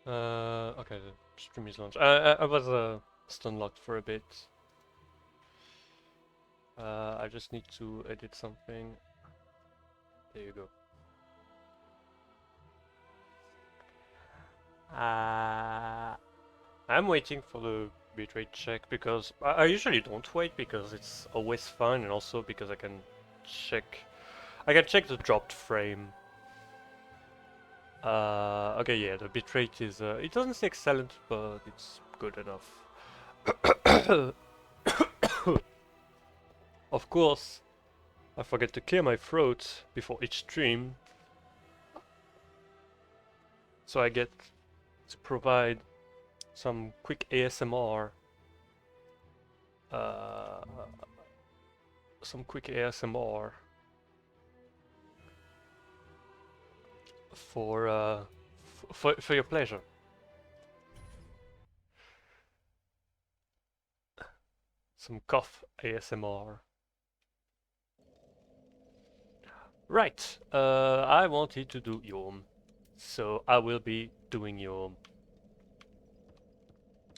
Okay, the stream is launched. I was stun locked for a bit. I just need to edit something. There you go. I'm waiting for the bitrate check because I usually don't wait because it's always fun and also because I can check the dropped frame. Okay, yeah, the bitrate is it doesn't say excellent, but it's good enough. Of course, I forget to clear my throat before each stream, so I get to provide some quick ASMR. Uh, some quick ASMR for for your pleasure. Some cough ASMR. Right. I wanted to do Yom, so I will be doing Yom.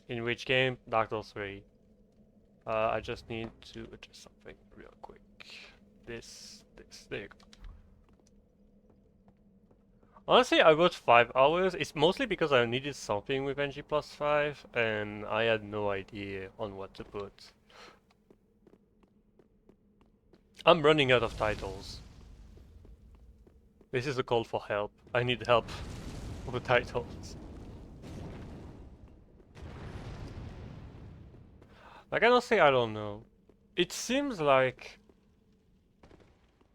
In which game? Dark Souls 3. I just need to adjust something real quick. This, there you go. Honestly, I wrote 5 hours. It's mostly because I needed something with NG+5 and I had no idea on what to put. I'm running out of titles. This is a call for help. I need help with titles. I cannot say I don't know. It seems like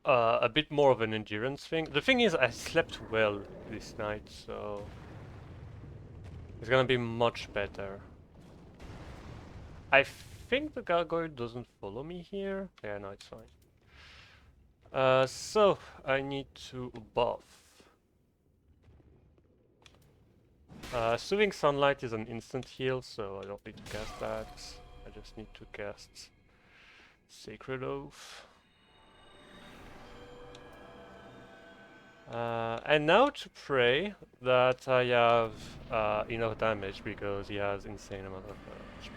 a bit more of an endurance thing. The thing is, I slept well this night, so it's gonna be much better. I think the gargoyle doesn't follow me here. Yeah, no, it's fine. So I need to buff. Soothing Sunlight is an instant heal, so I don't need to cast that. I just need to cast Sacred Oath. And now to pray that I have enough damage because he has insane amount of HP.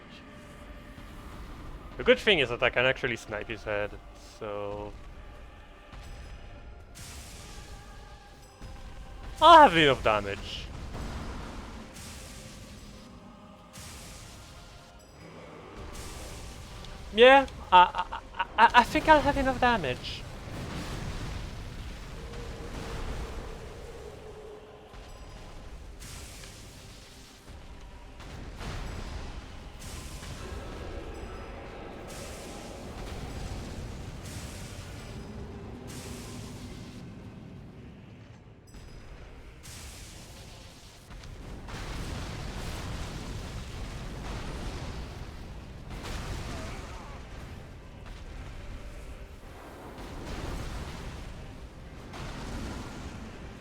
The good thing is that I can actually snipe his head, so I'll have enough damage. Yeah, I think I'll have enough damage.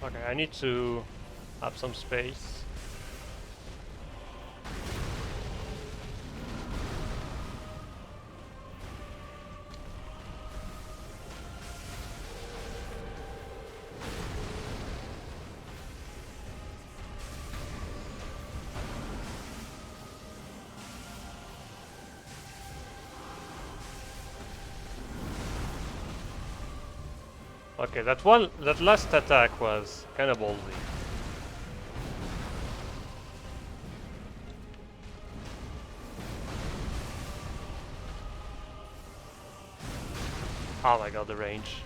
Okay, I need to have some space. Okay, that last attack was kind of ballsy. Oh my god, the range.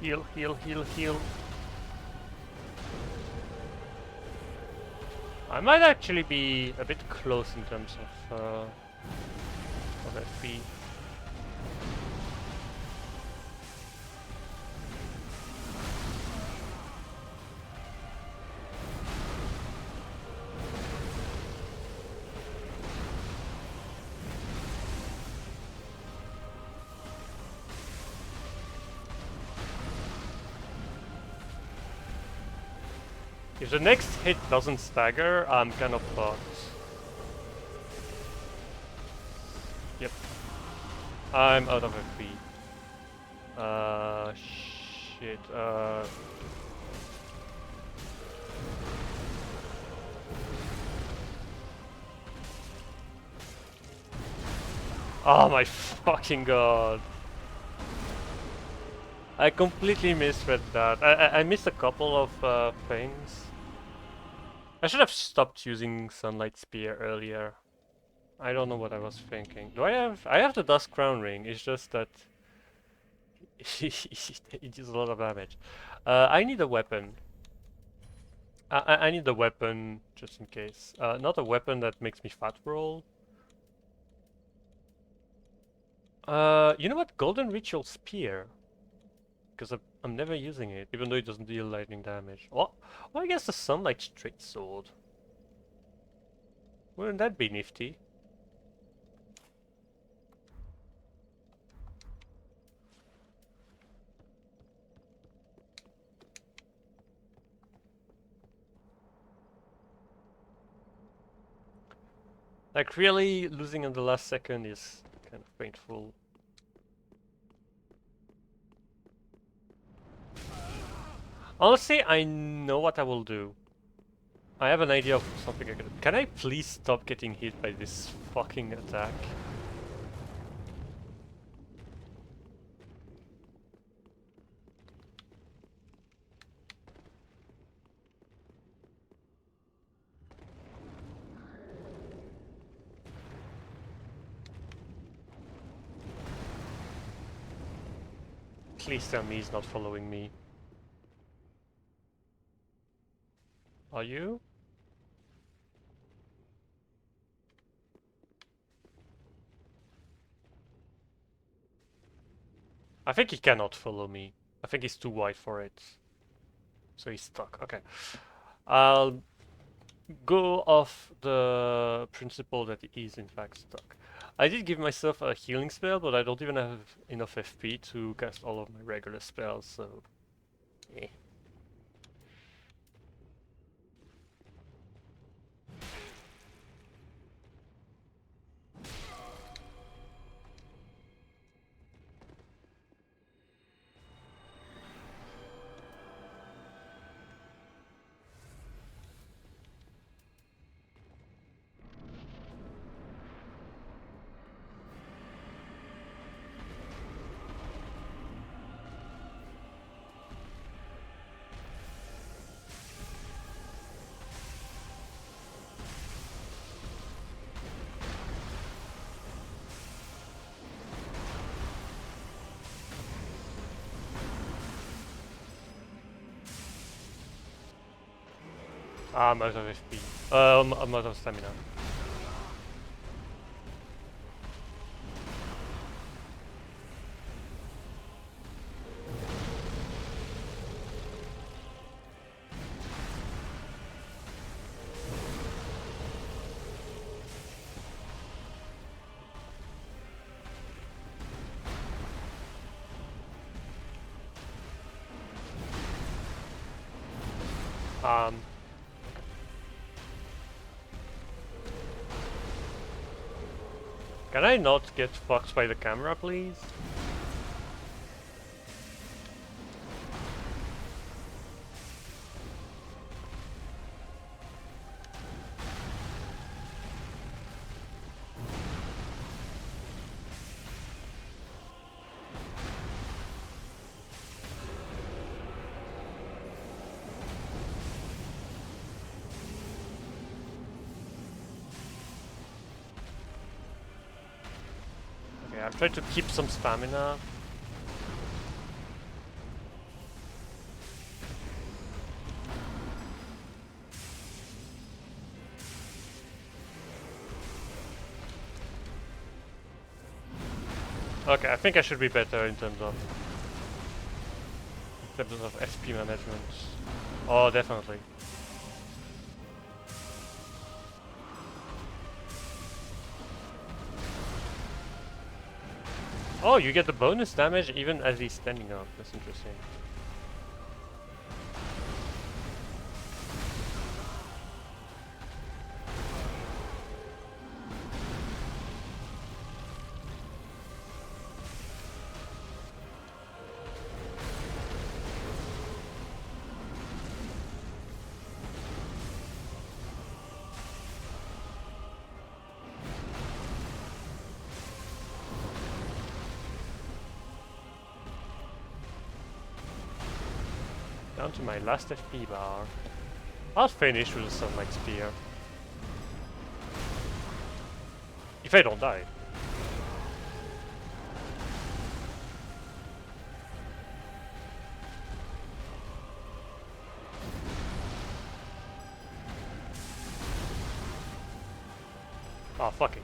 Heal, heal, heal, heal. I might actually be a bit close in terms of FP. If the next hit doesn't stagger, I'm kind of fucked. Yep. I'm out of FP. Shit. Oh my fucking god. I completely misread that. I missed a couple of things. I should have stopped using Sunlight Spear earlier. I don't know what I was thinking. Do I have... I have the Dusk Crown Ring, it's just that... it does a lot of damage. I need a weapon. I need a weapon, just in case. Not a weapon that makes me fat roll. You know what? Golden Ritual Spear. Because I'm never using it, even though it doesn't deal lightning damage. Well, I guess the Sunlight Straight Sword. Wouldn't that be nifty? Like, really, losing in the last second is kind of painful. Honestly, I know what I will do. I have an idea of something I can do. Can I please stop getting hit by this fucking attack? Please tell me he's not following me. Are you? I think he cannot follow me. I think he's too wide for it. So he's stuck. Okay. I'll go off the principle that he is in fact stuck. I did give myself a healing spell, but I don't even have enough FP to cast all of my regular spells, so... eh. I'm out of FP. I'm out of stamina. Can I not get fucked by the camera, please? Okay, I'm trying to keep some stamina. Okay, I think I should be better in terms of SP management. Oh, definitely. Oh, you get the bonus damage even as he's standing up. That's interesting. Down to my last FP bar. I'll finish with a Sunlight Spear. If I don't die. Oh, fuck it.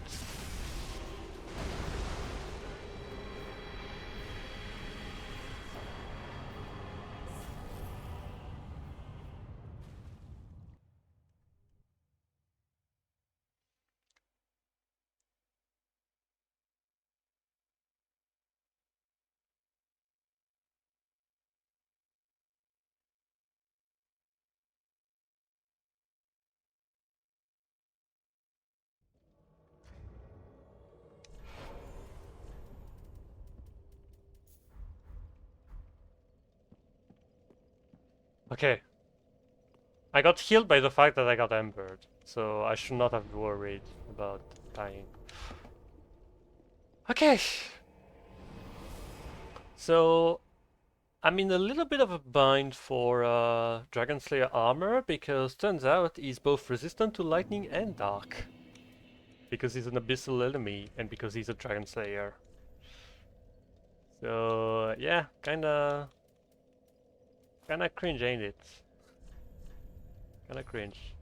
Okay. I got healed by the fact that I got embered, so I should not have worried about dying. Okay. So I'm in a little bit of a bind for Dragon Slayer armor because turns out he's both resistant to lightning and dark. Because he's an abyssal enemy and because he's a Dragon Slayer. So yeah, kinda cringe, ain't it? Kinda cringe.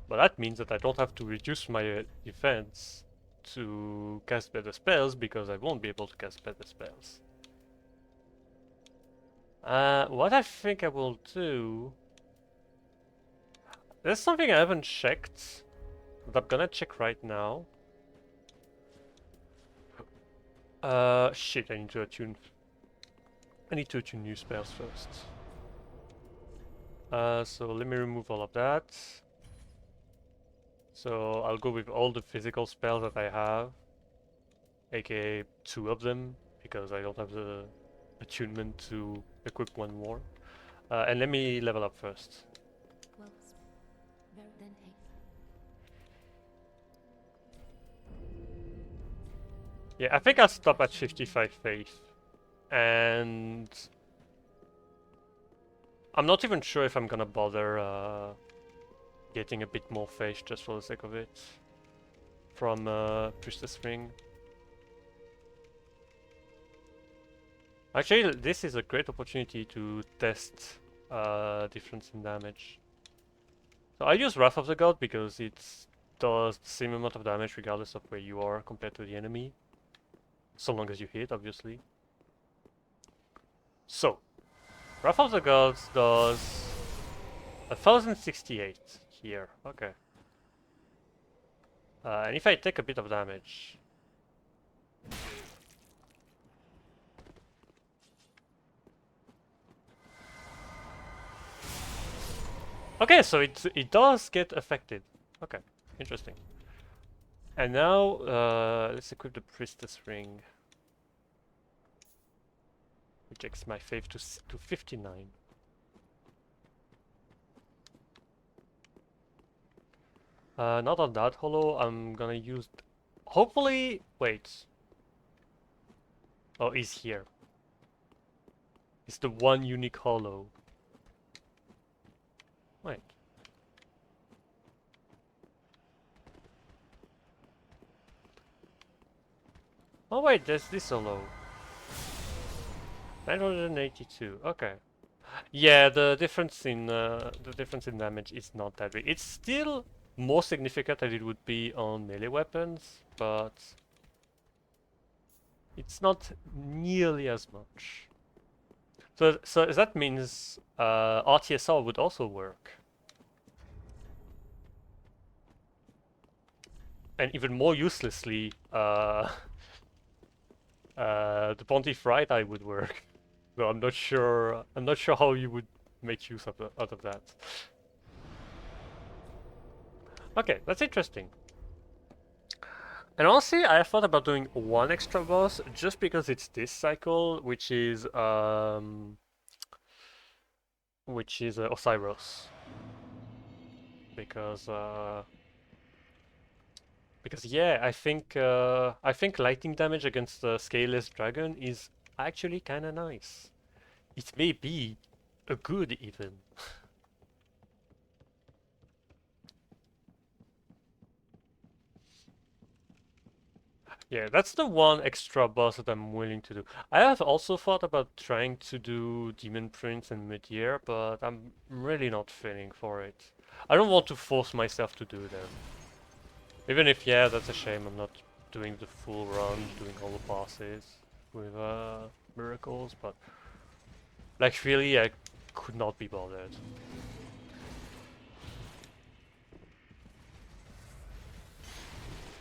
But that means that I don't have to reduce my defense to cast better spells because I won't be able to cast better spells. What I think I will do... There's something I haven't checked, but I'm gonna check right now. Shit, I need to attune... I need to attune new spells first. So let me remove all of that. So I'll go with all the physical spells that I have, aka 2 of them, because I don't have the attunement to equip one more. And let me level up first. Yeah, I think I'll stop at 55 faith. And I'm not even sure if I'm gonna bother getting a bit more faith just for the sake of it from Priestess Ring. Actually, this is a great opportunity to test difference in damage. So I use Wrath of the God because it does the same amount of damage regardless of where you are compared to the enemy. So long as you hit, obviously. So, Wrath of the Gods does 1068 here. Okay. And if I take a bit of damage... Okay, so it does get affected. Okay, interesting. And now, let's equip the Priestess Ring. Which takes my faith to 59. Not on that hollow, I'm gonna use... Hopefully... Wait. Oh, he's here. It's the one unique hollow. Wait. Oh wait, there's this hollow. 982. Okay. Yeah, the difference in damage is not that big. It's still more significant than it would be on melee weapons, but it's not nearly as much. So that means RTSR would also work. And even more uselessly, the Pontiff Right Eye would work. Though I'm not sure. I'm not sure how you would make use of out of that. Okay, that's interesting. And honestly, I thought about doing one extra boss just because it's this cycle, which is Osiris, because yeah, I think lightning damage against the scaleless dragon is actually kind of nice. It may be a good even. Yeah, that's the one extra boss that I'm willing to do. I have also thought about trying to do Demon Prince and Mid-Year, but I'm really not feeling for it. I don't want to force myself to do them. Even if, yeah, that's a shame I'm not doing the full run, doing all the bosses with miracles, but like really I could not be bothered.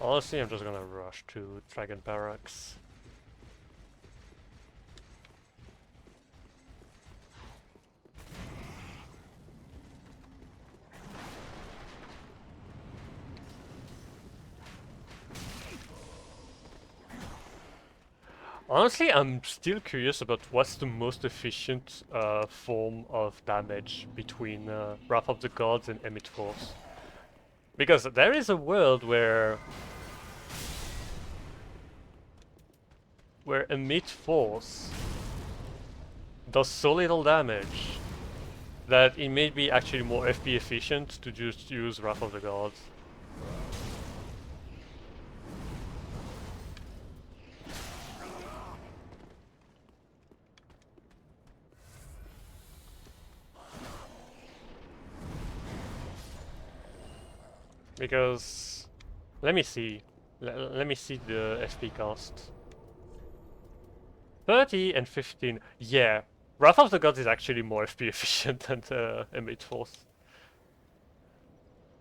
Honestly, I'm just gonna rush to Dragon Barracks. Honestly, I'm still curious about what's the most efficient form of damage between Wrath of the Gods and Emit Force. Because there is a world where Emit Force does so little damage that it may be actually more FP efficient to just use Wrath of the Gods. Because let me see. Let me see the FP cost. 30 and 15. Yeah. Wrath of the Gods is actually more FP efficient than Emit Force.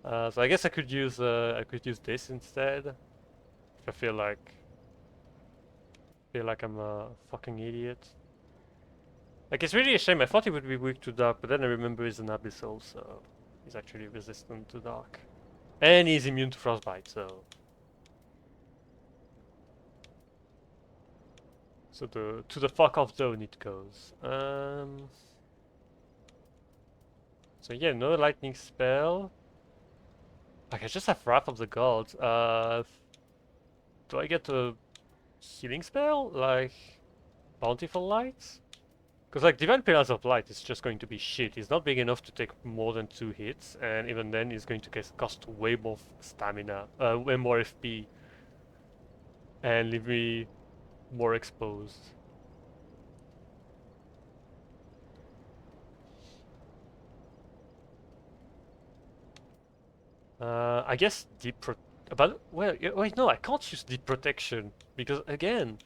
So I guess I could use this instead. If I feel like I'm a fucking idiot. Like it's really a shame. I thought he would be weak to dark, but then I remember he's an abyssal, so he's actually resistant to dark, and he's immune to frostbite. So to the fuck off zone it goes. So yeah, no lightning spell. Like I just have Wrath of the Gods. Do I get a healing spell like Bountiful Light? Because like Divine Pillars of Light is just going to be shit. It's not big enough to take more than 2 hits, and even then it's going to cost way more stamina, way more FP, and leave me more exposed. I guess deep pro- but well, wait, no, I can't use deep protection because again,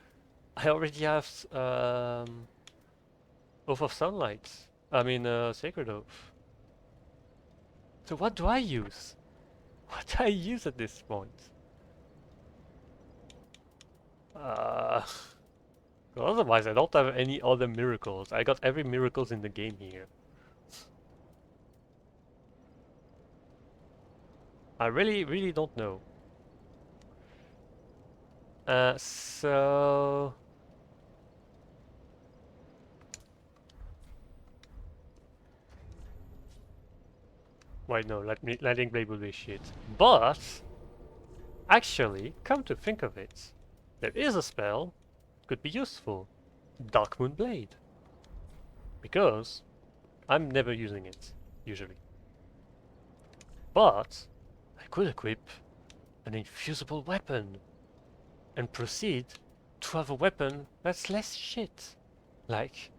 I already have Oath of Sunlight. I mean, Sacred Oath. So what do I use? What do I use at this point? Uh, otherwise, I don't have any other miracles. I got every miracles in the game here. I really don't know. So wait, no, Lightning Blade will be shit. But actually, come to think of it, there is a spell could be useful. Dark Moon Blade. Because I'm never using it, usually. But I could equip an infusible weapon and proceed to have a weapon that's less shit. Like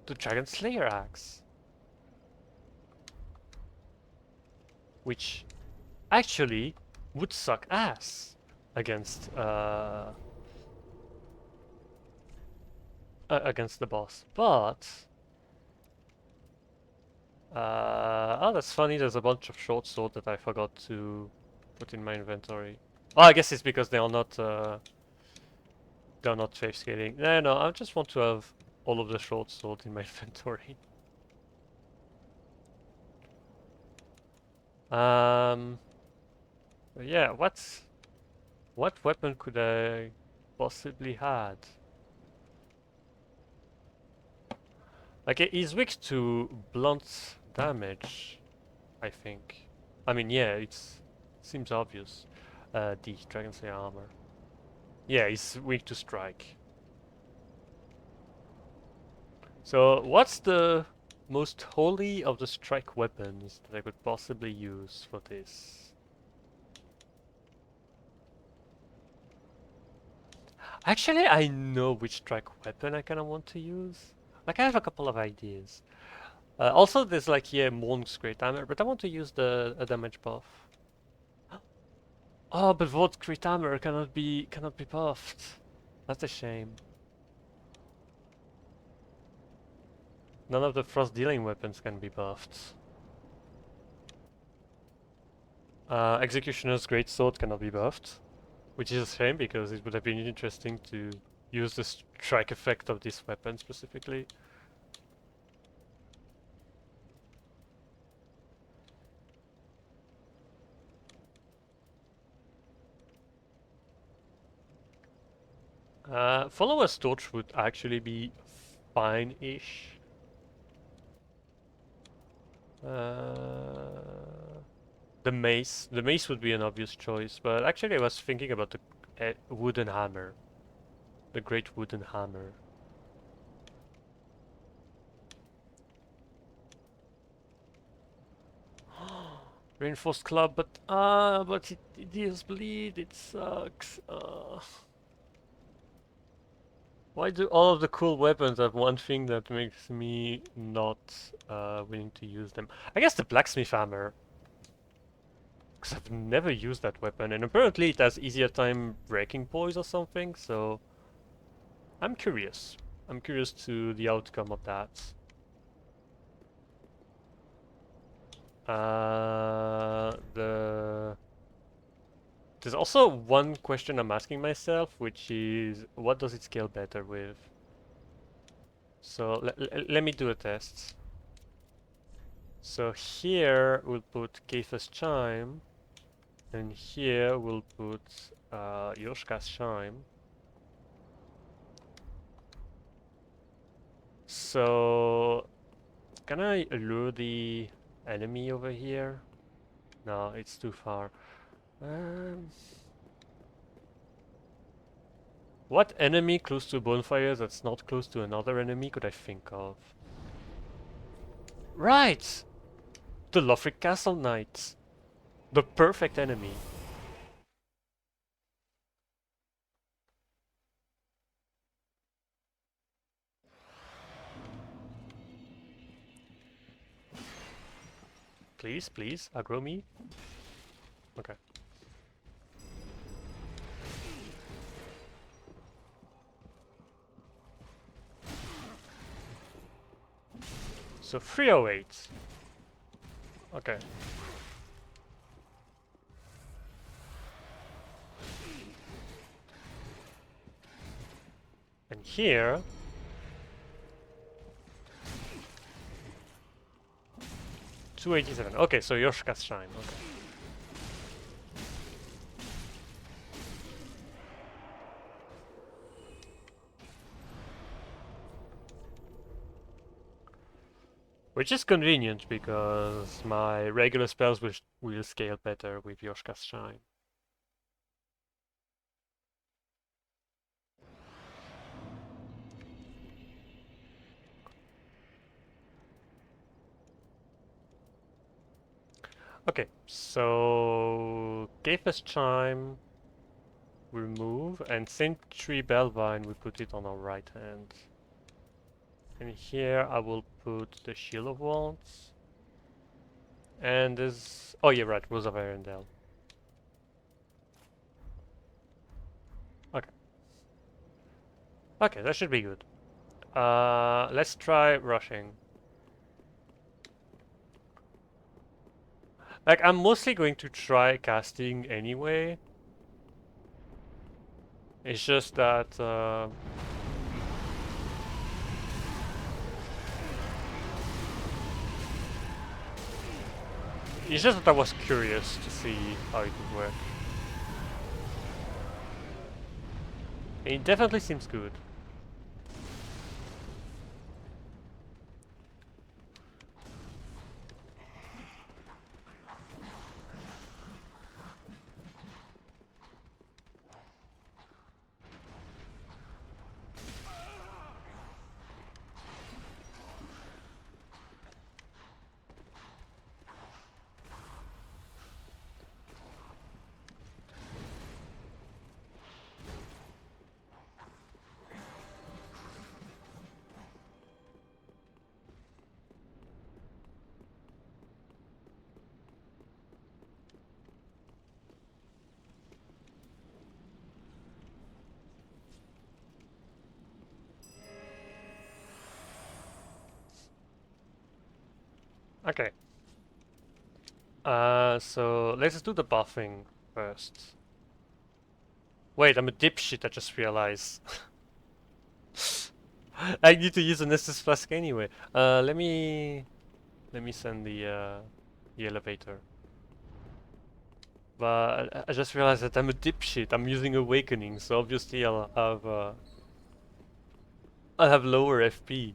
the Dragon Slayer axe. Which actually would suck ass. against against the boss. But oh, that's funny. There's a bunch of short sword that I forgot to put in my inventory. Oh, I guess it's because they're not safe scaling. No, no, I just want to have all of the short sword in my inventory. Um, yeah, what weapon could I possibly had? Like he's weak to blunt damage, I think. I mean, yeah, seems obvious. The Dragon Slayer armor. Yeah, he's weak to strike. So, what's the most holy of the strike weapons that I could possibly use for this? Actually, I know which strike weapon I kind of want to use. Like, I have a couple of ideas. Also, there's like here Monk's Great Hammer, but I want to use the a damage buff. Oh, but Volt's Great Hammer cannot be buffed. That's a shame. None of the frost dealing weapons can be buffed. Executioner's Great Sword cannot be buffed, which is a shame because it would have been interesting to use the strike effect of this weapon specifically. Follower's Torch would actually be fine-ish. Uh, the mace would be an obvious choice, but actually I was thinking about the wooden hammer, the great wooden hammer. Reinforced club, but it deals bleed. It sucks. Why do all of the cool weapons have one thing that makes me not willing to use them? I guess the blacksmith hammer. Because I've never used that weapon, and apparently it has easier time breaking poise or something, so I'm curious. I'm curious to the outcome of that. There's also one question I'm asking myself, which is what does it scale better with? So let me do a test. So here we'll put Kefa's Chime, and here we'll put Yoshka's Chime. So can I lure the enemy over here? No, it's too far. Um, what enemy close to bonfire that's not close to another enemy could I think of? Right! The Lothric Castle Knights. The perfect enemy. Please, please, aggro me. Okay. So 308. Okay. And here 287. Okay, so Yoshka's Shine. Okay. Which is convenient because my regular spells will scale better with Yoshka's Shine. Okay, so Gathas Chime remove, and Sentry Bellvine we put it on our right hand. And here I will put the Shield of Wands. And this... oh yeah, right, Rose of Arendelle. Okay, that should be good. Let's try rushing. Like, I'm mostly going to try casting anyway. It's just that, it's just that I was curious to see how it would work. It definitely seems good. Okay. So let's do the buffing first. Wait, I'm a dipshit, I just realized. I need to use an Estus flask anyway. Let me send the elevator. But I just realized that I'm a dipshit. I'm using Awakening, so obviously I'll have lower FP.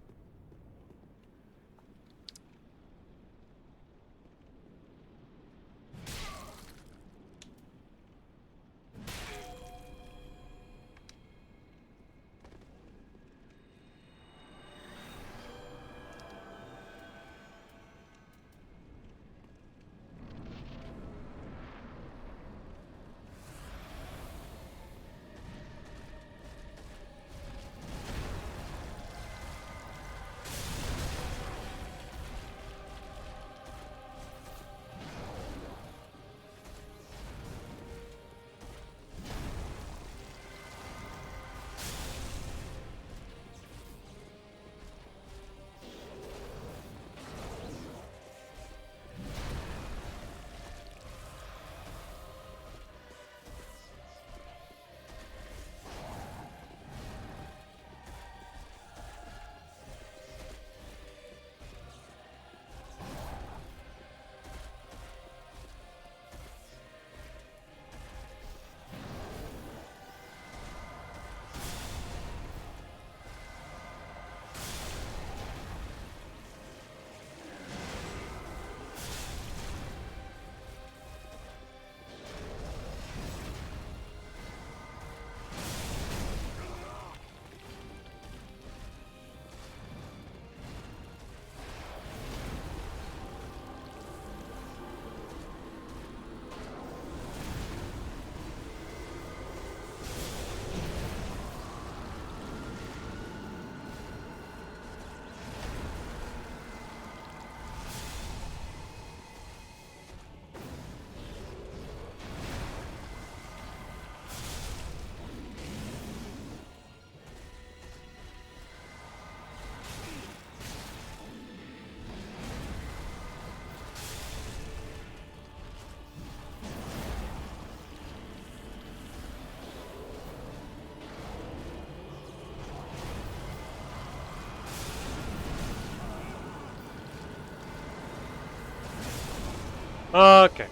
Okay.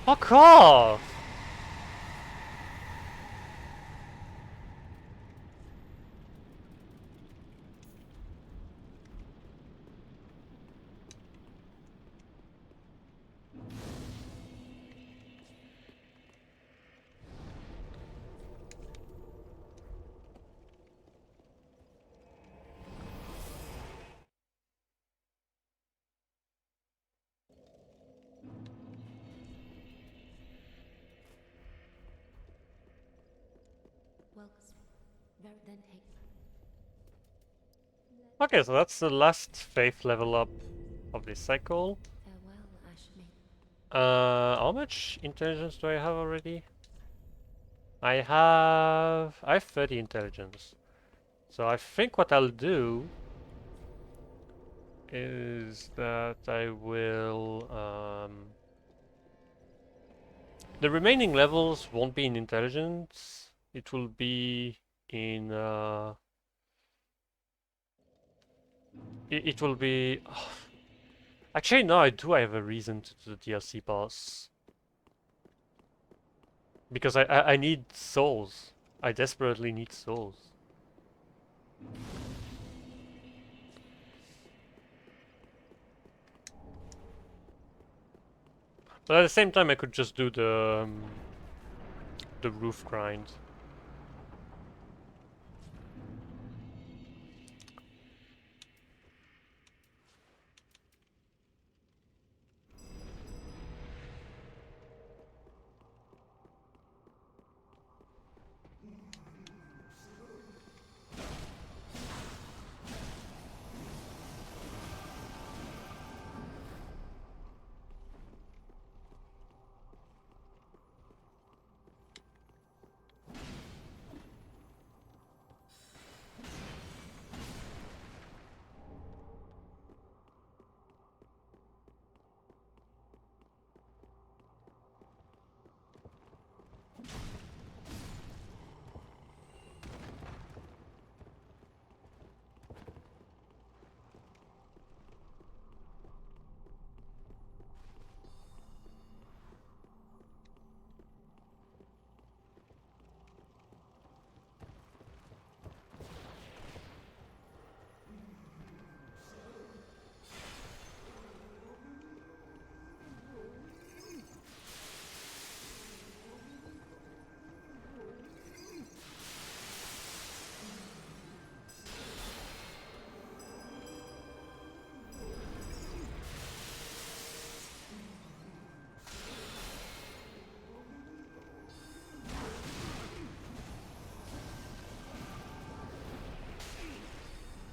Fuck off! Okay, so that's the last faith level up of this cycle. How much intelligence do I have already? I have 30 intelligence. So I think what I'll do is that I will the remaining levels won't be in intelligence. It will be in it will be actually no, I do have a reason to do the DLC boss. Because I need souls. I desperately need souls. But at the same time I could just do the roof grind.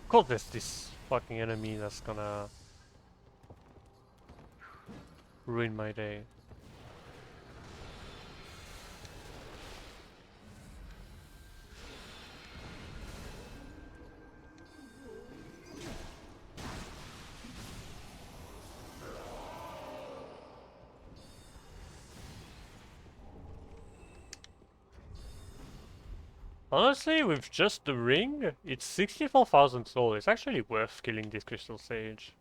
Of course there's this fucking enemy that's gonna ruin my day. Honestly, with just the ring, it's 64,000 soul. It's actually worth killing this crystal sage.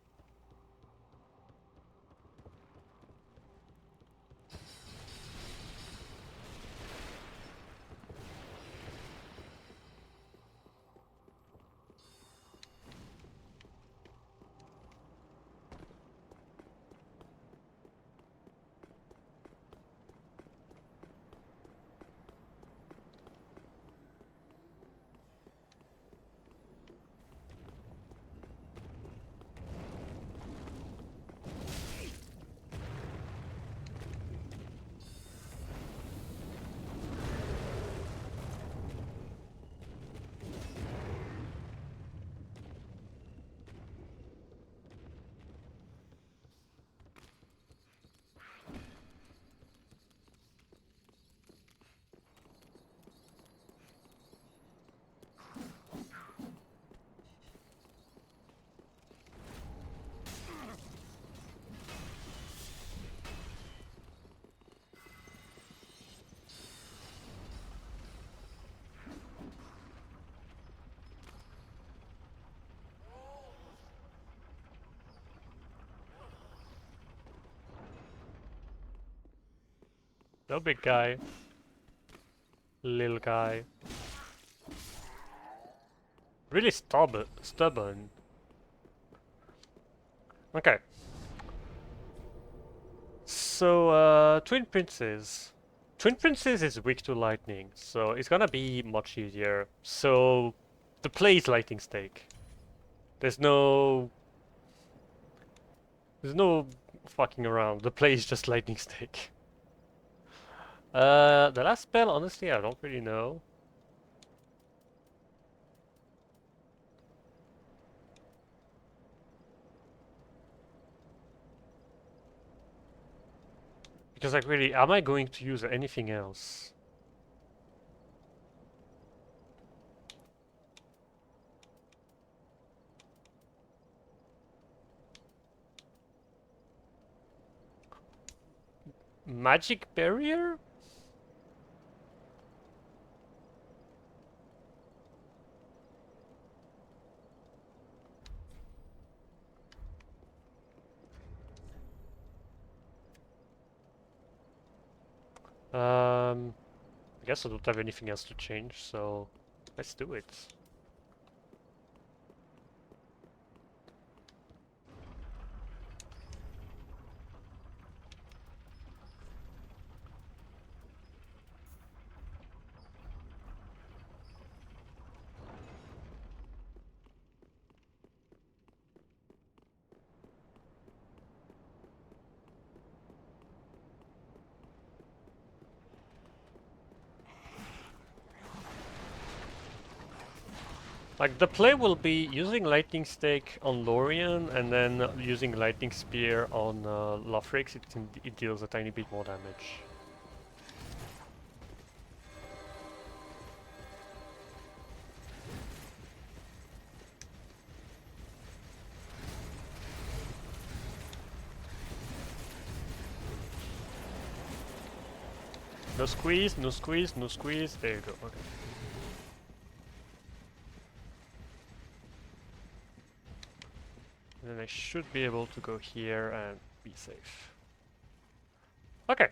No big guy. Little guy. Really stubborn. Okay. So, Twin Princes. Twin Princess is weak to lightning, so it's gonna be much easier. So, the play is lightning stake. There's no... There's no fucking around. The play is just lightning stake. The last spell, honestly, I don't really know. Because like really, am I going to use anything else? Magic barrier? I guess I don't have anything else to change, so let's do it. Like the play will be using Lightning Stake on Lorien and then using Lightning Spear on Lothrix. It deals a tiny bit more damage. No squeeze, no squeeze, no squeeze. There you go. Okay. And then I should be able to go here and be safe. Okay.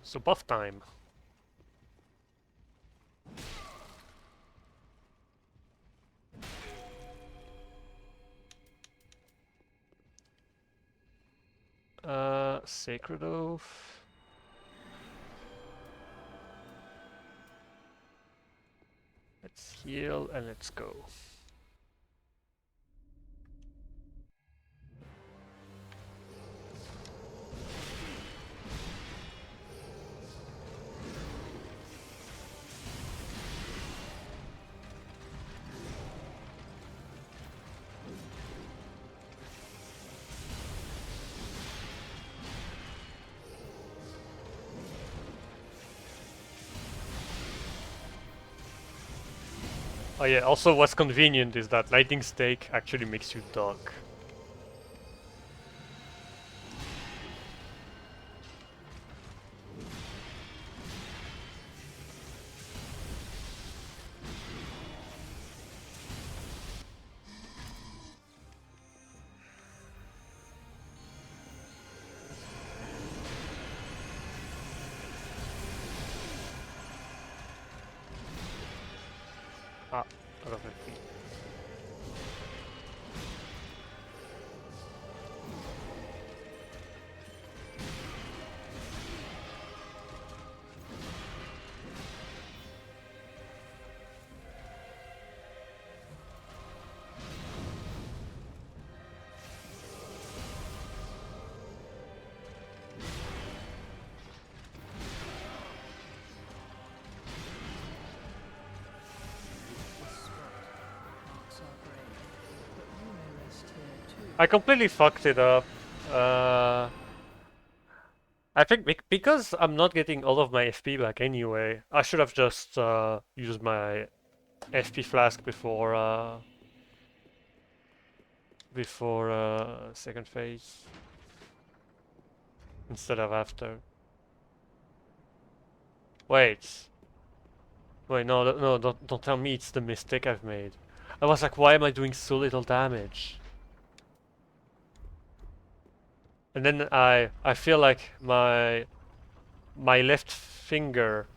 So buff time. Sacred Oath. Let's heal and let's go. Oh yeah, also what's convenient is that Lightning Stake actually makes you duck. Ah, out of it. I completely fucked it up. I think because I'm not getting all of my FP back anyway, I should have just used my FP flask before second phase instead of after. Wait, no, no, don't tell me it's the mistake I've made. I was like, why am I doing so little damage? And then I feel like my left finger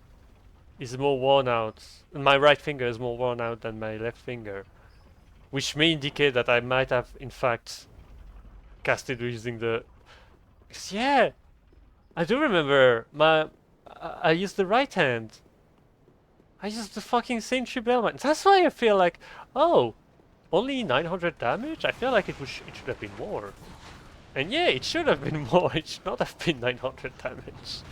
is more worn out. My right finger is more worn out than my left finger, which may indicate that I might have in fact casted using the. Yeah, I do remember I used the right hand. I used the fucking Saint Bellman. That's why I feel like, oh, only 900 damage. I feel like it should have been more. And yeah, it should have been more. It should not have been 900 damage.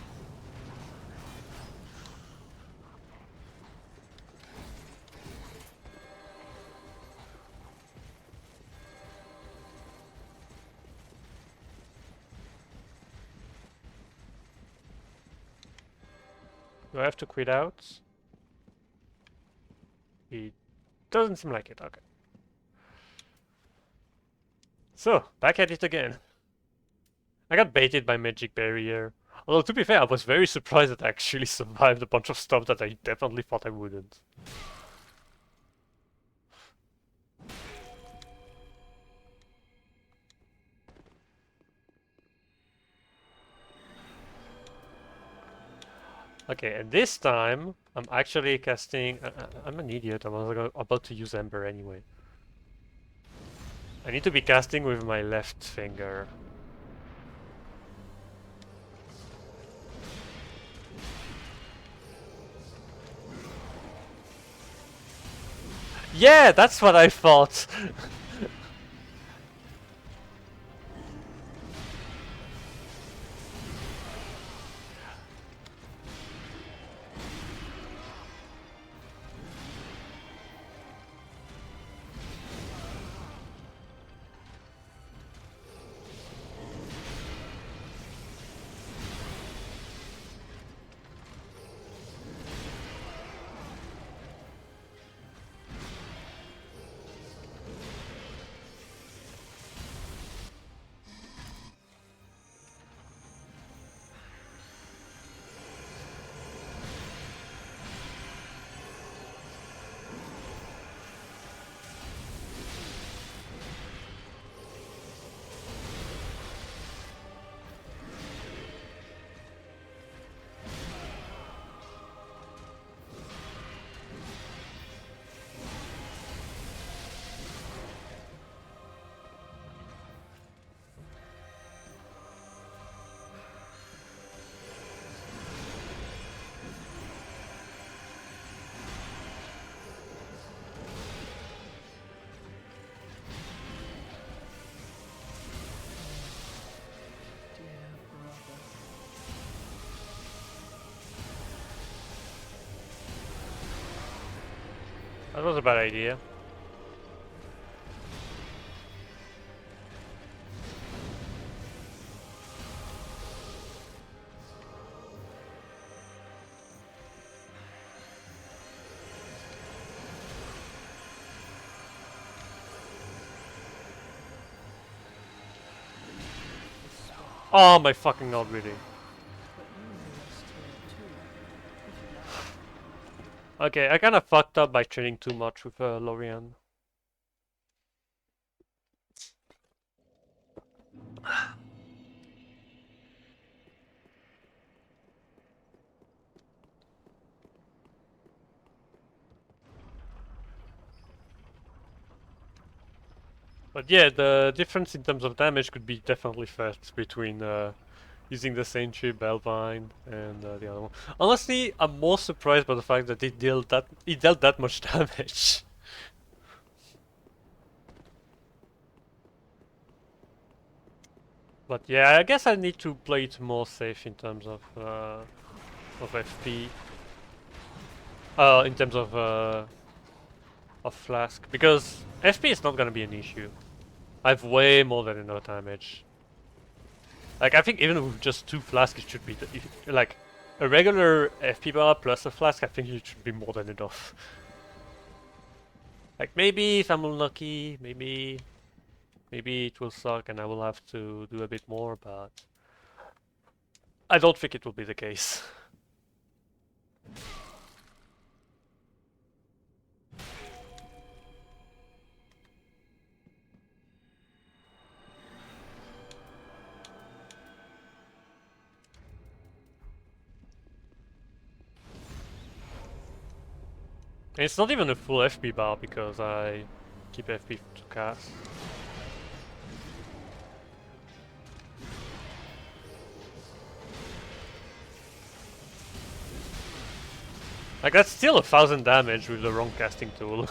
Do I have to quit out? It doesn't seem like it, okay. So, back at it again. I got baited by Magic Barrier. Although, to be fair, I was very surprised that I actually survived a bunch of stuff that I definitely thought I wouldn't. Okay, and this time, I'm actually casting... I'm an idiot, I was about to use Ember anyway. I need to be casting with my left finger. Yeah, that's what I thought! That was a bad idea. Oh my fucking god, really. Okay, I kinda fucked up by training too much with Lorian. But yeah, the difference in terms of damage could be definitely felt between using the Sentry, Bellvine, and the other one. Honestly, I'm more surprised by the fact that it dealt that much damage. But yeah, I guess I need to play it more safe in terms of FP. In terms of Flask, because FP is not gonna be an issue. I have way more than enough damage. Like, I think even with just 2 flasks, it should be like a regular FP bar plus a flask. I think it should be more than enough. Like, maybe if I'm unlucky, maybe it will suck and I will have to do a bit more, but I don't think it will be the case. And it's not even a full FP bar because I keep FP to cast. Like, that's still 1000 damage with the wrong casting tool.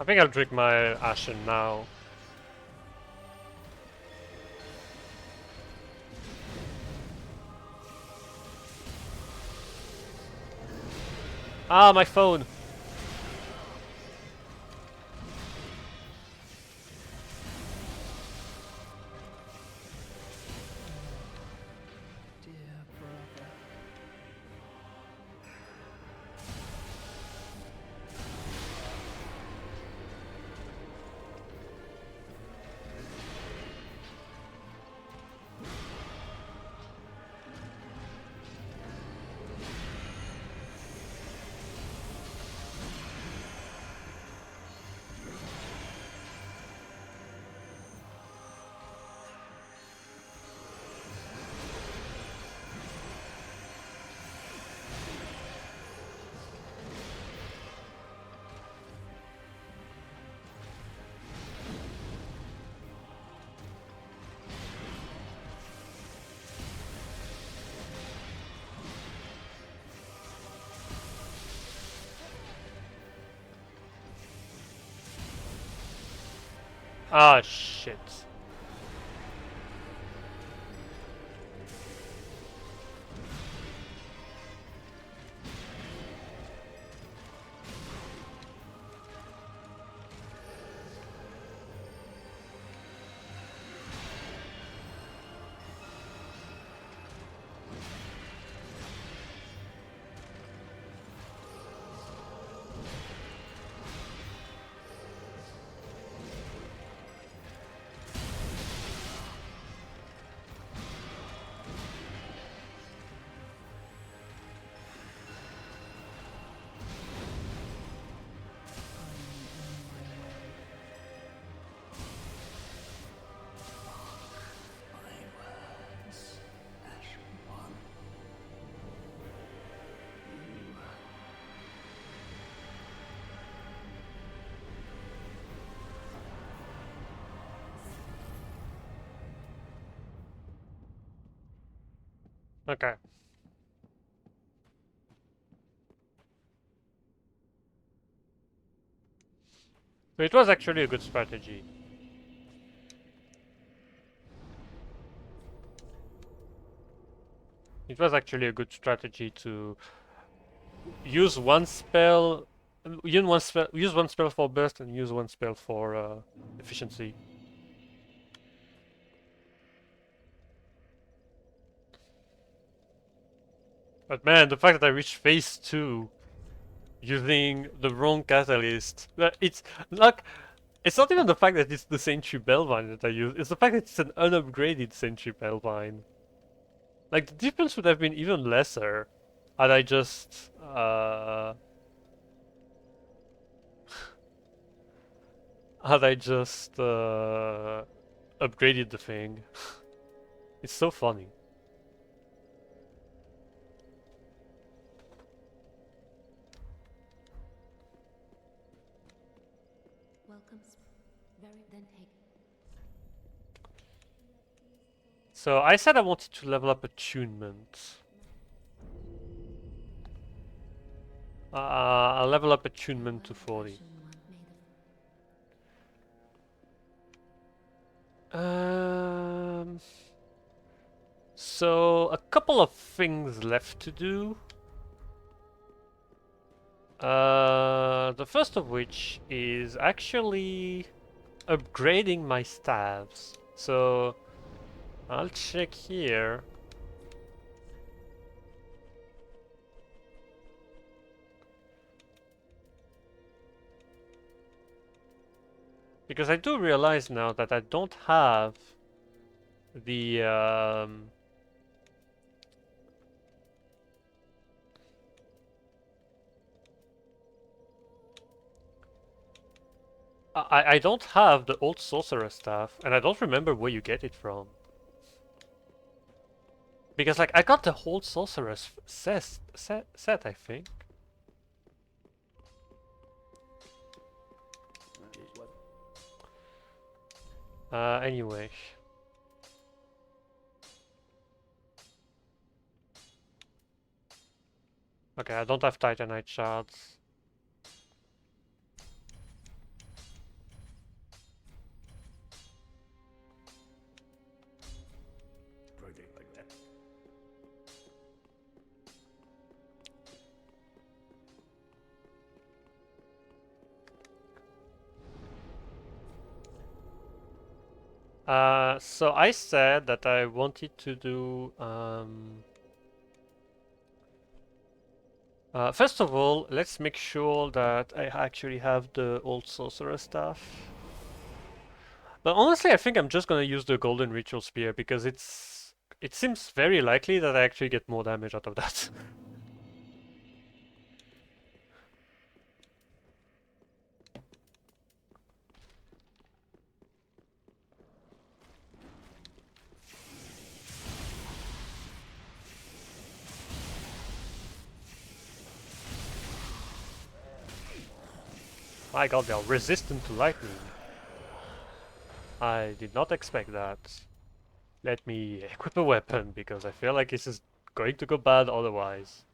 think I'll drink my Ashen now. Ah, my phone! Ah, shit. Okay. So it was actually a good strategy. It was actually a good strategy to use one spell, use one spell for burst and use one spell for efficiency. But man, the fact that I reached phase 2 using the wrong catalyst, it's like, it's not even the fact that it's the Sentry Bellvine that I use, it's the fact that it's an unupgraded Sentry Bellvine. Like, the difference would have been even lesser had I just, upgraded the thing. It's so funny. So I said I wanted to level up attunement. I'll level up attunement to 40. So a couple of things left to do. The first of which is actually upgrading my staves. So I'll check here. Because I do realize now that I don't have the I don't have the old sorcerer staff, and I don't remember where you get it from. Because like I got the whole sorcerer's set, I think. Anyway. Okay, I don't have Titanite shards. So I said that I wanted to do first of all, let's make sure that I actually have the old sorcerer stuff. But honestly, I think I'm just gonna use the golden ritual spear because it seems very likely that I actually get more damage out of that. My god, they are resistant to lightning. I did not expect that. Let me equip a weapon because I feel like this is going to go bad otherwise.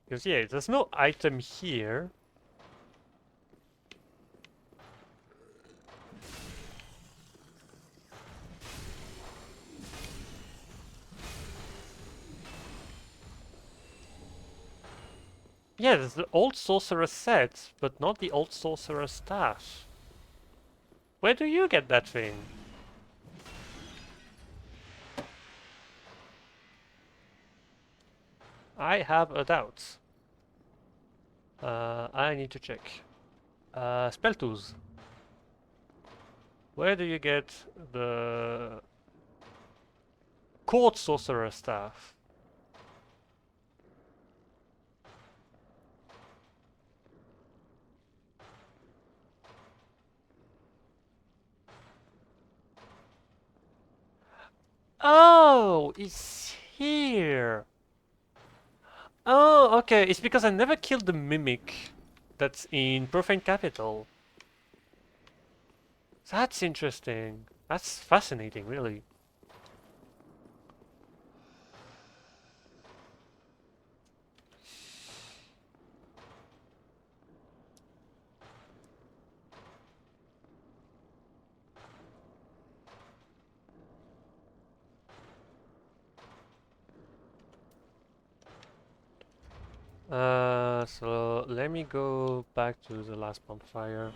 Because yeah, there's no item here. Yeah, there's the old sorcerer set, but not the old sorcerer staff. Where do you get that thing? I have a doubt. I need to check. Spell tools. Where do you get the court sorcerer staff? Oh, it's here. Oh, okay. It's because I never killed the mimic that's in Profane Capital. That's interesting. That's fascinating, really. So let me go back to the last bonfire.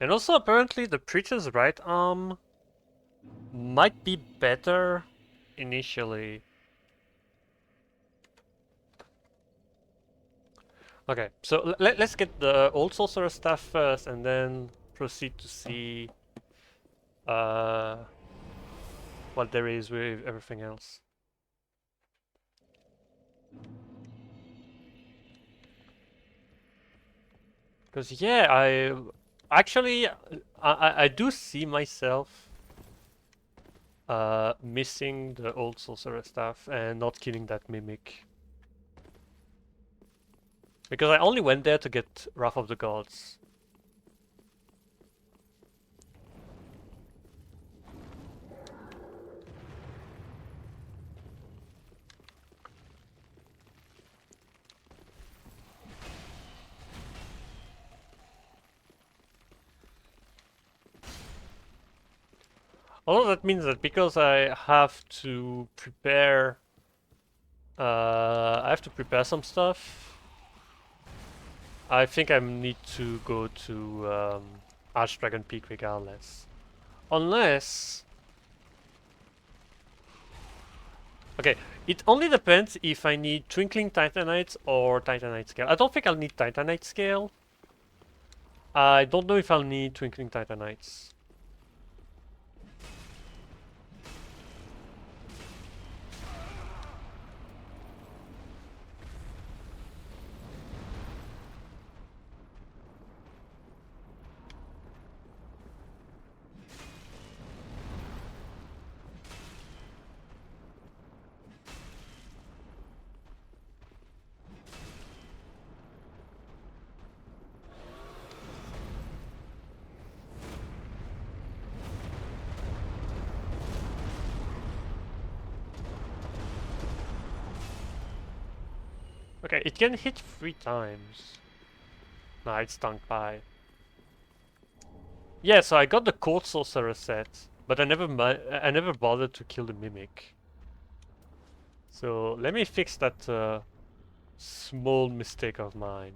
And also, apparently, the preacher's right arm might be better initially. Okay, so let's get the old sorcerer stuff first, and then proceed to see uh, what there is with everything else. Because yeah, I actually I do see myself missing the old sorcerer stuff and not killing that mimic. Because I only went there to get Wrath of the Gods. Although that means that because I have to prepare I have to prepare some stuff. I think I need to go to Archdragon Peak regardless. Unless... Okay, it only depends if I need Twinkling Titanites or Titanite Scale. I don't think I'll need Titanite Scale. I don't know if I'll need Twinkling Titanites. Okay, it can hit 3 times. Nah, it's stunk by. Yeah, so I got the Court Sorcerer set, but I never bothered to kill the Mimic. So let me fix that small mistake of mine.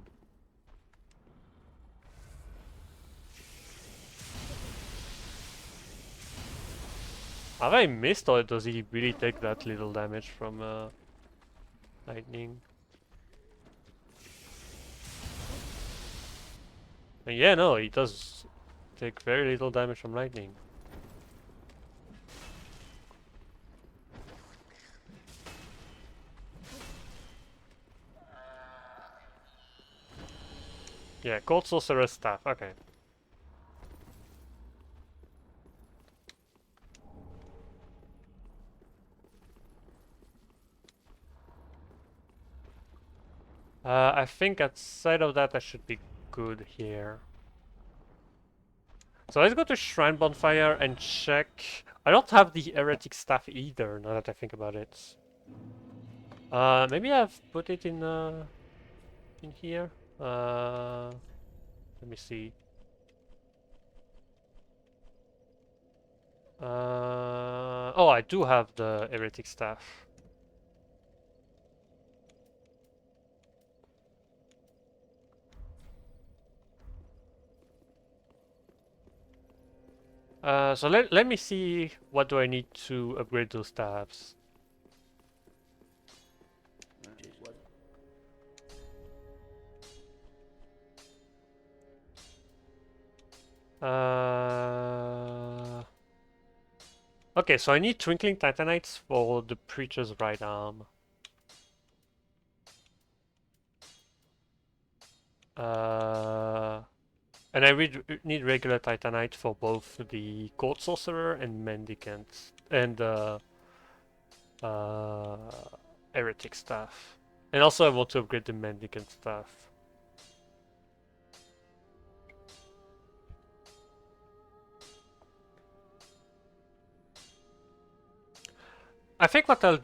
Have I missed, or does he really take that little damage from lightning? And yeah, no, he does take very little damage from lightning. Yeah, Cold Sorcerer Staff, okay. I think outside of that I should be good here. So let's go to Shrine Bonfire and check. I don't have the Heretic Staff either, now that I think about it. Maybe I've put it in here. Let me see. Oh, I do have the Heretic Staff. So let me see what do I need to upgrade those staffs. Okay, so I need Twinkling Titanites for the Preacher's right arm. And I need regular Titanite for both the Court Sorcerer and Mendicant and uh, Heretic Staff. And also I want to upgrade the Mendicant Staff. I think what I'll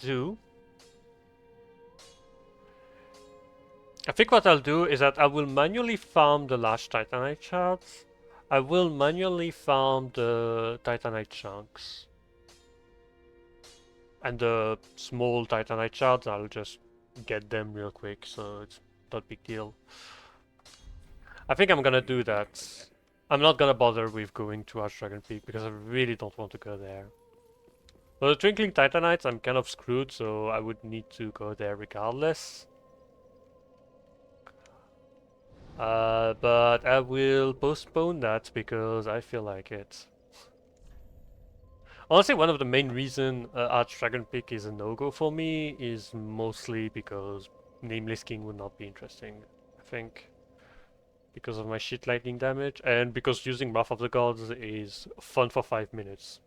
do is that I will manually farm the large Titanite shards. I will manually farm the Titanite chunks. And the small Titanite shards, I'll just get them real quick, so it's not a big deal. I think I'm gonna do that. I'm not gonna bother with going to Archdragon Peak because I really don't want to go there. For the Twinkling Titanites, I'm kind of screwed, so I would need to go there regardless. But I will postpone that because I feel like it. Honestly, one of the main reason Archdragon Peak is a no-go for me is mostly because Nameless King would not be interesting, I think. Because of my shit lightning damage, and because using Wrath of the Gods is fun for 5 minutes.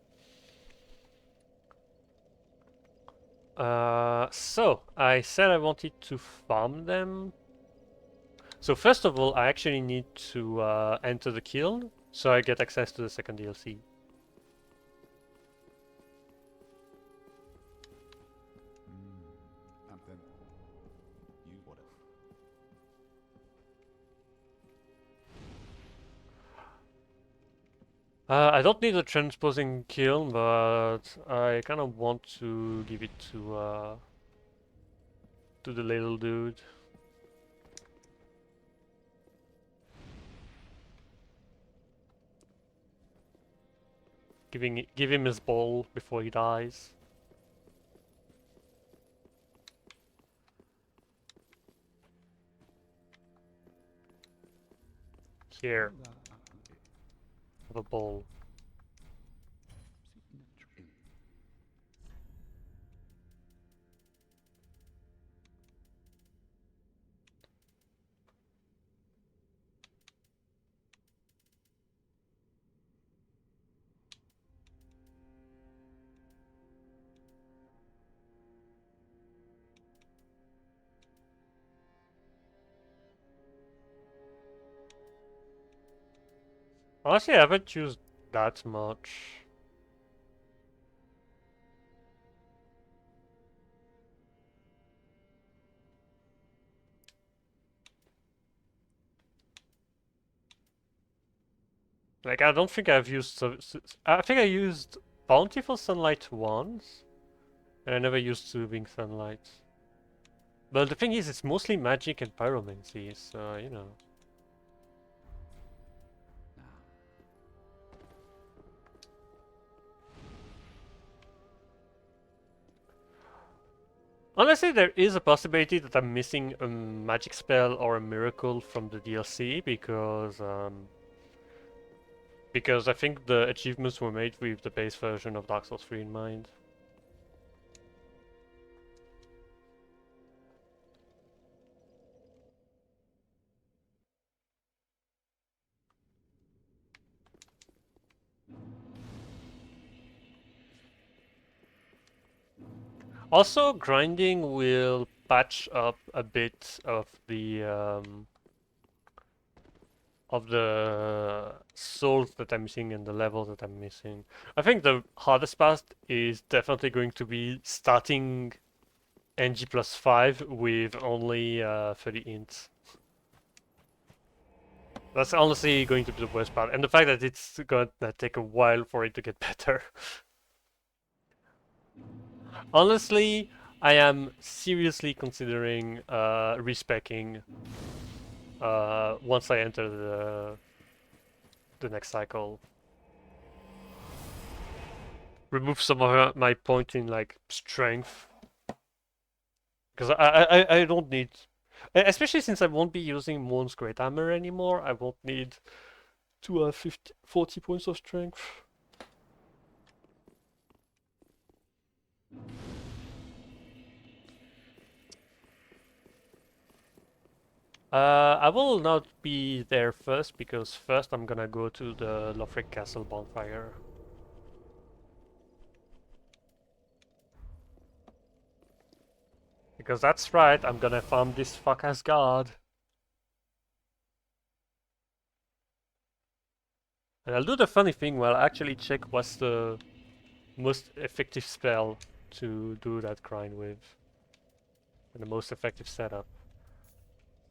So, I said I wanted to farm them. So first of all, I actually need to enter the kiln, so I get access to the second DLC. And then you what it? I don't need a transposing kiln, but I kind of want to give it to the little dude. Give him his ball before he dies. Here, have a ball. Honestly, I haven't used that much. Like, I don't think I've used... I think I used Bountiful Sunlight once, and I never used Soothing Sunlight. But the thing is, it's mostly magic and pyromancy, so, you know. Now, Honestly, there is a possibility that I'm missing a magic spell or a miracle from the DLC because I think the achievements were made with the base version of Dark Souls 3 in mind. Also, grinding will patch up a bit of the souls that I'm missing and the levels that I'm missing. I think the hardest part is definitely going to be starting NG+5 with only 30 ints. That's honestly going to be the worst part, and the fact that it's gonna take a while for it to get better. Honestly, I am seriously considering respecking once I enter the next cycle. Remove some of my point in like strength because I don't need, especially since I won't be using Moon's Great Hammer anymore. I won't need to have 40 points of strength. I will not be there first because first I'm gonna go to the Lothric Castle bonfire. Because that's right, I'm gonna farm this fuck-ass guard. And I'll do the funny thing where I'll actually check what's the most effective spell to do that grind with. And the most effective setup.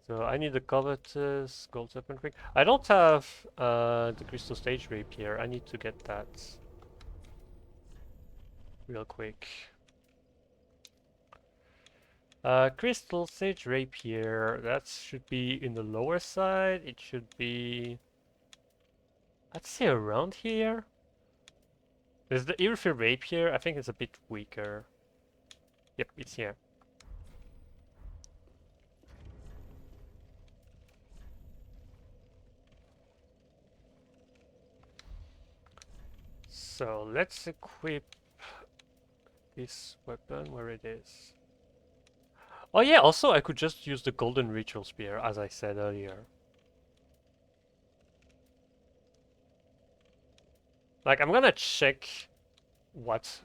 So I need the Covetous Gold Serpent Ring. I don't have the Crystal Stage Rapier. I need to get that real quick. Crystal Sage Rapier, that should be in the lower side. It should be, I'd say around here. There's the Irithir Rapier, I think it's a bit weaker. Yep, it's here. So let's equip this weapon where it is. Oh yeah, also I could just use the Golden Ritual Spear, as I said earlier. Like, I'm gonna check what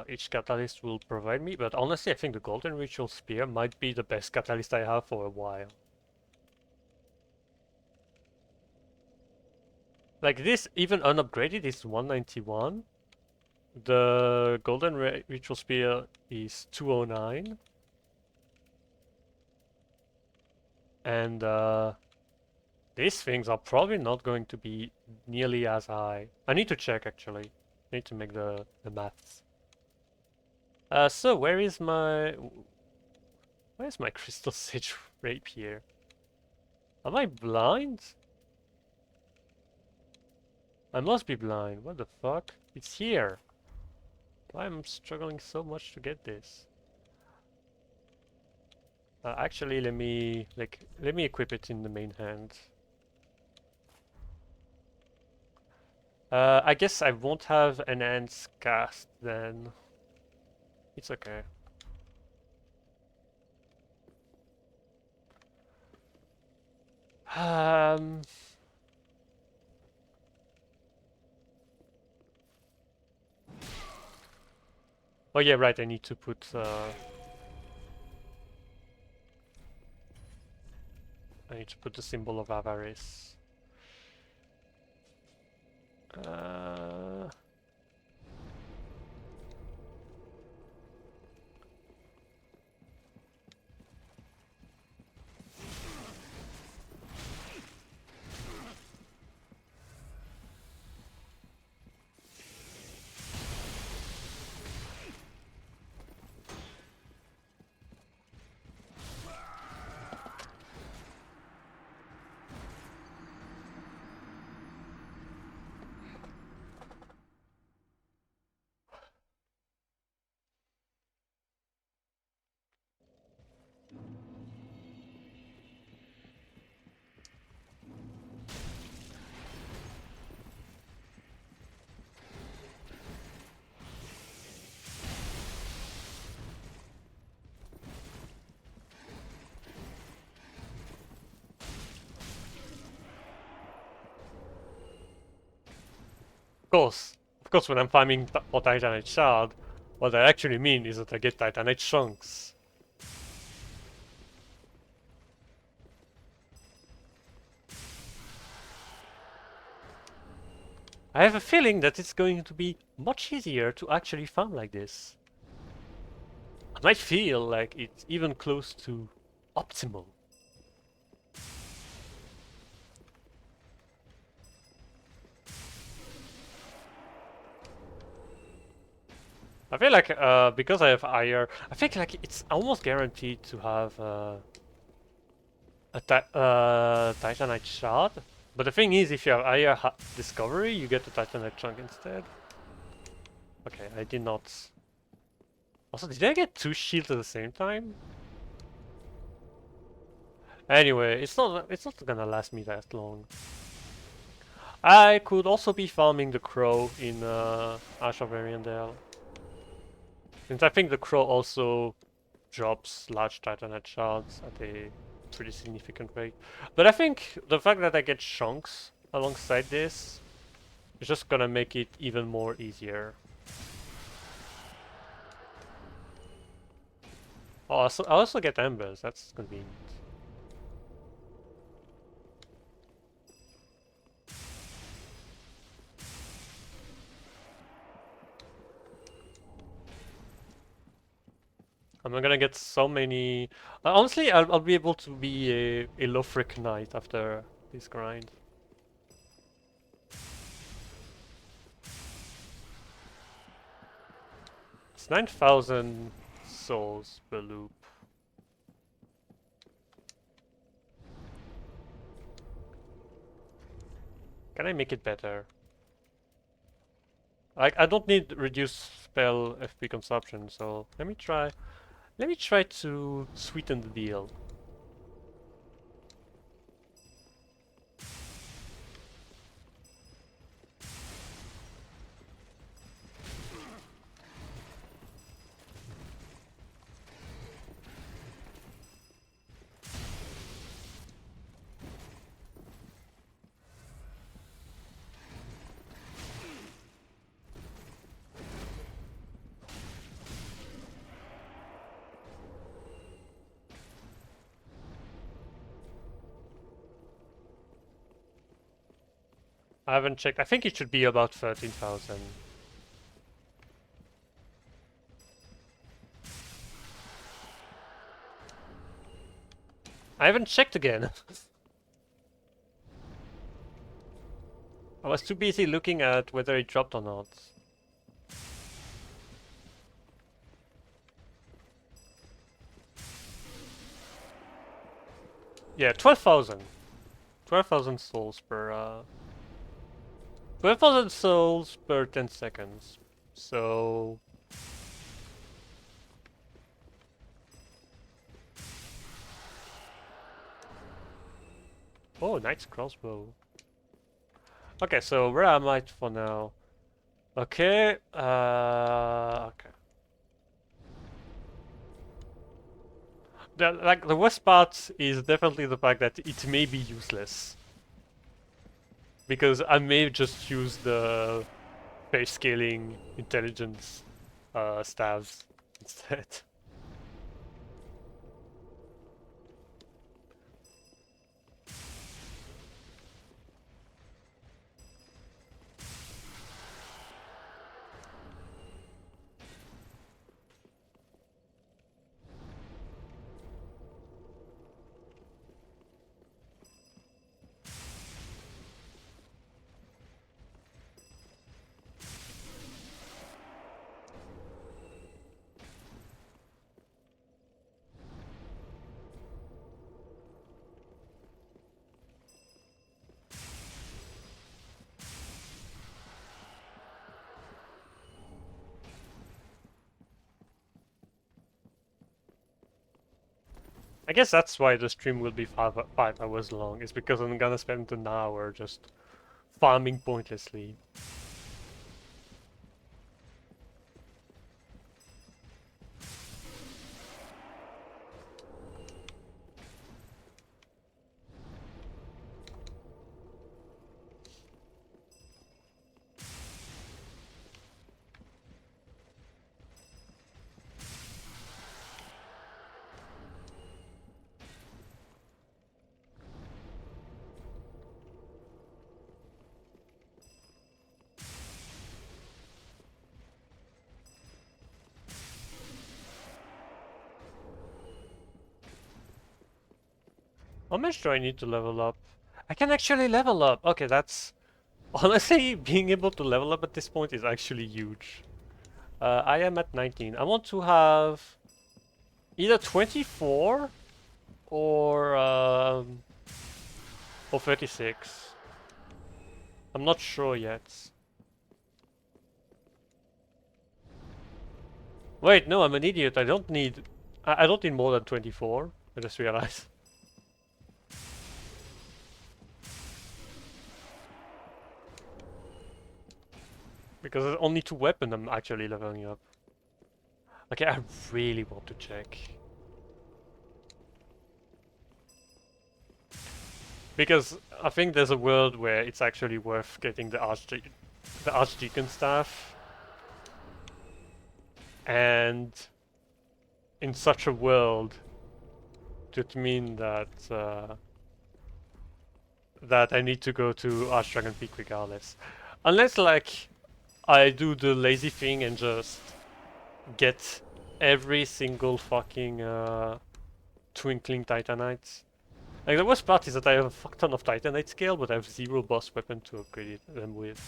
each catalyst will provide me, but honestly I think the Golden Ritual Spear might be the best catalyst I have for a while. Like this, even unupgraded, is 191. The Golden Ritual Spear is 209. And these things are probably not going to be nearly as high. I need to check actually. I need to make the maths. So where's my Crystal Sage Rapier? Am I blind? I must be blind. What the fuck? It's here. Why am I struggling so much to get this? Actually, let me equip it in the main hand. I guess I won't have enhanced cast then. It's okay. Um. Oh yeah, right. I need to put. I need to put the symbol of avarice. Uh. Of course, when I'm farming for Titanite Shard, what I actually mean is that I get Titanite chunks. I have a feeling that it's going to be much easier to actually farm like this. I might feel like it's even close to optimal. I feel like because I have iron, I think like it's almost guaranteed to have a Titanite shard. But the thing is, if you have iron discovery, you get the Titanite chunk instead. Okay, I did not. Also, did I get two shields at the same time? Anyway, it's not gonna last me that long. I could also be farming the crow in Ash of Ariandel. Since I think the crow also drops large Titanite shards at a pretty significant rate. But I think the fact that I get chunks alongside this is just gonna make it even more easier. Oh, I also get embers, that's convenient. I'm not gonna get so many... honestly, I'll be able to be a Lothric Knight after this grind. It's 9,000 souls per loop. Can I make it better? Like, I don't need reduced spell FP consumption, so let me try. Let me try to sweeten the deal. I haven't checked. I think it should be about 13,000. I haven't checked again. I was too busy looking at whether it dropped or not. Yeah, 12,000. 12,000 souls per 12,000 souls per 10 seconds. So... Oh, Knight's Crossbow. Okay, so where am I for now? Okay, okay. The worst part is definitely the fact that it may be useless. Because I may just use the face scaling intelligence staves instead. I guess that's why the stream will be 5 hours long, is because I'm gonna spend an hour just farming pointlessly. How much do I need to level up? I can actually level up. Okay, that's... Honestly, being able to level up at this point is actually huge. I am at 19. I want to have either 24 or 36. I'm not sure yet. Wait, no, I'm an idiot. I don't need more than 24. I just realized. Because there's only 2 weapons I'm actually leveling up. Okay, I really want to check. Because I think there's a world where it's actually worth getting the Archdeacon staff. And in such a world, it would mean that that I need to go to Archdragon Peak regardless. Unless like I do the lazy thing and just get every single fucking twinkling Titanite. Like the worst part is that I have a fuck ton of Titanite scale, but I have 0 boss weapon to upgrade them with.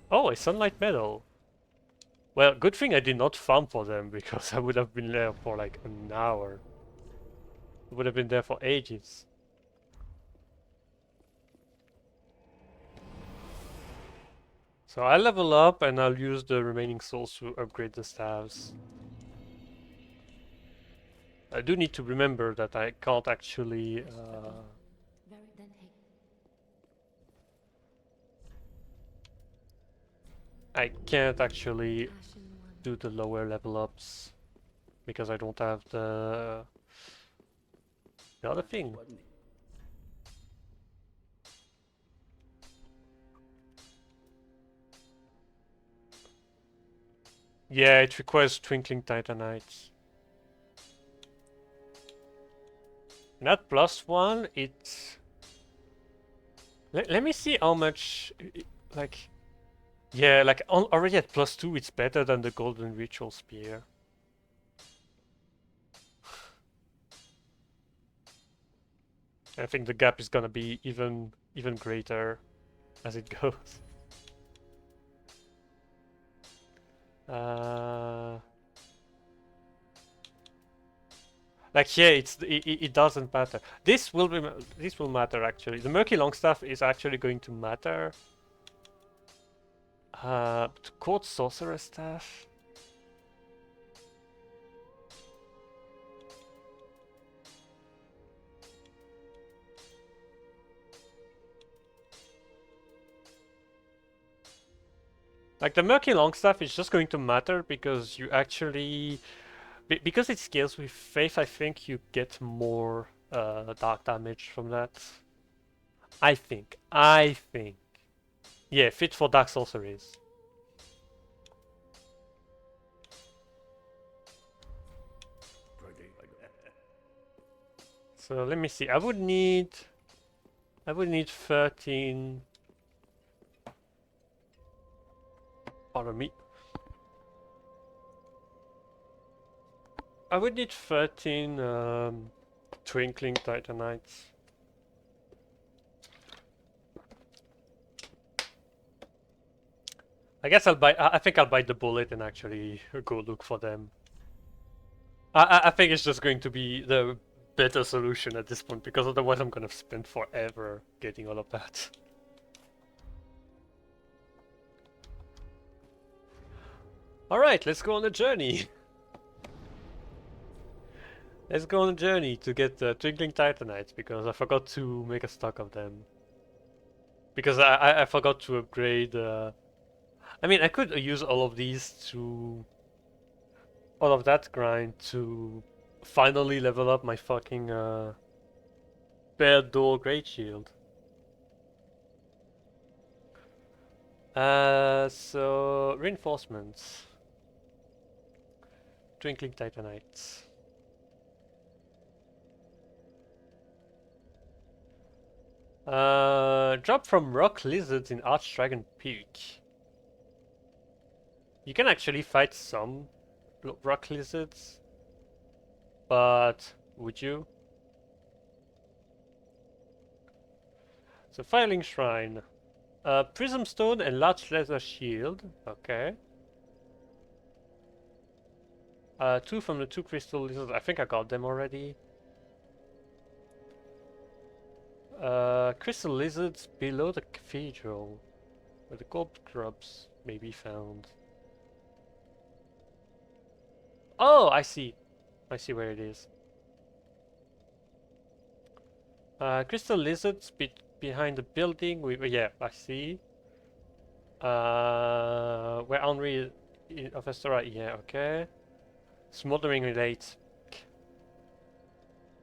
Oh, a sunlight medal. Well, good thing I did not farm for them because I would have been there for like an hour. I would have been there for ages. So I'll level up and I'll use the remaining souls to upgrade the staves. I do need to remember that I can't actually I can't actually do the lower level ups because I don't have the other thing. Yeah, it requires twinkling Titanites. And at +1, it's... Let me see how much... Like... Yeah, like already at +2, it's better than the Golden Ritual Spear. I think the gap is gonna be even greater as it goes. Like yeah, it doesn't matter. This will matter actually. The Murky Longstaff is actually going to matter. Court Sorcerer Staff. Like the Murky Longstaff is just going to matter because you actually, because it scales with Faith, I think you get more dark damage from that. I think. Yeah, fit for Dark Sorceries. So let me see. I would need 13. Pardon me. I would need 13 Twinkling Titanites. I guess I'll buy. I think I'll bite the bullet and actually go look for them. I think it's just going to be the better solution at this point because otherwise I'm gonna spend forever getting all of that. All right, let's go on a journey. Let's go on a journey to get Twinkling Titanites because I forgot to make a stock of them. Because I forgot to upgrade. I mean, I could use all of these to... all of that grind to finally level up my fucking Bared Door Great Shield. So reinforcements. Twinkling Titanites. Drop from rock lizards in Archdragon Peak. You can actually fight some rock lizards, but would you? So Filing Shrine. Prism Stone and Large Leather Shield. Okay. Two from the two crystal lizards. I think I got them already. Crystal lizards below the cathedral, where the gold grubs may be found. Oh, I see. I see where it is. Crystal lizards behind the building. Yeah, I see. Where Henri of Estora. Yeah, okay. Smoldering relates.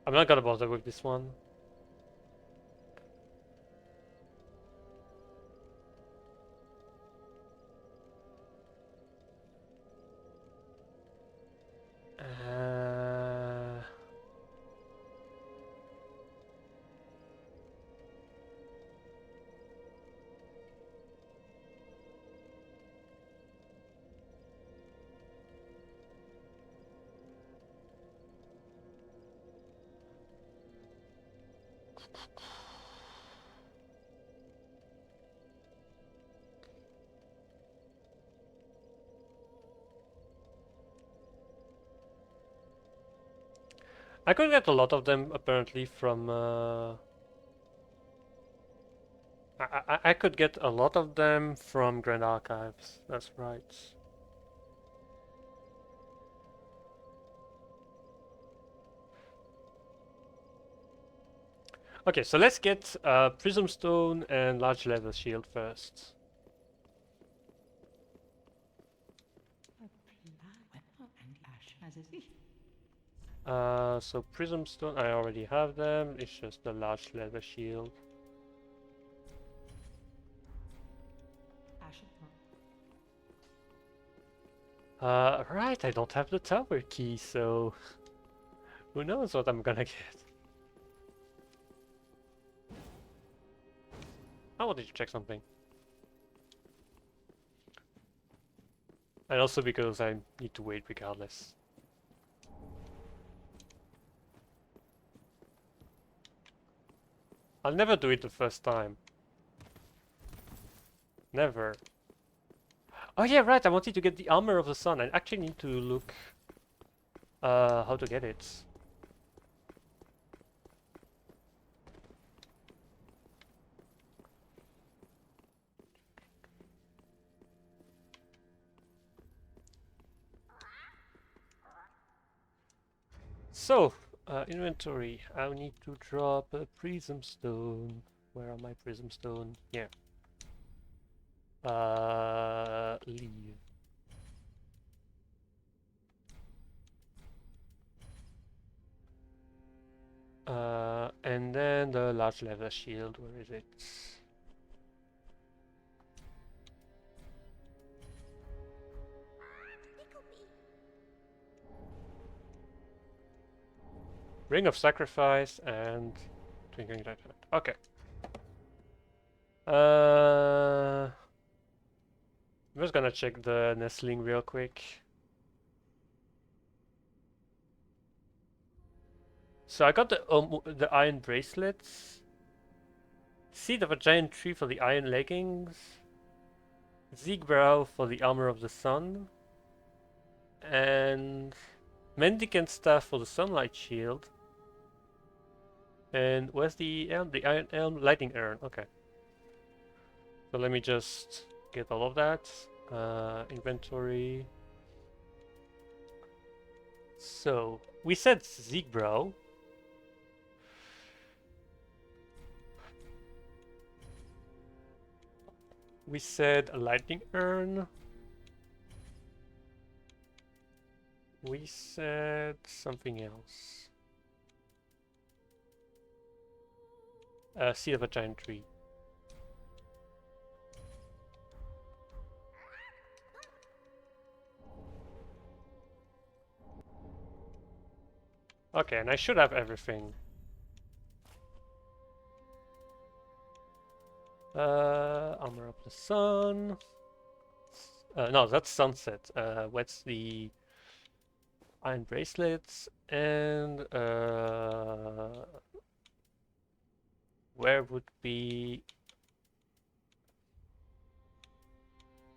I'm not gonna bother with this one. I could get a lot of them apparently from. I could get a lot of them from Grand Archives. That's right. Okay, so let's get Prism Stone and Large Leather Shield first. So Prism Stone, I already have them. It's just the Large Leather Shield. Right, I don't have the tower key, so who knows what I'm gonna get. I wanted to check something. And also because I need to wait regardless. I'll never do it the first time. Never. Oh yeah, right, I wanted to get the Armor of the Sun. I actually need to look how to get it. So, inventory. I need to drop a Prism Stone. Where are my Prism Stone? Yeah. Leave. And then the Large Leather Shield. Where is it? Ring of Sacrifice and Twinkling Light. Okay. I'm just gonna check the nestling real quick. So I got the iron bracelets, seed of a giant tree for the iron leggings, Ziegbrow for the armor of the sun, and mendicant staff for the sunlight shield. And where's the elm? The iron elm lightning urn. Okay. So let me just get all of that. Inventory. So we said Ziegbrow. We said a lightning urn. We said something else. Seed of a giant tree. Okay, and I should have everything. Armor of the Sun. No, that's sunset. What's the iron bracelets and where would be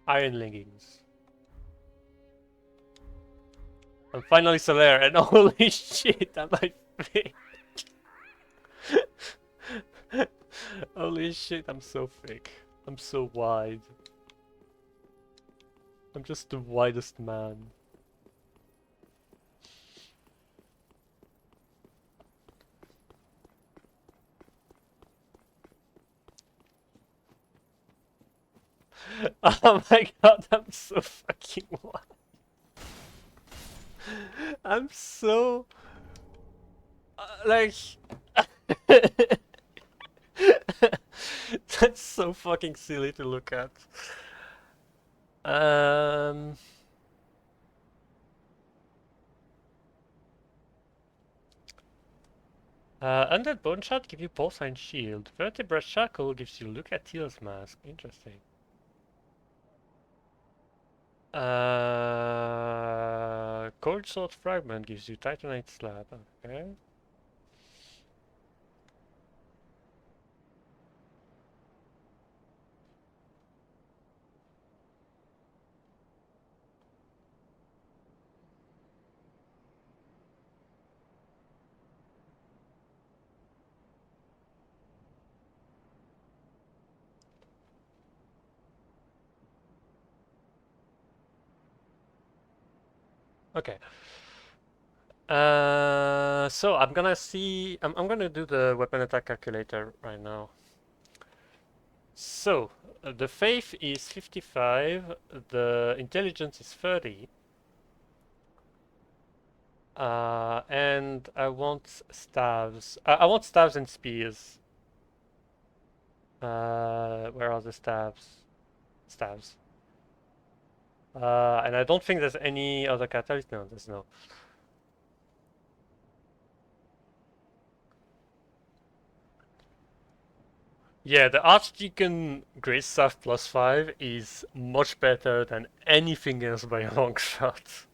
iron leggings? And finally Solaire, and holy shit, am I big? Holy shit, I'm so thick. I'm so wide. I'm just the widest man. Oh my god, I'm so fucking wide. I'm so... like... That's so fucking silly to look at. Um... Undead Bone Shot give you Pulsine Shield. Vertebra Shackle gives you Look at Teal's Mask. Interesting. Cold Sword Fragment gives you Titanite Slab. Okay. Okay. So I'm gonna see. I'm gonna do the weapon attack calculator right now. So the faith is 55, the intelligence is 30, and I want staves. I want staves and spears. Where are the staves? Staves. And I don't think there's any other catalyst. No, there's no. Yeah, the Archdeacon Great Staff +5 is much better than anything else by a long shot.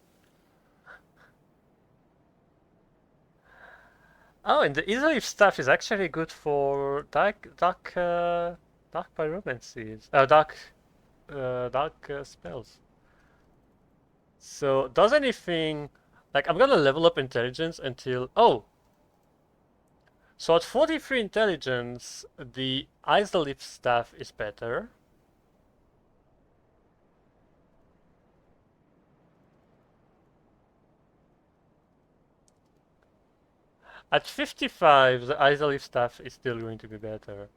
Oh, and the Israeli staff is actually good for dark pyromancies, dark spells. So does anything like I'm gonna level up intelligence until so at 43 intelligence the Isolith staff is better. At 55 the Isolith staff is still going to be better.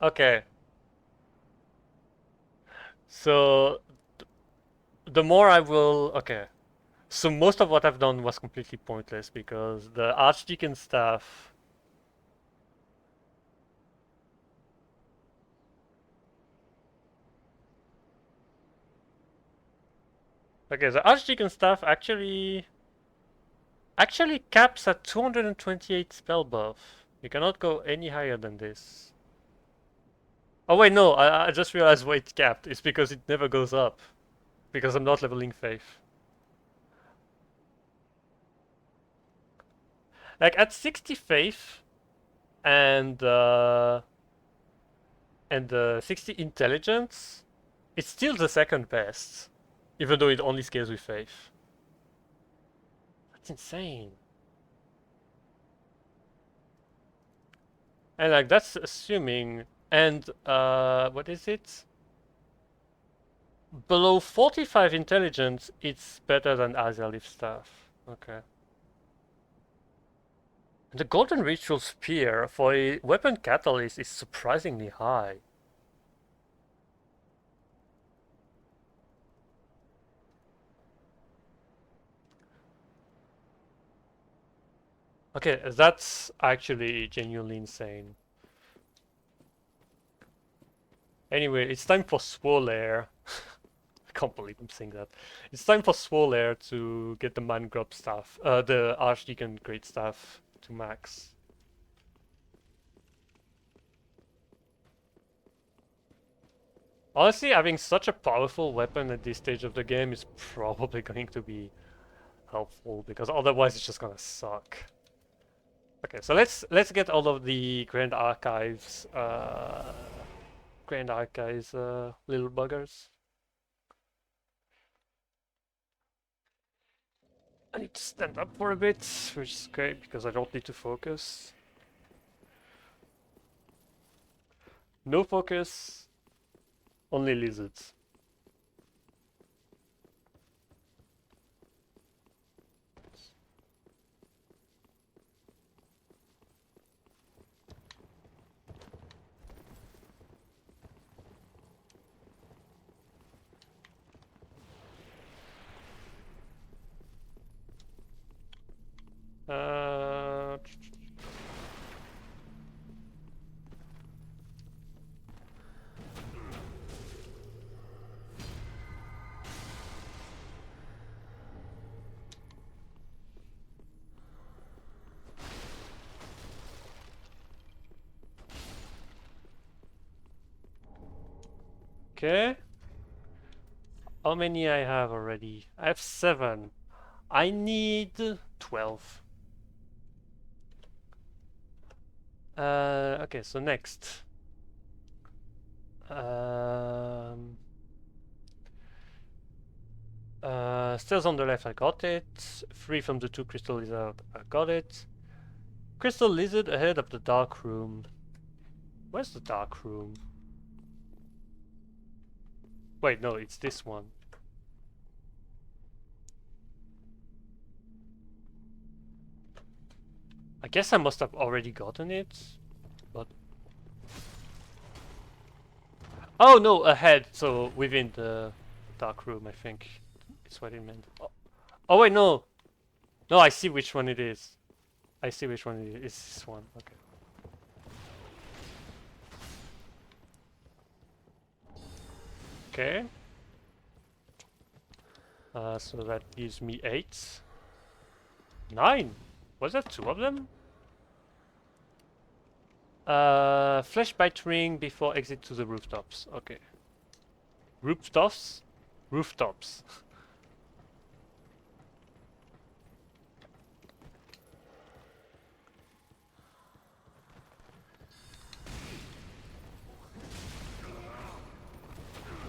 Okay. So the more I will okay. So most of what I've done was completely pointless because the Archdeacon staff. Okay, the Archdeacon staff actually caps at 228 spell buff. You cannot go any higher than this. Oh wait, no, I just realized why it's capped. It's because it never goes up. Because I'm not leveling Faith. Like at 60 Faith and 60 Intelligence, it's still the second best. Even though it only scales with Faith. That's insane. And like that's assuming and what is it? Below 45 intelligence, it's better than Azalif stuff. Okay. The Golden Ritual Spear for a weapon catalyst is surprisingly high. Okay, that's actually genuinely insane. Anyway, it's time for Swolair. I can't believe I'm saying that. It's time for Swolair to get the Man Grub staff, the Archdeacon Great Staff to max. Honestly, having such a powerful weapon at this stage of the game is probably going to be helpful, because otherwise it's just gonna suck. Okay, so let's get all of the Grand Archives little buggers. I need to stand up for a bit, which is great because I don't need to focus. No focus, only lizards. Uh, okay. How many I have already? I have 7. I need 12. Okay, so next. Stairs on the left, I got it. Free from the 2 crystal lizard, I got it. Crystal lizard ahead of the dark room. Where's the dark room? Wait, no, it's this one. I guess I must have already gotten it, but... Oh no, ahead, so within the dark room, I think. It's what it meant. Oh wait, no! No, I see which one it is. I see which one it is. It's this one, okay. Okay. So that gives me 8. 9! Was that 2 of them? Flesh bite ring before exit to the rooftops. Okay. Rooftops? Rooftops.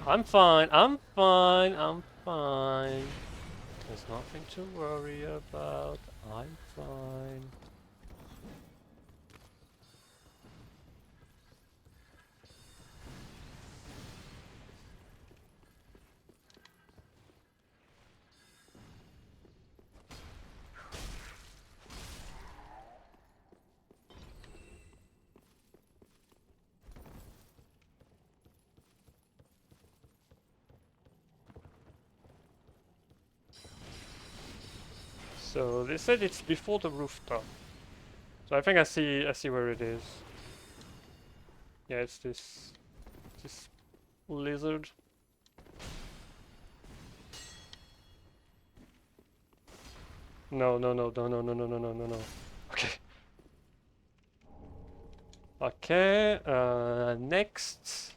I'm fine, I'm fine, I'm fine. There's nothing to worry about. I'm fine. So they said it's before the rooftop. So I think I see where it is. Yeah, it's this lizard. No, no, no, no, no, no, no, no, no, no, no. Okay. Okay, next.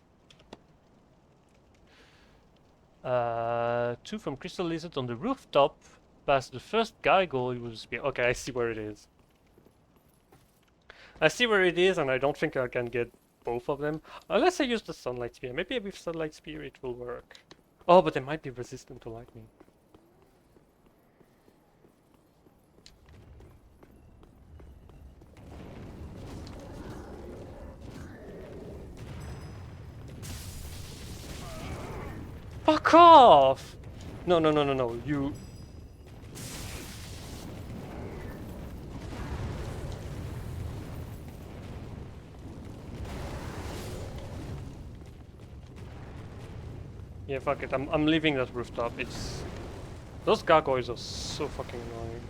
2 from Crystal Lizard on the rooftop. Past the first gargoyle will be. Okay, I see where it is. I see where it is, and I don't think I can get both of them. Unless I use the Sunlight Spear. Maybe with Sunlight Spear it will work. Oh, but they might be resistant to lightning. Fuck off! No, no, no, no, no. You... Yeah, fuck it. I'm leaving that rooftop. It's... Those gargoyles are so fucking annoying.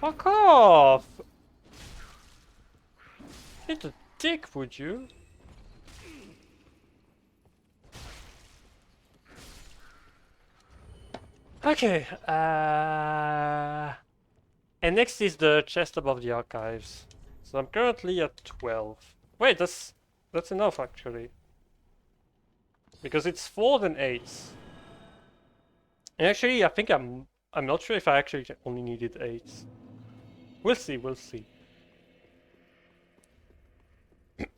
Fuck off! Hit a dick, would you? Okay, and next is the chest above the archives. So I'm currently at 12. Wait, that's enough actually. Because it's 4 than 8. And actually, I think I'm not sure if I actually only needed 8. We'll see, we'll see.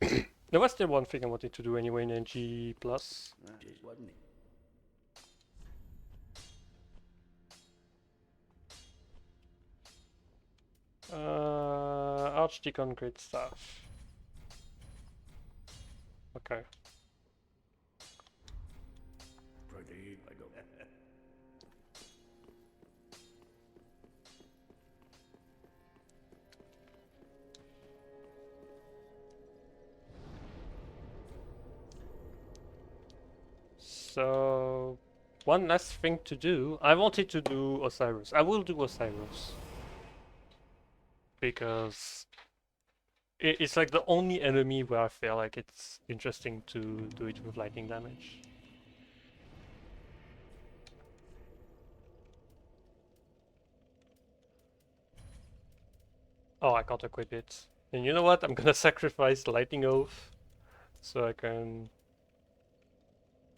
There was still one thing I wanted to do anyway in NG+. Wasn't it? Archdeacon great stuff. Okay. Pretty, I go. So, one last thing to do. I wanted to do Osiris. I will do Osiris. Because it's like the only enemy where I feel like it's interesting to do it with lightning damage. Oh, I can't equip it. And you know what? I'm gonna sacrifice Lightning Oath so I can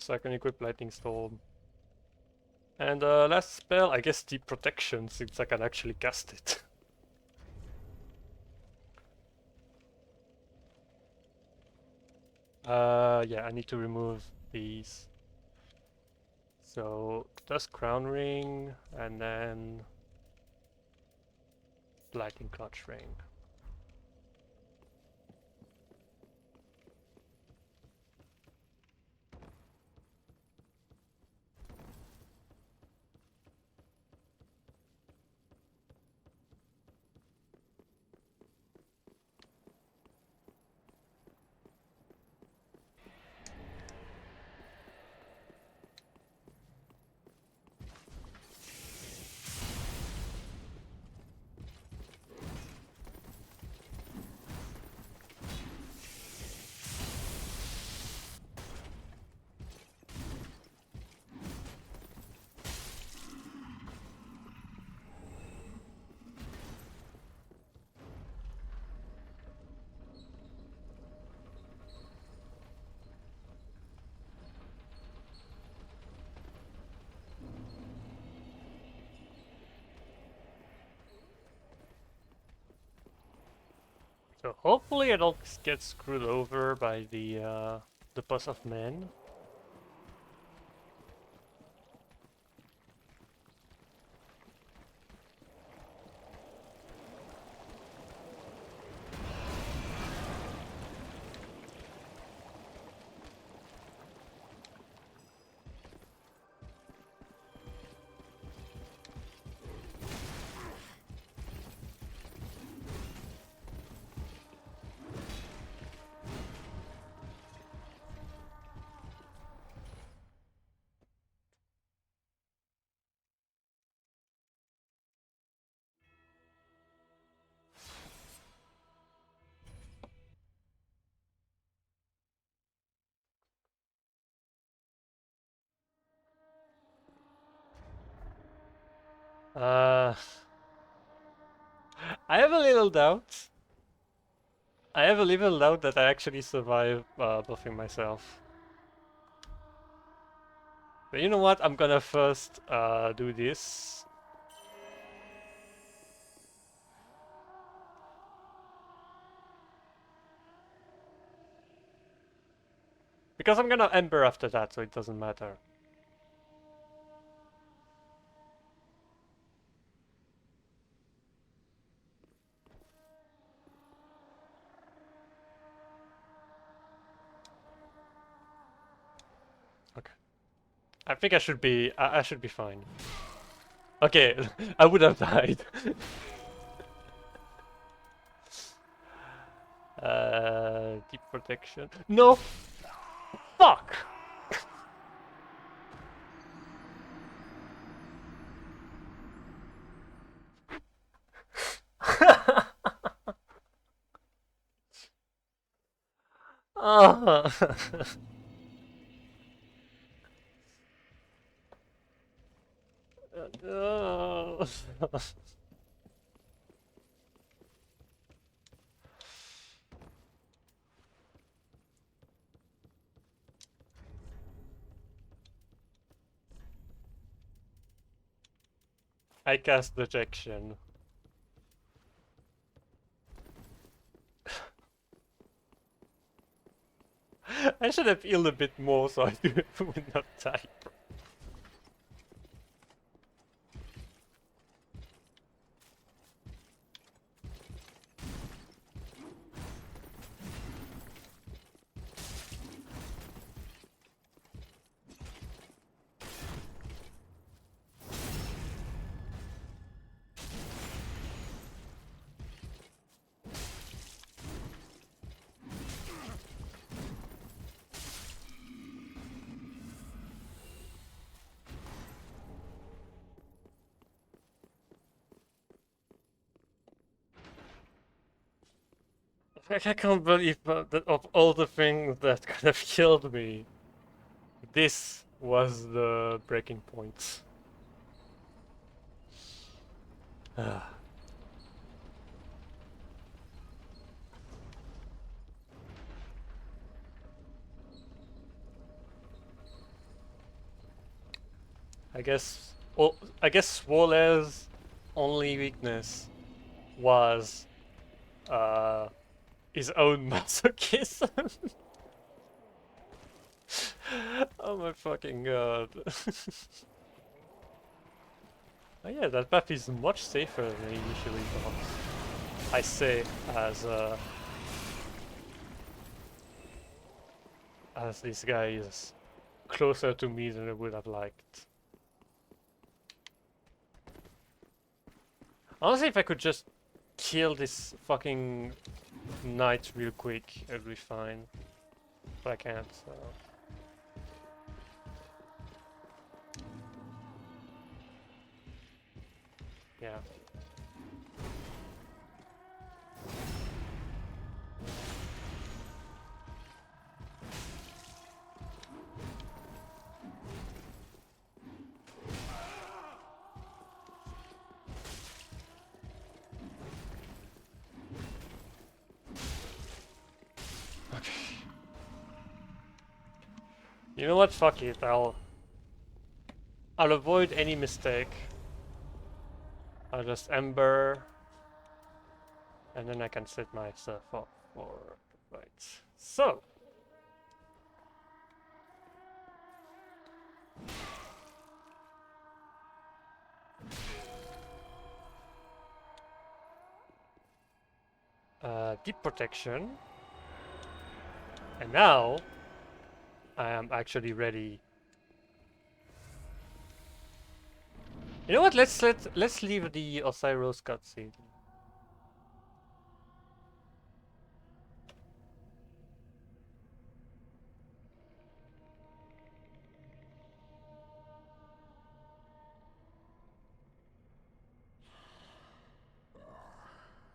equip Lightning Storm. And last spell, I guess Deep Protection, since I can actually cast it. Yeah, I need to remove these. So, just Crown Ring, and then Lightning Clutch Ring. So hopefully I don't get screwed over by the Bus of Men. Uh, I have a little doubt. I have a little doubt that I actually survive buffing myself. But you know what? I'm gonna first do this. Because I'm gonna Ember after that, so it doesn't matter. Okay. I think I should be I should be fine. Okay, I would have died. Deep protection. No! Fuck! Oh. No. I cast detection. I should have healed a bit more so I would not die. I can't believe that of all the things that could have killed me, this was the breaking point. I guess. Well, I guess Swaller's only weakness was uh his own masochism. Oh my fucking god. Oh yeah, that map is much safer than I initially thought. I say as this guy is closer to me than I would have liked. Honestly, if I could just kill this fucking knight real quick, it'd be fine. But I can't, so... yeah. Okay. You know what? Fuck it. I'll avoid any mistake. I'll just Ember, and then I can set myself up for the fight. So. Deep protection. And now I am actually ready. You know what? Let's leave the Osiris cutscene.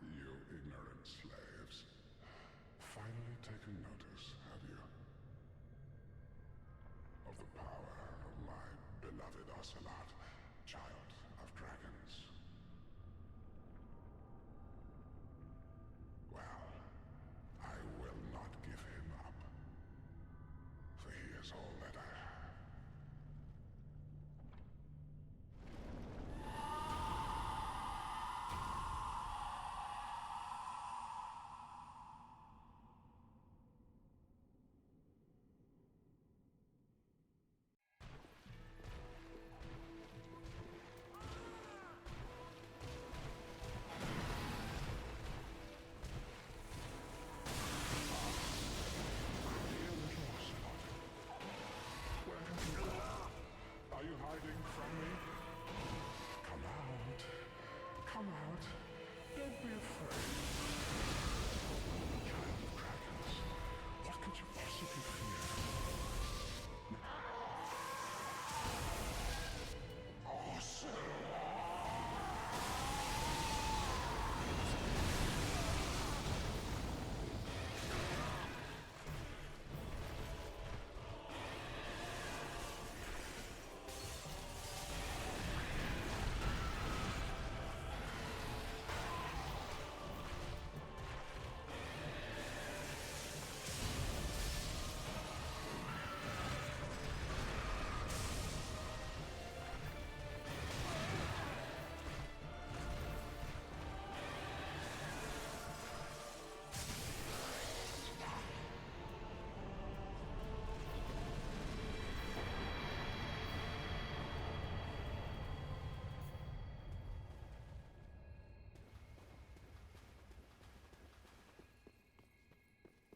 You ignorant slaves. Finally taken notice, have you? Of the power of my beloved Ocelot, child of dragons. Well, I will not give him up. For he is all that I have. Are you hiding from me? Come out. Come out. Don't be afraid. Child of dragons, what could you possibly fear?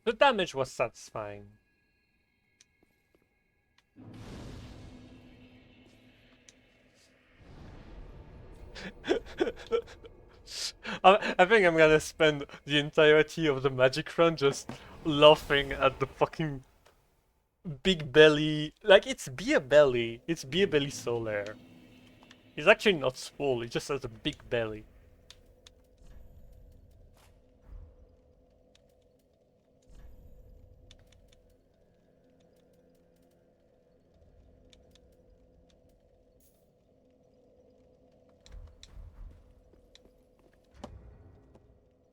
The damage was satisfying. I think I'm gonna spend the entirety of the magic run just laughing at the fucking big belly. Like, it's beer belly. It's beer belly Solaire. He's actually not small, he just has a big belly.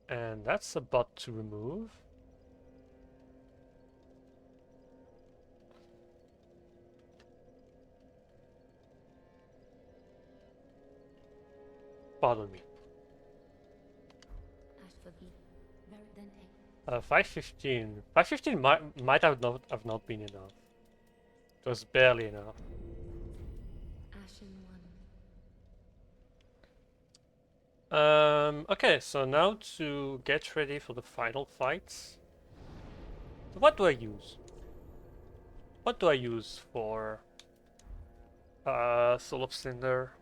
And that's a bot to remove. Pardon me. 515. 515 might have not been enough. It was barely enough. Okay, so now to get ready for the final fights. What do I use? What do I use for Soul of Cinder?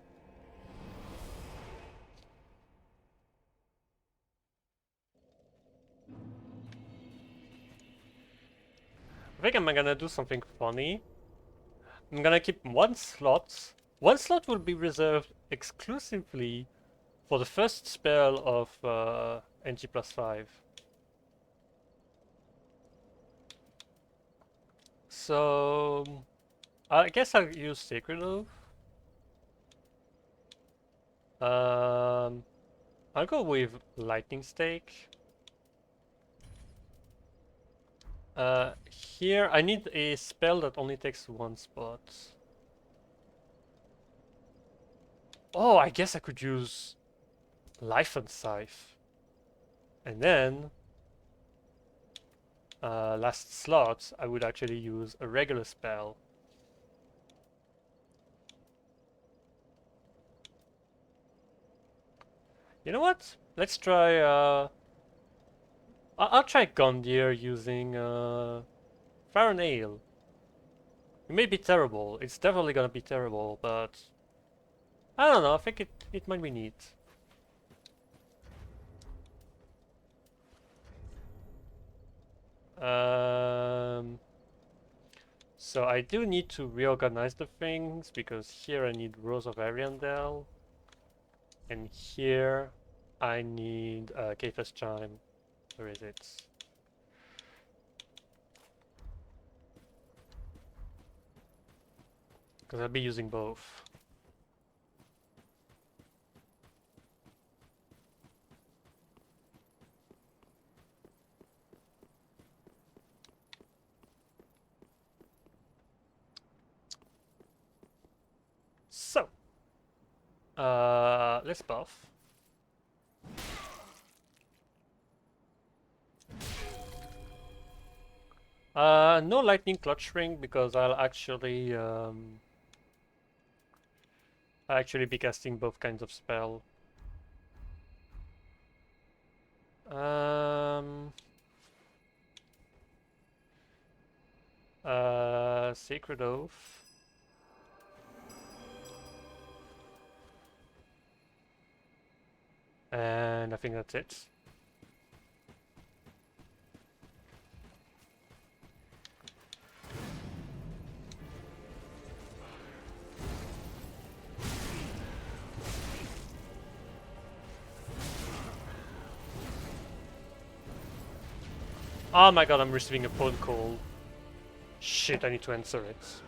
I think I'm gonna do something funny. I'm gonna keep one slot. One slot will be reserved exclusively for the first spell of NG+5. So I guess I'll use Sacred Oath. I'll go with Lightning Stake. Here I need a spell that only takes one spot. Oh, I guess I could use Life and Scythe. And then, last slot, I would actually use a regular spell. You know what? Let's try, I'll try Gondir using, Fire and Ale. It may be terrible. It's definitely gonna be terrible, but I don't know. I think it might be neat. So I do need to reorganize the things because here I need Rose of Ariandel, and here I need Kefas Chime. Where is it? Because I'll be using both. So, let's buff. No lightning clutch ring because I'll actually be casting both kinds of spell. Sacred Oath. And I think that's it. Oh my god, I'm receiving a phone call. Shit, I need to answer it.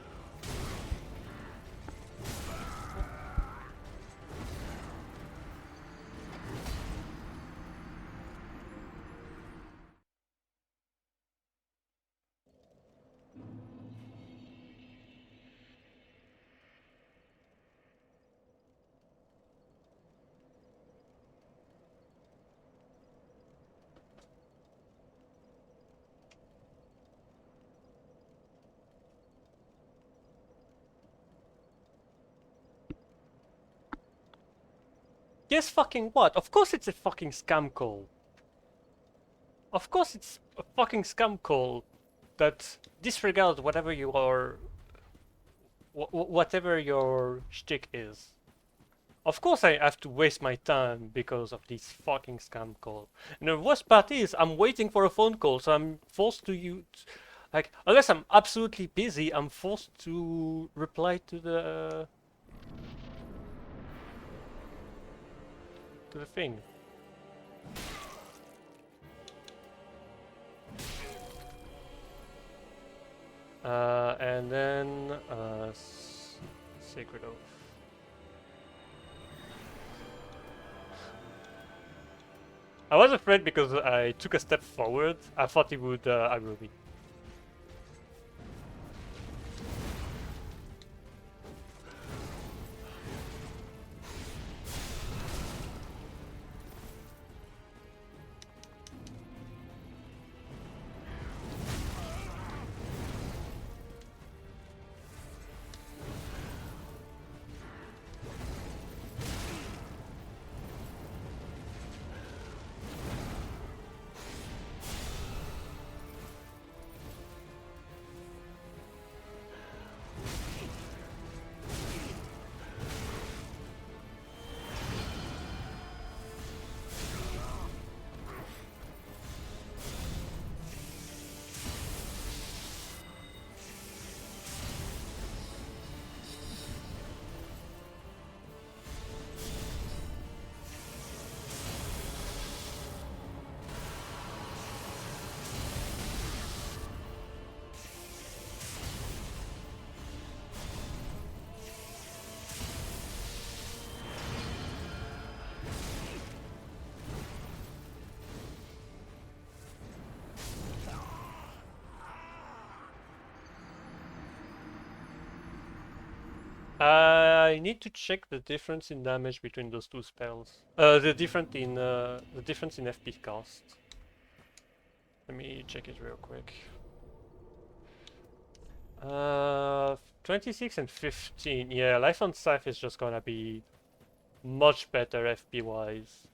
Guess fucking what? Of course it's a fucking scam call. Of course it's a fucking scam call that disregard whatever you are, whatever your shtick is. Of course I have to waste my time because of this fucking scam call. And the worst part is I'm waiting for a phone call, so I'm forced to use, like, unless I'm absolutely busy, I'm forced to reply to the thing. And then Sacred Oath. I was afraid because I took a step forward. I thought he would aggro me. I need to check the difference in damage between those two spells. The difference in FP cost. Let me check it real quick. 26 and 15. Yeah, Life on Scythe is just gonna be much better FP wise.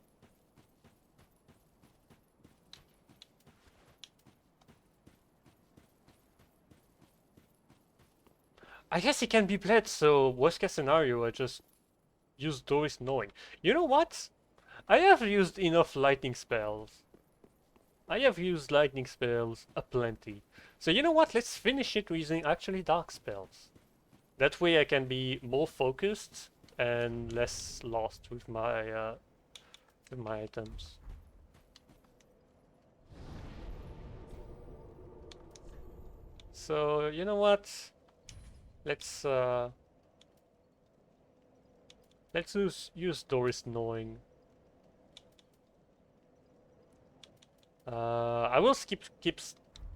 I guess it can be bled, so worst case scenario, I just use Doris Knowing. You know what? I have used enough lightning spells. I have used lightning spells aplenty. So you know what? Let's finish it using actually dark spells. That way I can be more focused and less lost with my items. So you know what? Let's use Doris Knowing. I will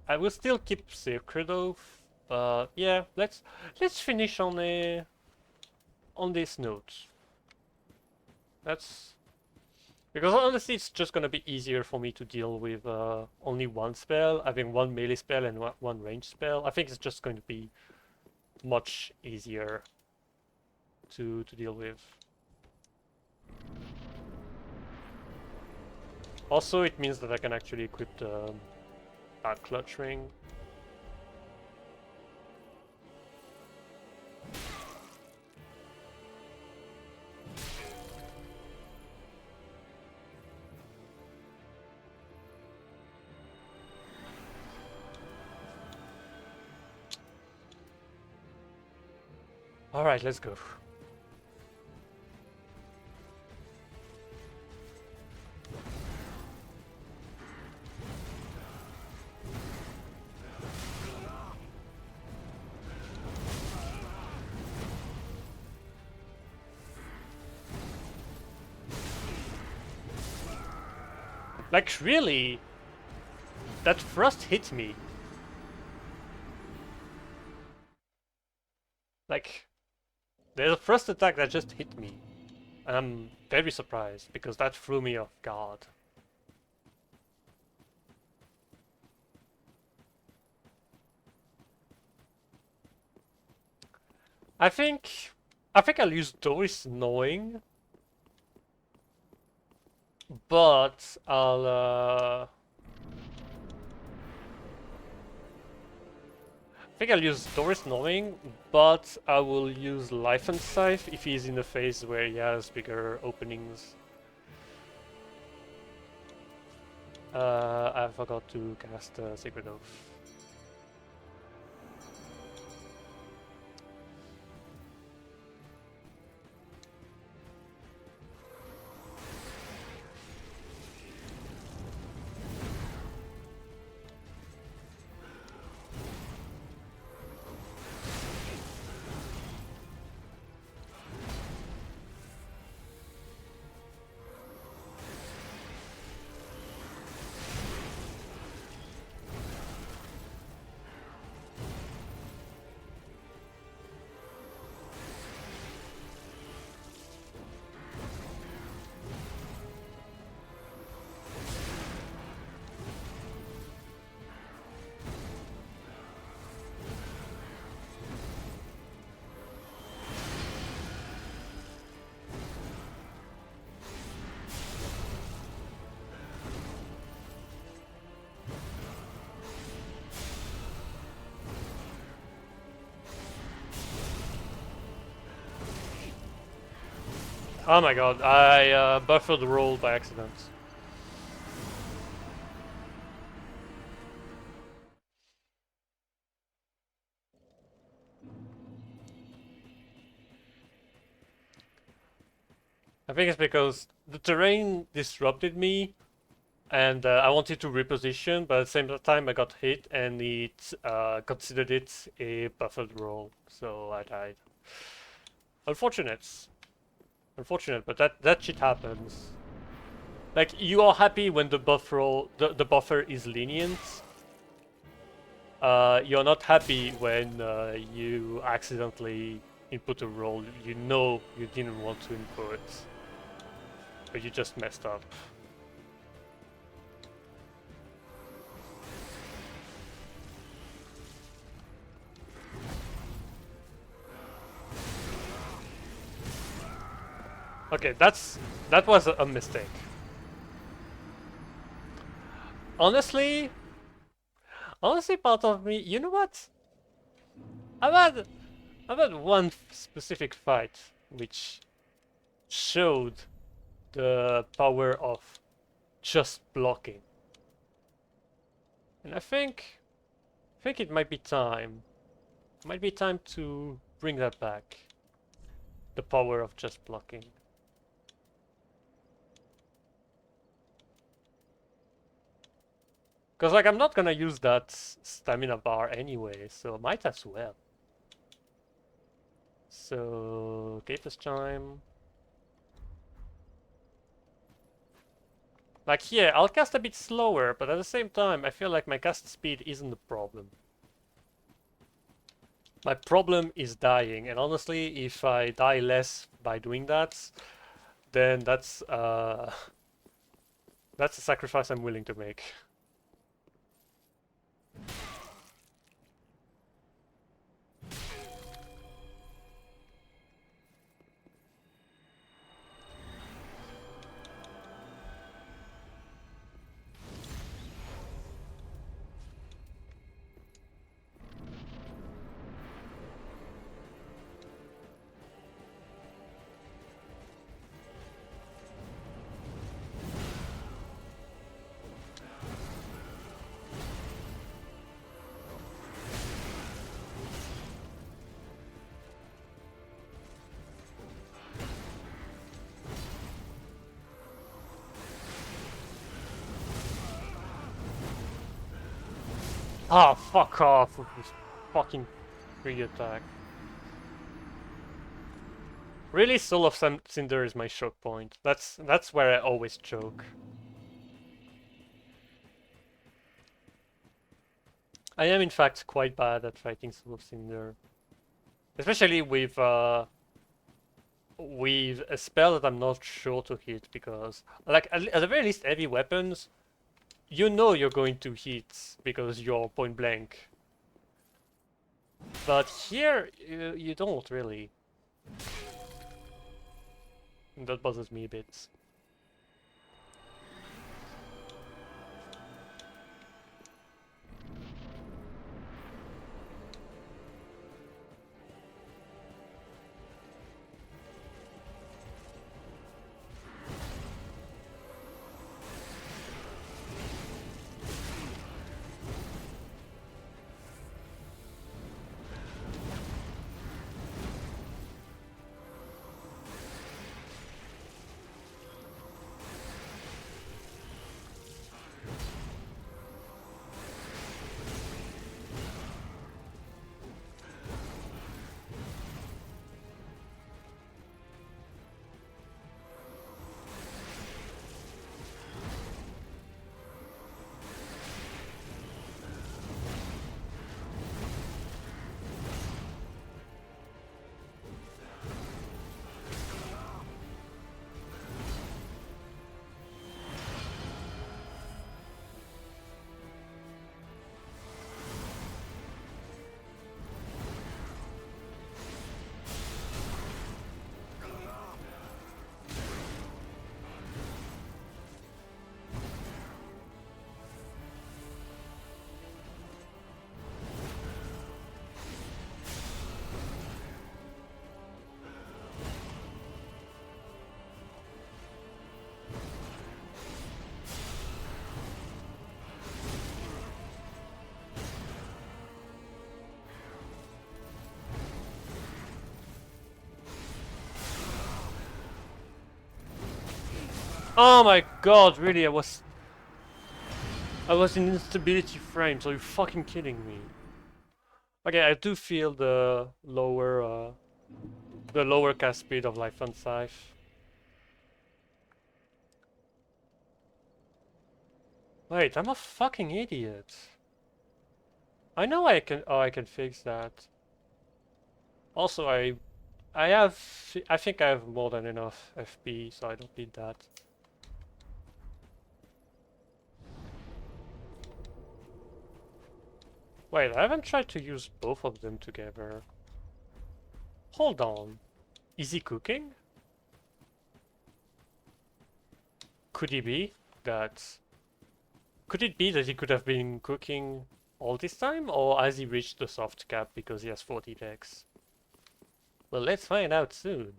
I will still keep Sacred Oath. Yeah, let's finish on this note. That's because honestly, it's just gonna be easier for me to deal with only one spell, having one melee spell and one range spell. I think it's just going to be much easier to deal with. Also, it means that I can actually equip the Clutch Ring. Alright, let's go. Like, really? That thrust hit me. Like, there's a thrust attack that just hit me. And I'm very surprised, because that threw me off guard. I think I'll use Doris Knowing. But I'll think I'll use Doris Knowing, but I will use Life and Scythe if he's in a phase where he has bigger openings. I forgot to cast Sacred Oath. Oh my god, I buffered the roll by accident. I think it's because the terrain disrupted me and I wanted to reposition, but at the same time I got hit and it considered it a buffered roll, so I died. Unfortunate. Unfortunate, but that shit happens. Like, you are happy when the the buffer is lenient. You're not happy when you accidentally input a roll you know you didn't want to input, but you just messed up. Okay, that was a mistake. Honestly, part of me, you know what? I've had one specific fight which showed the power of just blocking, and I think it might be time. Might be time to bring that back. The power of just blocking. Because, like, I'm not gonna use that stamina bar anyway, so might as well. So, Gator's Chime. Like, here, I'll cast a bit slower, but at the same time, I feel like my cast speed isn't the problem. My problem is dying, and honestly, if I die less by doing that, then that's a sacrifice I'm willing to make. Ah, fuck off with this fucking free attack. Really, Soul of Cinder is my choke point. That's where I always choke. I am in fact quite bad at fighting Soul of Cinder. Especially with a spell that I'm not sure to hit, because like at the very least heavy weapons, you know you're going to hit because you're point blank. But here you don't really. And that bothers me a bit. Oh my god, really? I was in instability frames. Are you fucking kidding me? Okay, I do feel the lower cast speed of Life on Scythe. Wait, I'm a fucking idiot. I know I can. Oh, I can fix that. Also, I think I have more than enough FP, so I don't need that. Wait, I haven't tried to use both of them together. Hold on. Is he cooking? Could he be that? Could it be that he could have been cooking all this time, or has he reached the soft cap because he has 40 decks? Well, let's find out soon.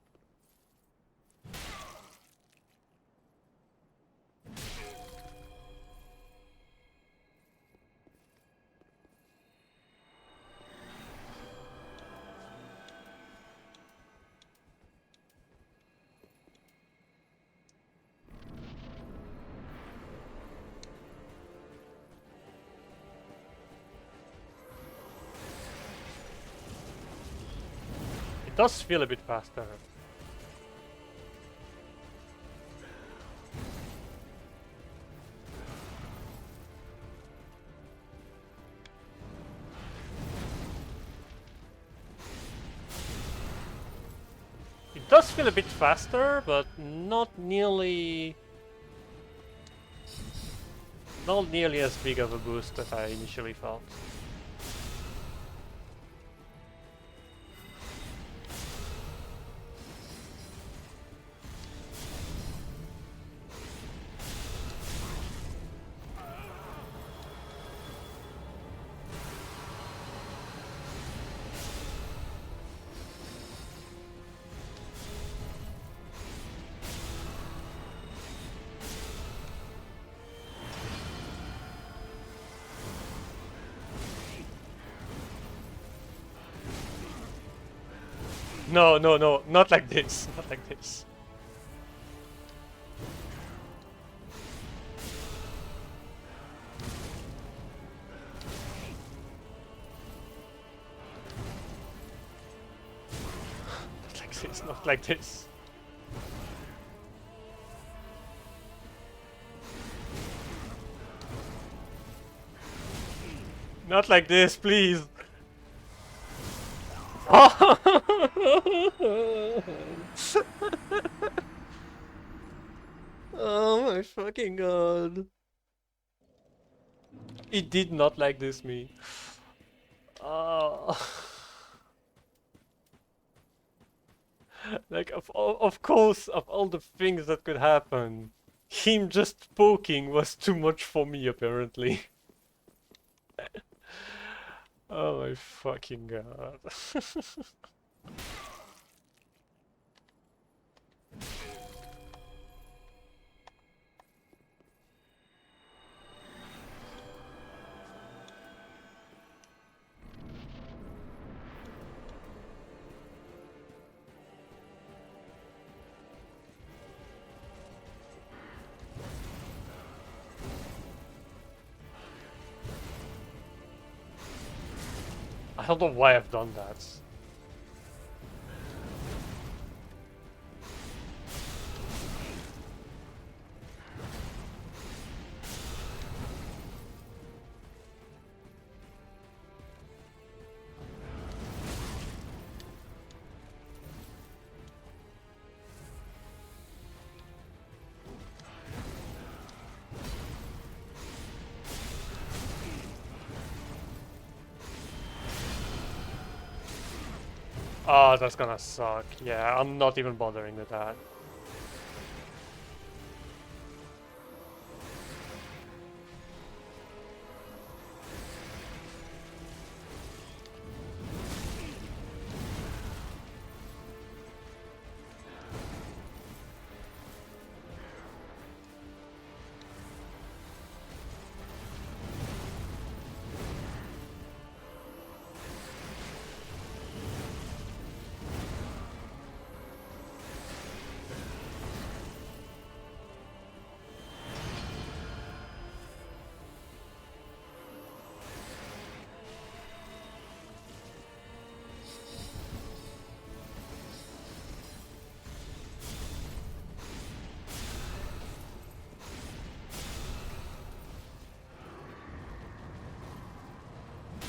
It does feel a bit faster. It does feel a bit faster, but not nearly as big of a boost as I initially thought. No, no, no, not like this, not like this. Not like this, not like this. Not like this, please. Oh my fucking god. It did not like this me. Oh. Like of course of all the things that could happen, him just poking was too much for me apparently. Oh my fucking god. I don't know why I've done that. Oh, that's gonna suck. Yeah, I'm not even bothering with that.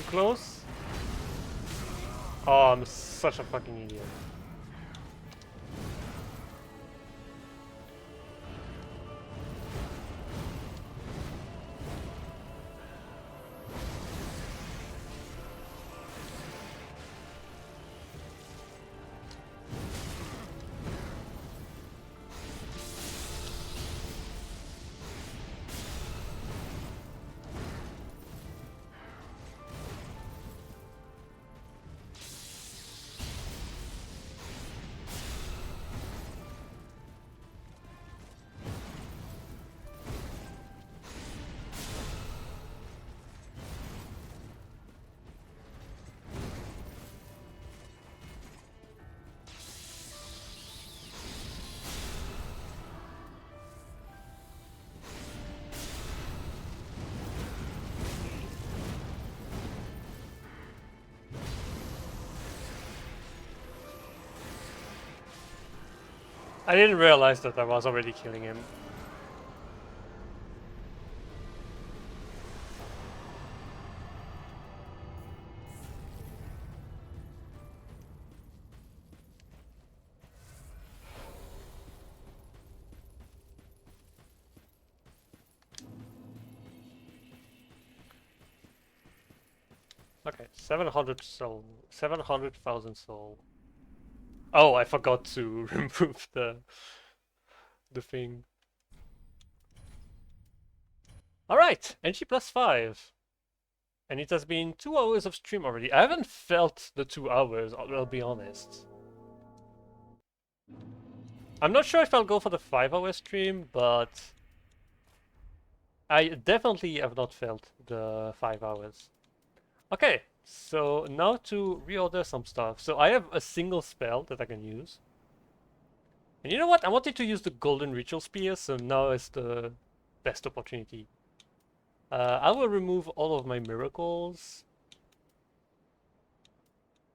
close. Oh, I'm such a fucking idiot. I didn't realize that I was already killing him. Okay, 700 soul, 700,000 soul. Oh, I forgot to remove the thing. All right, NG+5, and it has been 2 hours of stream already. I haven't felt the 2 hours. I'll be honest. I'm not sure if I'll go for the 5-hour stream, but I definitely have not felt the 5 hours. Okay, so now to reorder some stuff. So I have a single spell that I can use. And you know what? I wanted to use the Golden Ritual Spear, so now is the best opportunity. I will remove all of my miracles.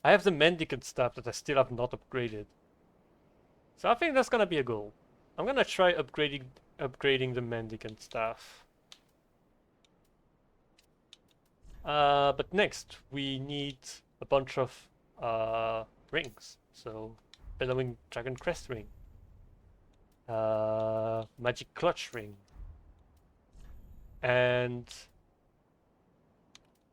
I have the Mendicant Staff that I still have not upgraded. So I think that's gonna be a goal. I'm gonna try upgrading the Mendicant Staff. But next, we need a bunch of rings. So, Bellowing Dragon Crest Ring. Magic Clutch Ring. And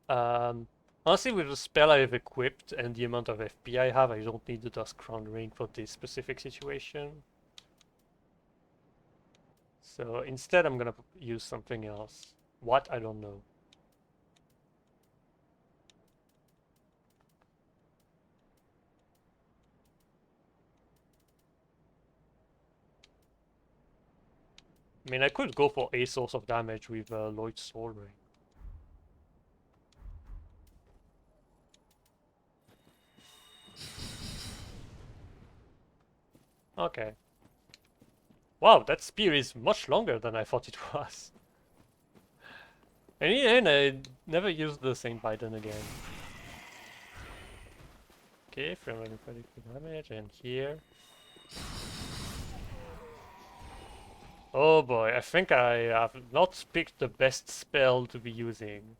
honestly, with the spell I have equipped and the amount of FP I have, I don't need the Dusk Crown Ring for this specific situation. So instead, I'm gonna use something else. What? I don't know. I mean, I could go for a source of damage with Lloyd's Soul Ring. Okay. Wow, that spear is much longer than I thought it was. And in the end, I never used the Saint Biden again. Okay, 332 damage, and here. Oh boy, I think I have not picked the best spell to be using.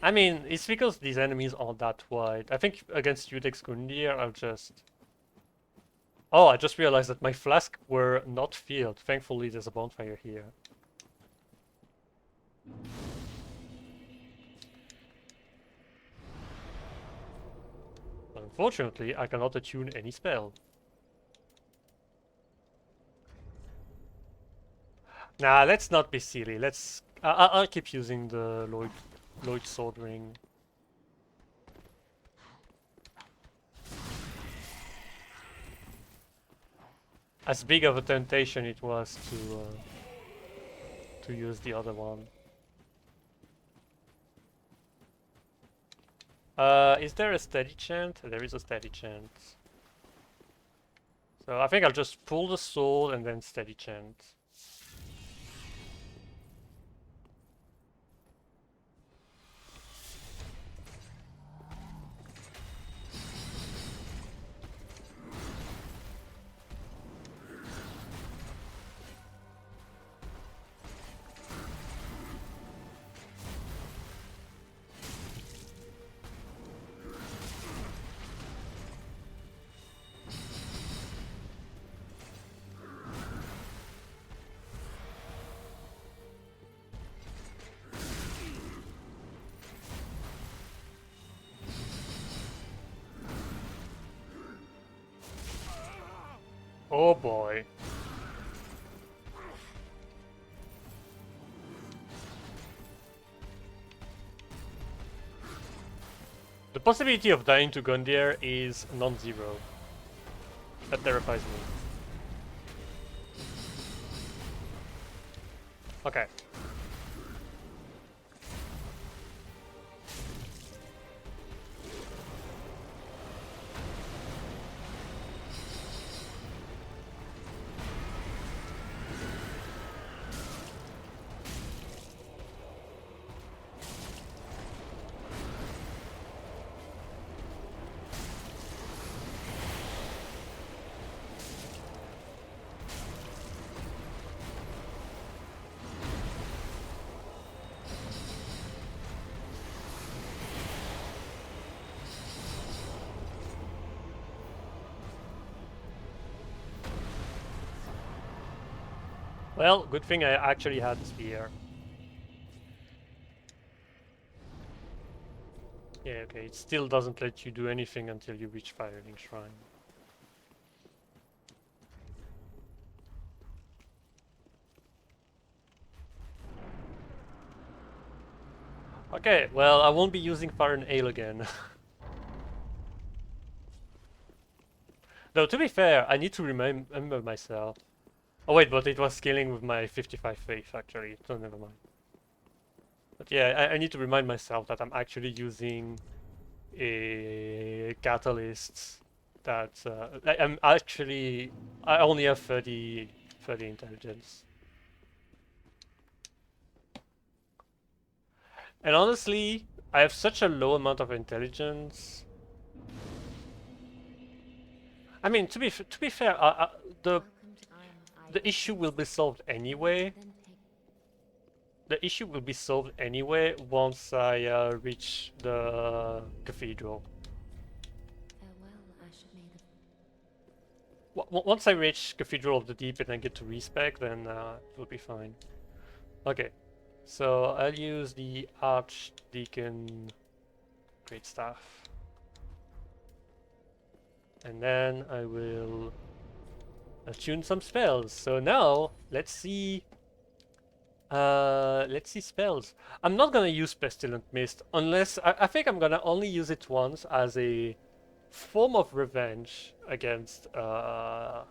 I mean, it's because these enemies aren't that wide. I think against Judex Gundyr, I'll just... Oh, I just realized that my flasks were not filled. Thankfully, there's a bonfire here. But unfortunately, I cannot attune any spell. Nah, let's not be silly. Let's... I'll keep using the Lloyd Sword Ring. As big of a temptation it was to use the other one. Is there a steady chant? There is a steady chant. So I think I'll just pull the soul and then steady chant. Oh boy. The possibility of dying to Gundyr is non-zero. That terrifies me. Okay. Well, good thing I actually had the spear. Yeah, okay, it still doesn't let you do anything until you reach Firelink Shrine. Okay, well, I won't be using Fire and Ale again. Though, to be fair, I need to remember myself. Oh wait, but it was scaling with my 55 faith, actually, so never mind. But yeah, I need to remind myself that I'm actually using a catalyst that I only have 30 intelligence. And honestly, I have such a low amount of intelligence. I mean, to be fair, the issue will be solved anyway. The issue will be solved anyway once I reach the cathedral. Once I reach Cathedral of the Deep and I get to respec, then it will be fine. Okay, so I'll use the Archdeacon Great Staff. And then I will attune some spells. So now, let's see spells. I'm not gonna use Pestilent Mist unless I think I'm gonna only use it once as a form of revenge against Curse-Rotted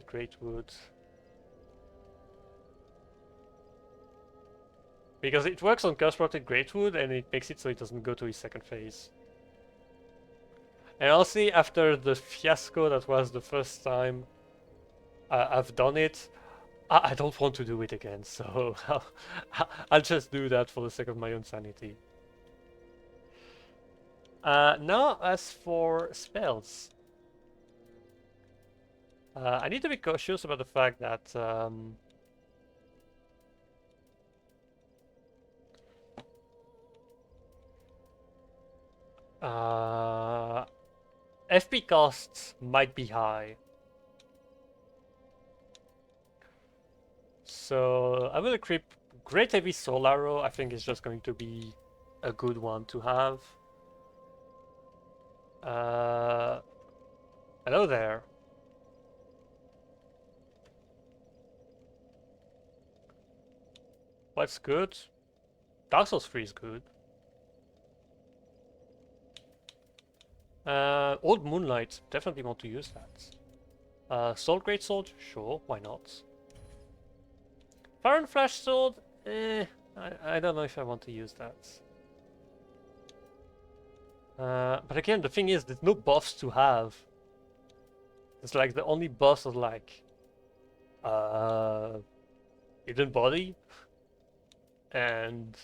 Greatwood. Because it works on Curse-Rotted Greatwood and it makes it so it doesn't go to his second phase. And I'll see after the fiasco that was the first time I've done it, I don't want to do it again, so I'll just do that for the sake of my own sanity. Now, as for spells, I need to be cautious about the fact that FP costs might be high. So I will equip Great Heavy Soul Arrow. I think it's just going to be a good one to have. Hello there. What's good? Dark Souls 3 is good. Old Moonlight, definitely want to use that. Soul Greatsword, sure, why not? Fire and Flash Sword, I don't know if I want to use that. But again, the thing is, there's no buffs to have. It's like the only buffs are like Hidden Body and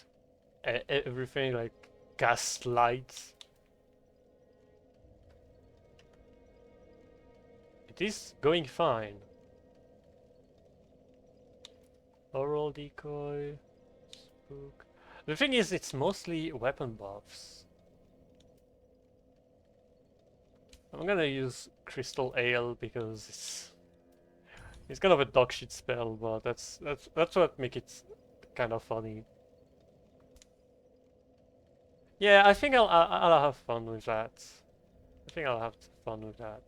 everything like Gaslight. It is going fine. Oral Decoy, Spook. The thing is, it's mostly weapon buffs. I'm gonna use Crystal Ale because it's kind of a dog shit spell, but that's what makes it kind of funny. Yeah, I think I'll have fun with that. think I'll have fun with that.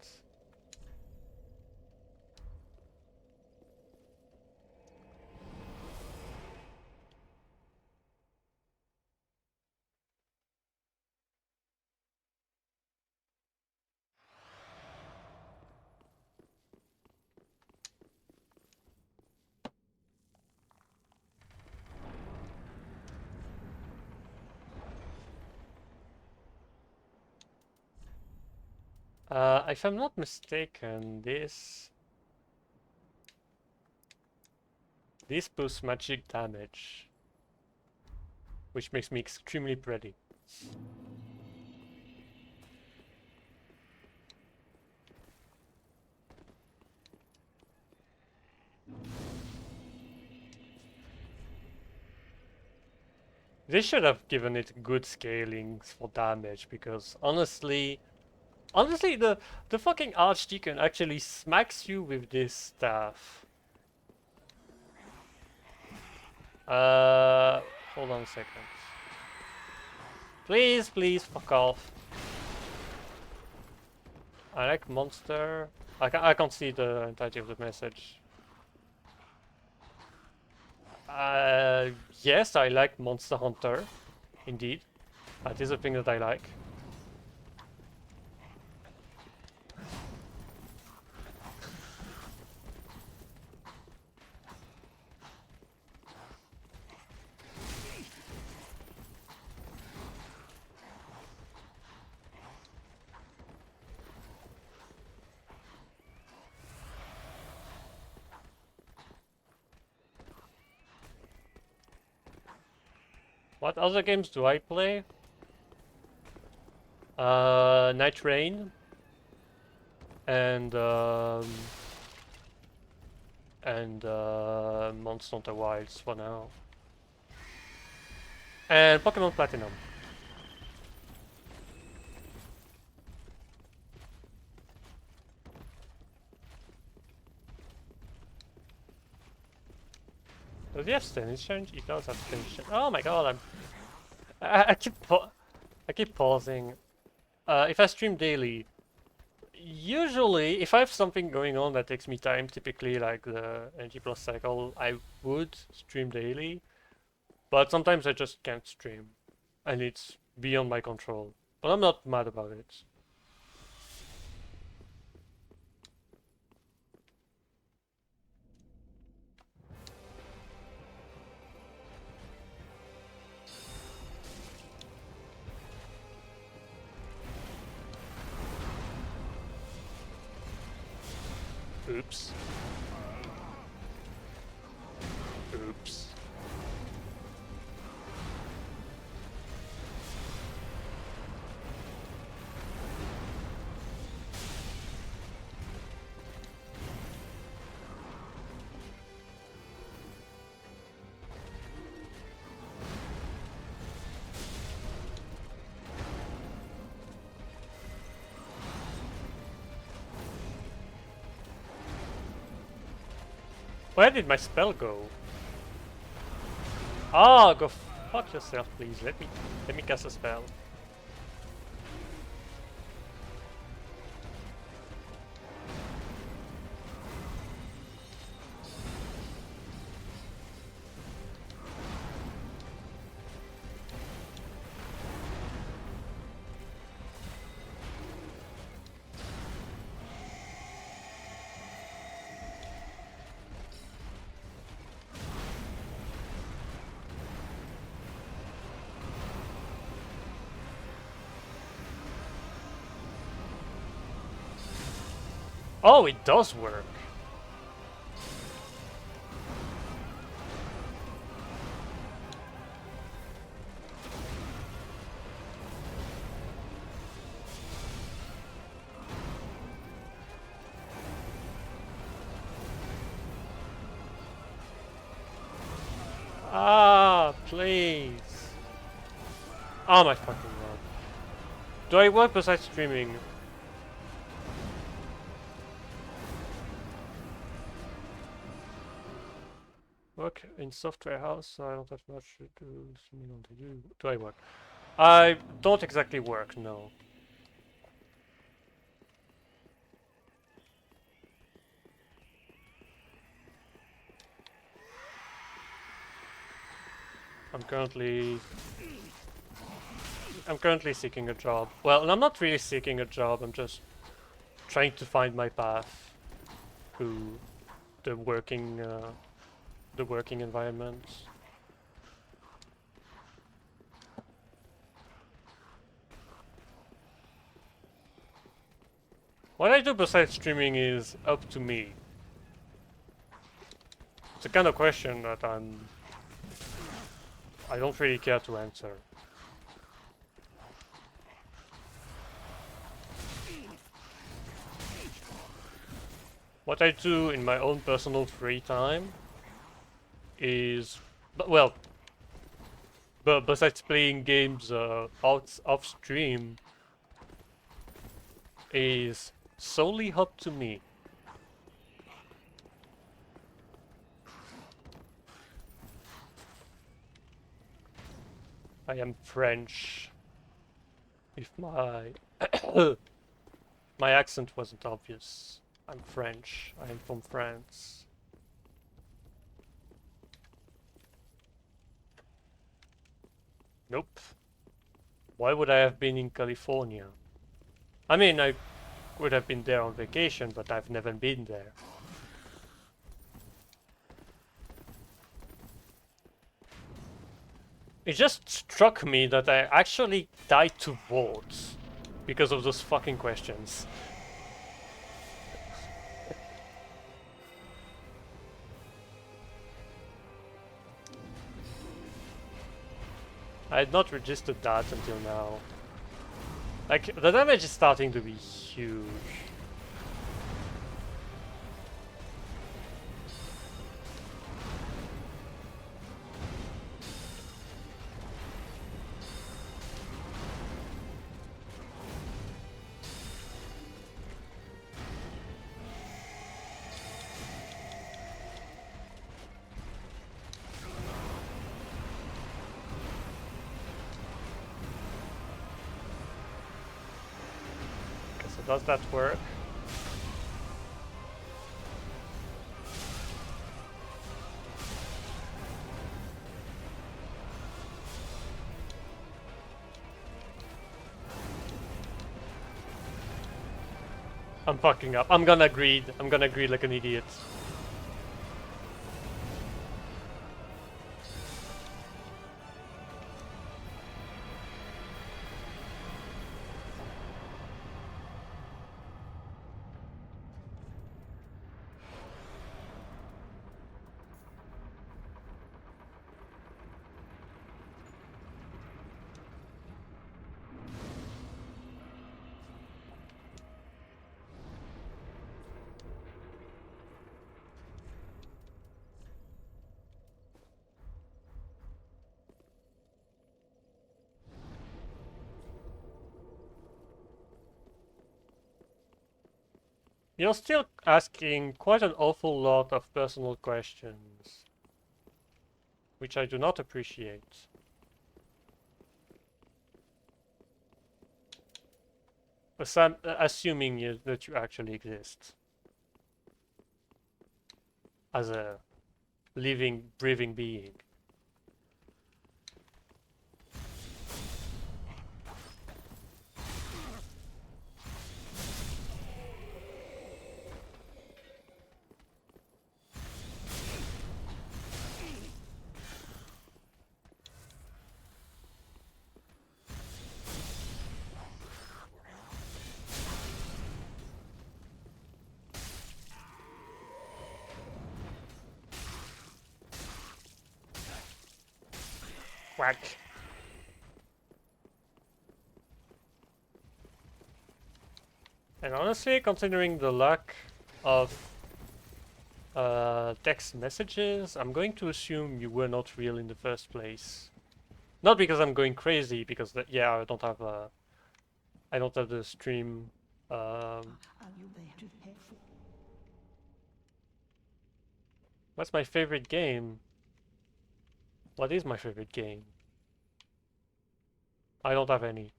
If I'm not mistaken, this boosts magic damage, which makes me extremely pretty. They should have given it good scalings for damage, because honestly, the fucking Archdeacon actually smacks you with this staff. Hold on a second. Please, please, fuck off. I like monster. I can't see the entirety of the message. Yes, I like Monster Hunter. Indeed. That is a thing that I like. What other games do I play? Night Rain. And Monster Hunter Wilds for now. And Pokemon Platinum. Does he have standing change? He does have standing change. Oh my god, I keep pausing. If I stream daily, usually if I have something going on that takes me time, typically like the NG+ cycle, I would stream daily. But sometimes I just can't stream, and it's beyond my control. But I'm not mad about it. Oops. Oops. Where did my spell go? Ah, go fuck yourself, please. Let me cast a spell. Oh, it does work. Ah, please. Oh my fucking god. Do I work besides streaming? Work in software house, so I don't have much to do. Do I work? I don't exactly work, no. I'm currently seeking a job. Well, I'm not really seeking a job. I'm just trying to find my path to the working environment. What I do besides streaming is up to me. It's a kind of question that I don't really care to answer. What I do in my own personal free time is, well, but besides playing games off stream, is solely up to me. I am French. If my my accent wasn't obvious, I'm French. I am from France. Nope. Why would I have been in California? I mean, I would have been there on vacation, but I've never been there. It just struck me that I actually died to votes because of those fucking questions. I had not registered that until now. Like, the damage is starting to be huge. Okay, so does that work? I'm fucking up. I'm gonna greed. I'm gonna greed like an idiot. You're still asking quite an awful lot of personal questions, which I do not appreciate. Assuming that you actually exist as a living, breathing being. Whack. And honestly, considering the lack of text messages, I'm going to assume you were not real in the first place. Not because I'm going crazy, because yeah, I don't have the stream. What's my favorite game? What is my favorite game? I don't have any.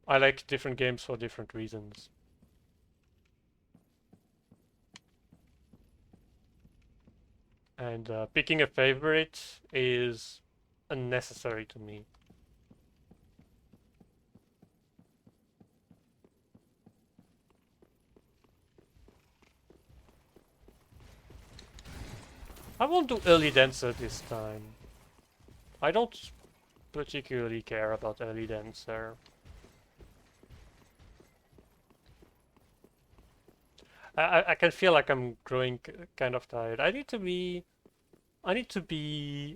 I like different games for different reasons. And picking a favorite is unnecessary to me. I won't do early dancer this time. I don't particularly care about early dancer. I can feel like I'm growing kind of tired. I need to be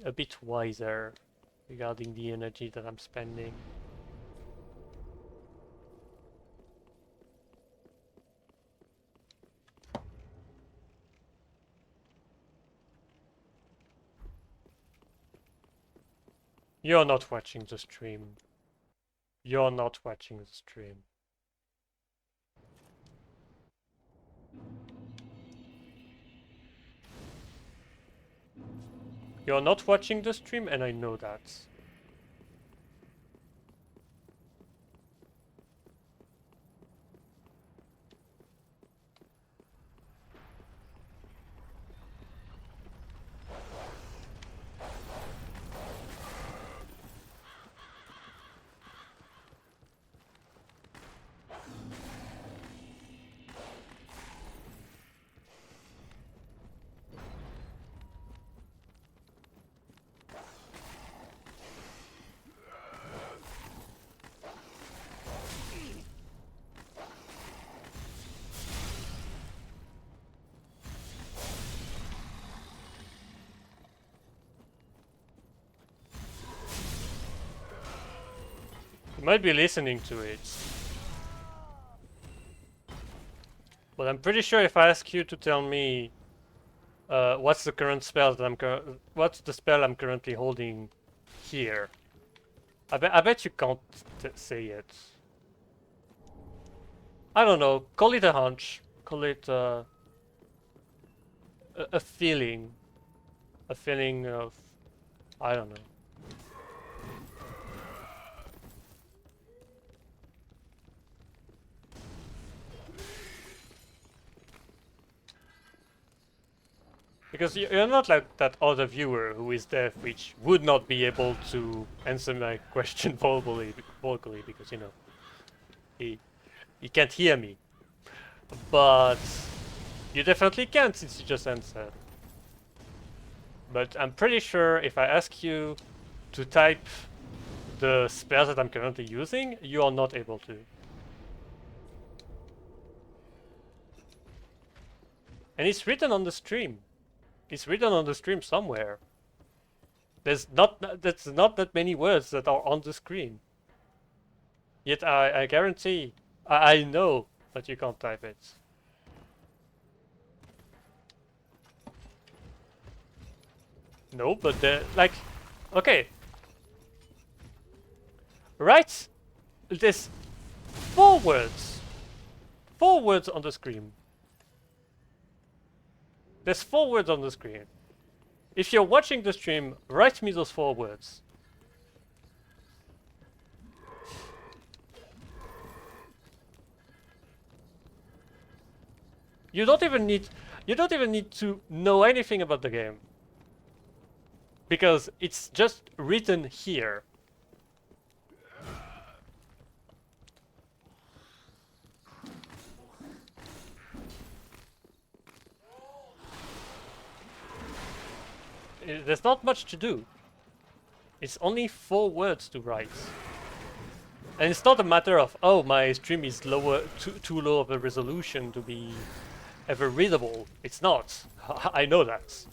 a bit wiser regarding the energy that I'm spending. You're not watching the stream. You're not watching the stream. You're not watching the stream, and I know that. You might be listening to it. But I'm pretty sure if I ask you to tell me what's the current spell that what's the spell I'm currently holding here, I bet you can't say it. I don't know. Call it a hunch. Call it a feeling. A feeling of, I don't know. Because you're not like that other viewer who is deaf, which would not be able to answer my question vocally because, you know, he can't hear me. But you definitely can, since you just answered. But I'm pretty sure if I ask you to type the spells that I'm currently using, you are not able to. And it's written on the stream. It's written on the stream somewhere. That's not that many words that are on the screen. Yet I guarantee, I know that you can't type it. No, but like, okay. Right? There's 4 words. 4 words on the screen. There's 4 words on the screen. If you're watching the stream, write me those 4 words. You don't even need to know anything about the game. Because it's just written here. There's not much to do. It's only 4 words to write. And it's not a matter of, oh, my stream is too low of a resolution to be ever readable. It's not. I know that.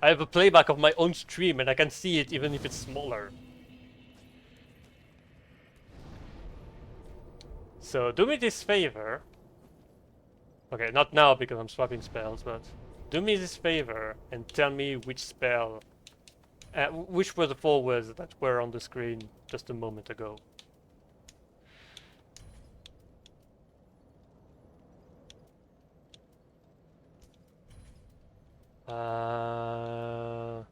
I have a playback of my own stream and I can see it even if it's smaller. So do me this favor. Okay, not now because I'm swapping spells, but do me this favor and tell me which spell, which were the 4 words that were on the screen just a moment ago. I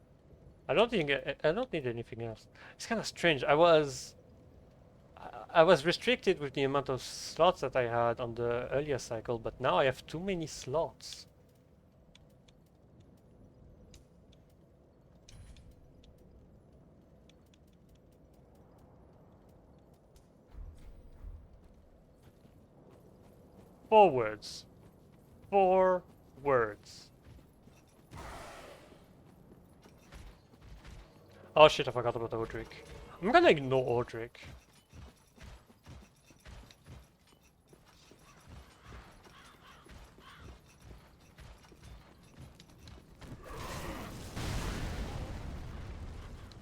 don't think I don't need anything else. It's kind of strange. I was restricted with the amount of slots that I had on the earlier cycle, but now I have too many slots. 4 words. 4 words. Oh shit, I forgot about Odric. I'm gonna ignore Odric.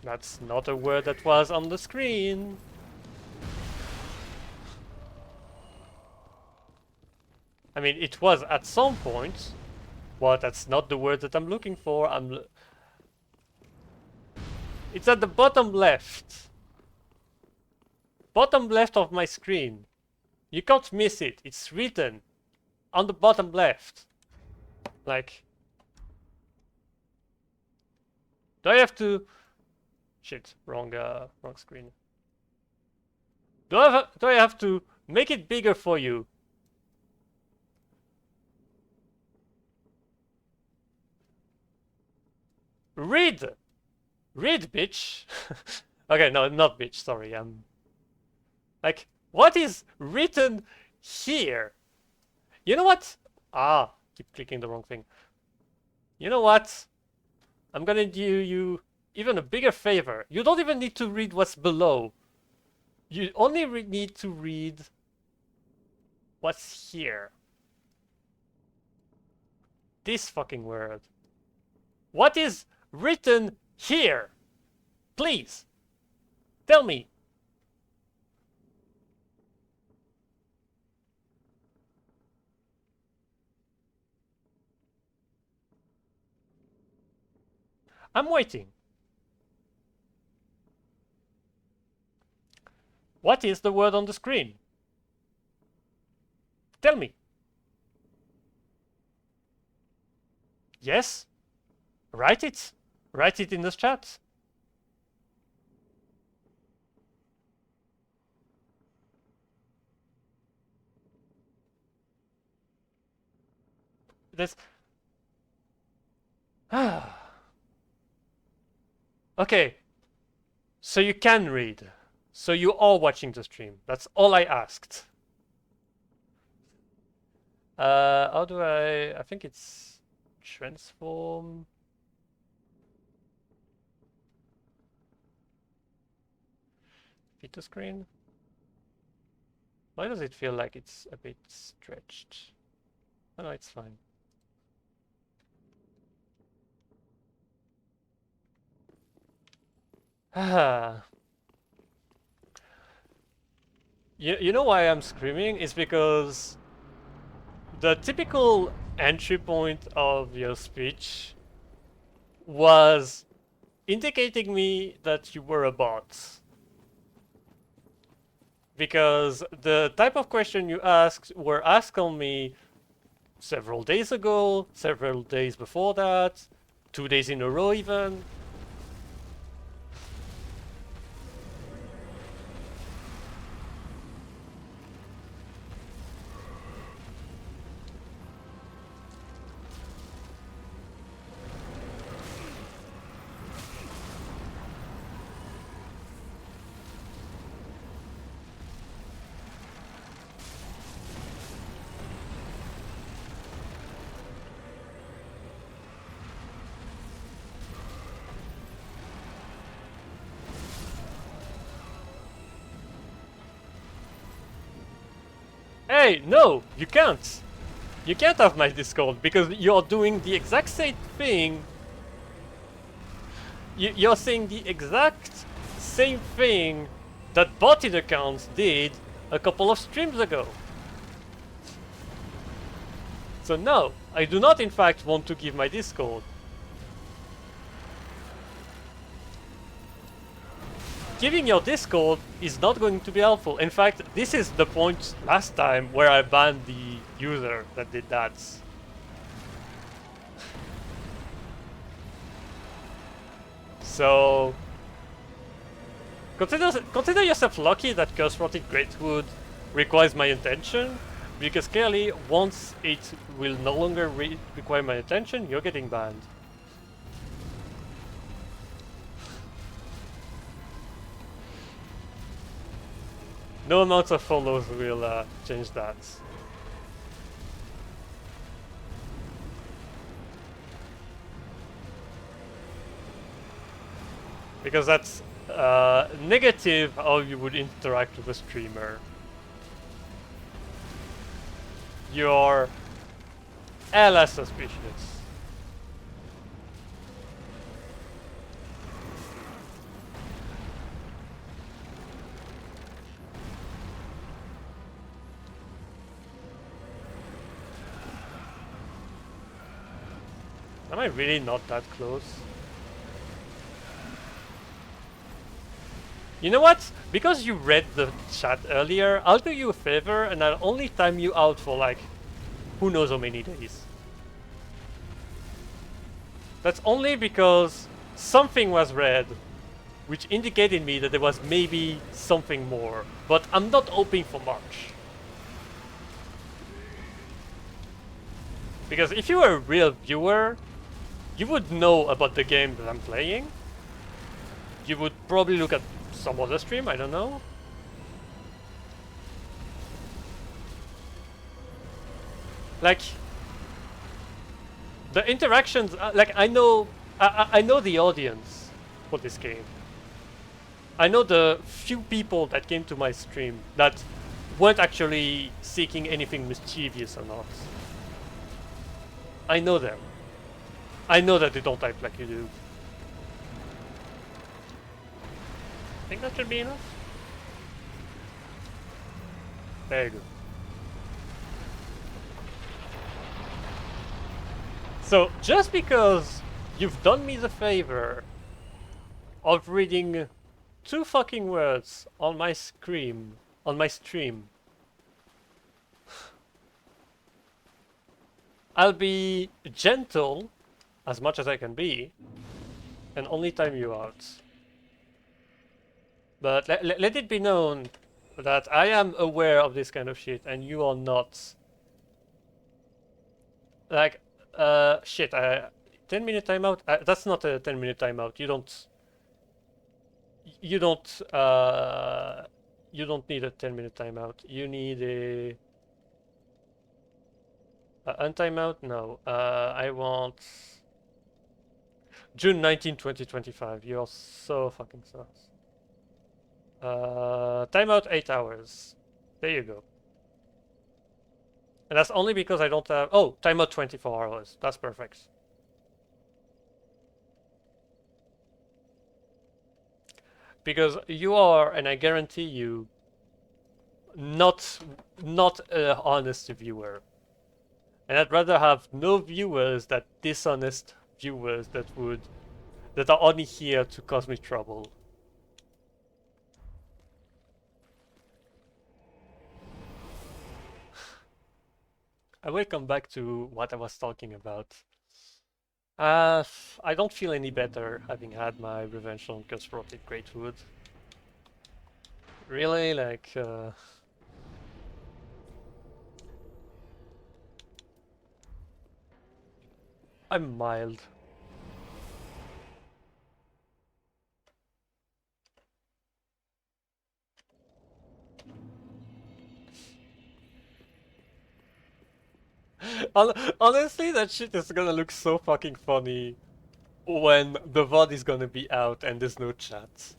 That's not a word that was on the screen. I mean, it was at some point, but that's not the word that I'm looking for. It's at the bottom left. Bottom left of my screen. You can't miss it. It's written on the bottom left. Like, do I have to? Shit, wrong screen. Do I have to make it bigger for you? Read, bitch. Okay, no, not bitch. Sorry, like, what is written here? You know what? Ah, keep clicking the wrong thing. You know what? I'm gonna do you even a bigger favor. You don't even need to read what's below. You only need to read what's here. This fucking word. What is written here? Please. Tell me. I'm waiting. What is the word on the screen? Tell me. Yes? Write it. Write it in the chat. There's... Okay. So you can read. So you are watching the stream. That's all I asked. How do I think it's transform. Fit to screen. Why does it feel like it's a bit stretched? Oh no, it's fine. Ah. You know why I'm screaming? It's because the typical entry point of your speech was indicating me that you were a bot. Because the type of question you asked were asked on me several days ago, several days before that, 2 days in a row even. Hey, no, you can't. You can't have my Discord because you're doing the exact same thing. You're saying the exact same thing that botted accounts did a couple of streams ago. So no, I do not in fact want to give my Discord. Giving your Discord is not going to be helpful. In fact, this is the point last time where I banned the user that did that. So consider yourself lucky that Curse-Rotted Greatwood requires my attention, because clearly once it will no longer require my attention, you're getting banned. No amount of follows will change that. Because that's negative how you would interact with a streamer. You're hella suspicious. Am I really not that close? You know what? Because you read the chat earlier, I'll do you a favor and I'll only time you out for like who knows how many days. That's only because something was read which indicated me that there was maybe something more, but I'm not hoping for much. Because if you were a real viewer, you would know about the game that I'm playing. You would probably look at some other stream, I don't know. Like, the interactions, like I know the audience for this game. I know the few people that came to my stream that weren't actually seeking anything mischievous or not. I know them. I know that they don't type like you do. I think that should be enough. There you go. So, just because you've done me the favor of reading 2 fucking words on my stream, I'll be gentle as much as I can be and only time you out. But let it be known that I am aware of this kind of shit and you are not. Like, shit, 10-minute timeout? That's not a 10-minute timeout. You don't, you don't need a 10-minute timeout. You need a untimeout? No. I want June 19, 2025. You're so fucking sus. Timeout 8 hours. There you go. And that's only because I don't have... Oh, timeout 24 hours. That's perfect. Because you are, and I guarantee you, not a honest viewer. And I'd rather have no viewers that dishonest viewers that are only here to cause me trouble. I will come back to what I was talking about. I don't feel any better having had my revenge on Cursed Greatwood. Really, like, I'm mild. Honestly, that shit is gonna look so fucking funny when the VOD is gonna be out and there's no chat.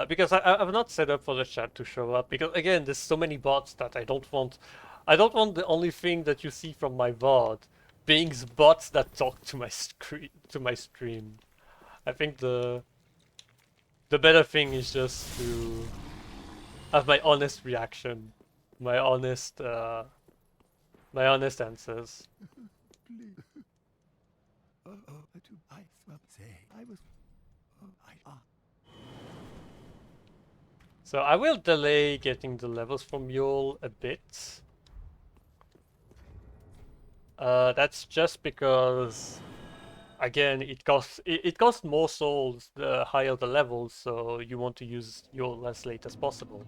Because I've not set up for the chat to show up, because again, there's so many bots that I don't want. I don't want the only thing that you see from my VOD being bots that talk to my stream. I think the better thing is just to have my honest reaction, my honest answers. I will say, I was. So I will delay getting the levels from Yule a bit. That's just because, again, it costs more souls the higher the levels, so you want to use Yule as late as possible.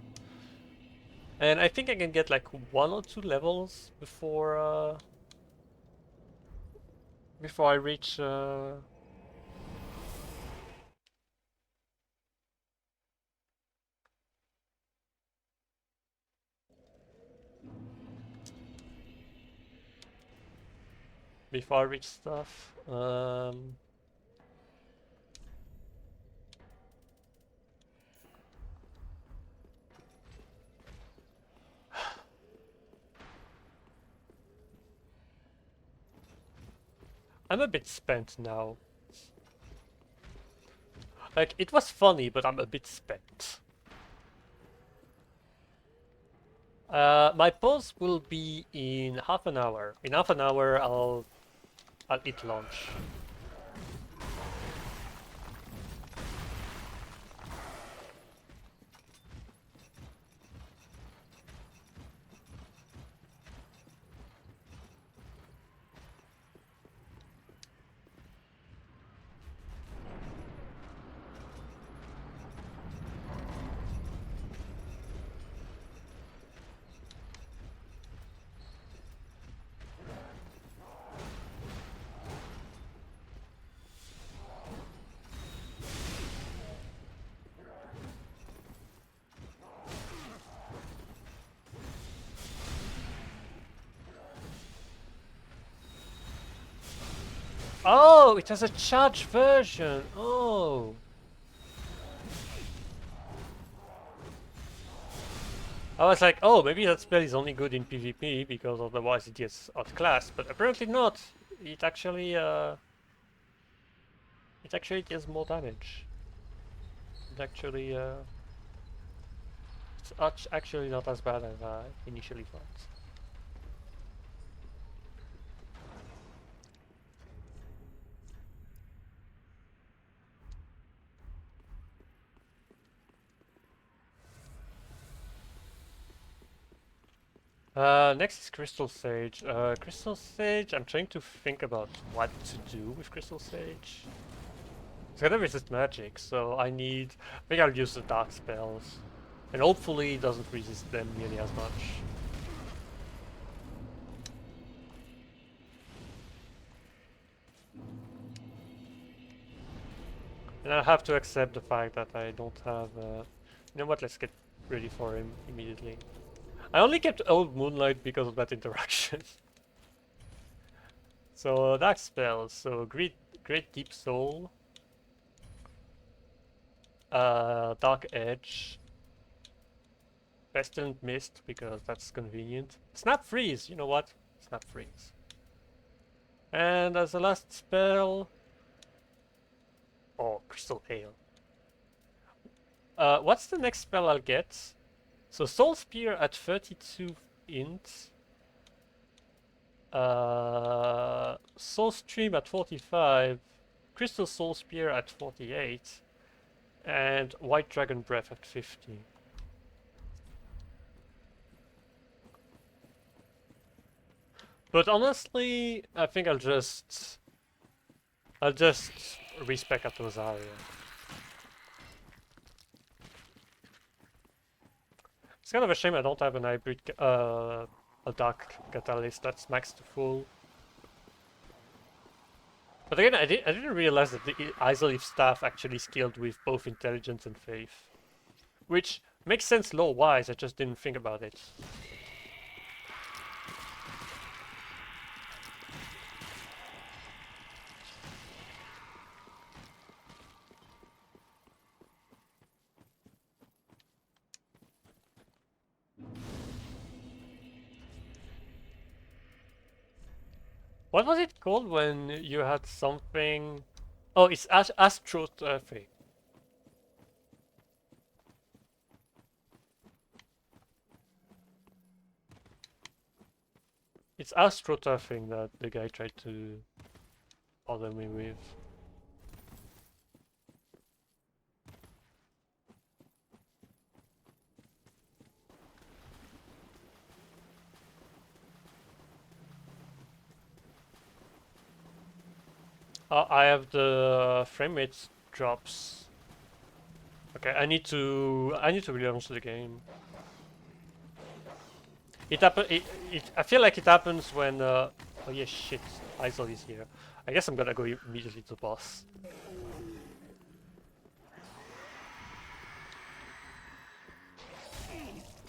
And I think I can get like 1 or 2 levels before I reach stuff. I'm a bit spent now. Like, it was funny, but I'm a bit spent. My pause will be in half an hour. In half an hour, I'll eat lunch. Oh, it has a charged version. Oh. I was like, oh, maybe that spell is only good in PvP because otherwise it gets outclassed, but apparently not. It actually deals more damage. It actually it's actually not as bad as I initially thought. Next is Crystal Sage. Crystal Sage, I'm trying to think about what to do with Crystal Sage. It's gonna resist magic, so I think I'll use the dark spells. And hopefully it doesn't resist them nearly as much. And I have to accept the fact that I don't have... You know what, let's get ready for him immediately. I only kept Old Moonlight because of that interaction. So, dark spells. So, Great Deep Soul. Dark Edge. Pestilent Mist, because that's convenient. Snap Freeze, you know what? Snap Freeze. And as a last spell... Oh, Crystal Hail. What's the next spell I'll get? So Soul Spear at 32 int. Soul Stream at 45. Crystal Soul Spear at 48. And White Dragon Breath at 50. But honestly, I think I'll just respec at Rosaria. It's kind of a shame I don't have an hybrid, a Dark Catalyst that's maxed to full. But again, I didn't realize that the Isolith staff actually scaled with both intelligence and faith. Which makes sense lore-wise, I just didn't think about it. What was it called when you had something... Oh, it's astroturfing. It's astroturfing that the guy tried to bother me with. I have the frame rate drops. Okay, I need to relaunch the game. I feel like it happens when oh yeah, shit, Isol is here. I guess I'm gonna go immediately to boss.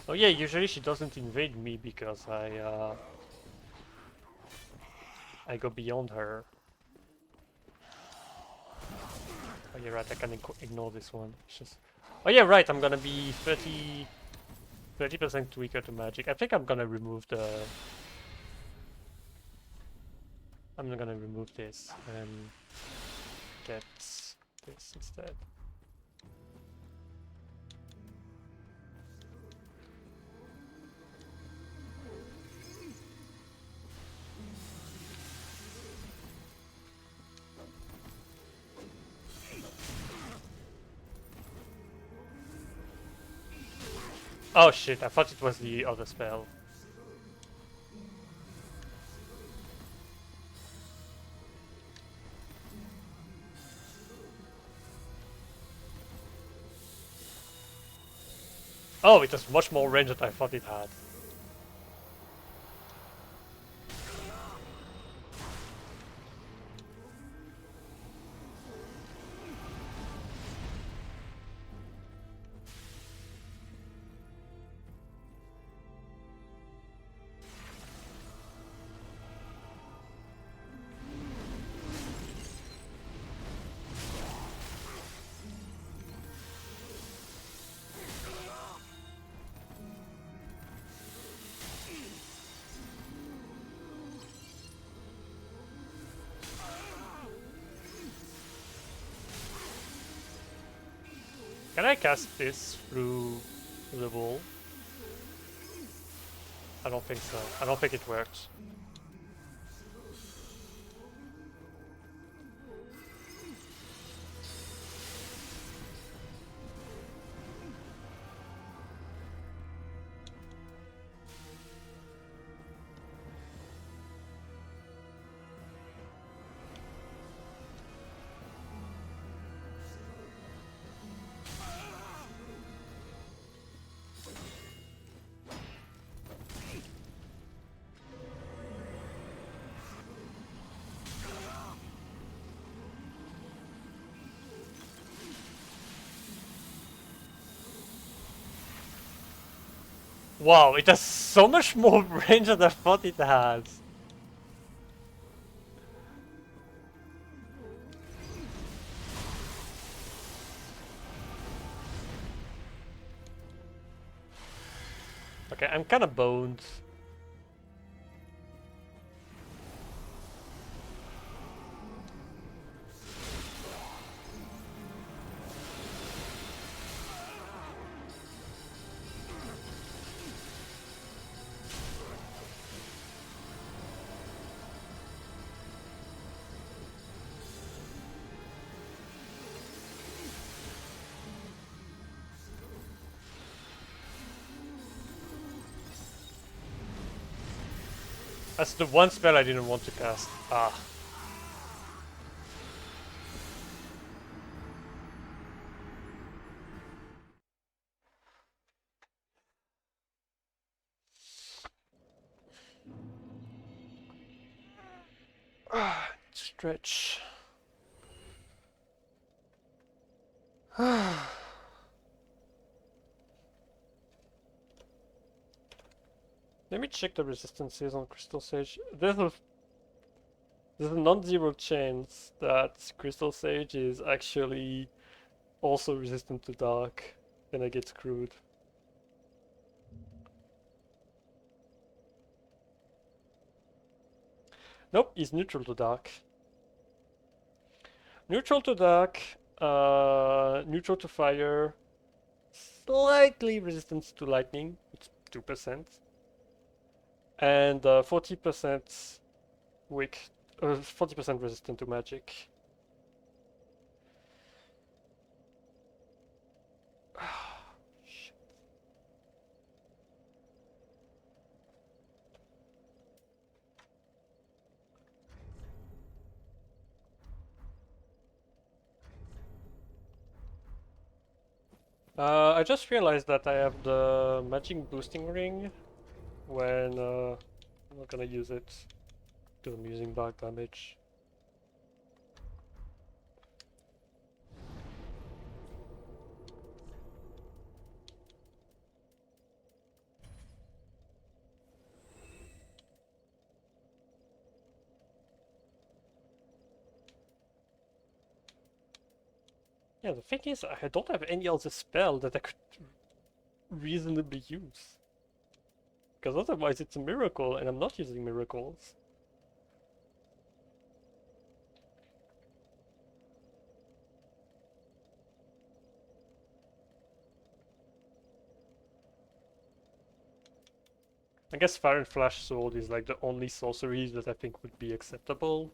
Oh yeah, usually she doesn't invade me because I go beyond her. Oh yeah, right, I can ignore this one. It's just... Oh yeah, right, I'm gonna be 30% weaker to magic. I think I'm gonna remove the... I'm gonna remove this and get this instead. Oh shit, I thought it was the other spell. Oh, it has much more range than I thought it had. Can I cast this through the wall? I don't think so. I don't think it works. Wow, it has so much more range than I thought it has. Okay, I'm kind of boned. That's the one spell I didn't want to cast. Ah. Stretch. Let me check the resistances on Crystal Sage. There's a non-zero chance that Crystal Sage is actually also resistant to Dark. Then I get screwed. Nope, he's neutral to Dark. Neutral to Dark, neutral to Fire, slightly resistant to Lightning, it's 2%, and 40% weak, 40% resistant to Magic. Shit. I just realized that I have the magic boosting ring when I'm not gonna use it because I'm using dark damage. Yeah, the thing is, I don't have any other spell that I could reasonably use. Because otherwise it's a miracle, and I'm not using miracles. I guess Fire and Flash Sword is like the only sorcery that I think would be acceptable.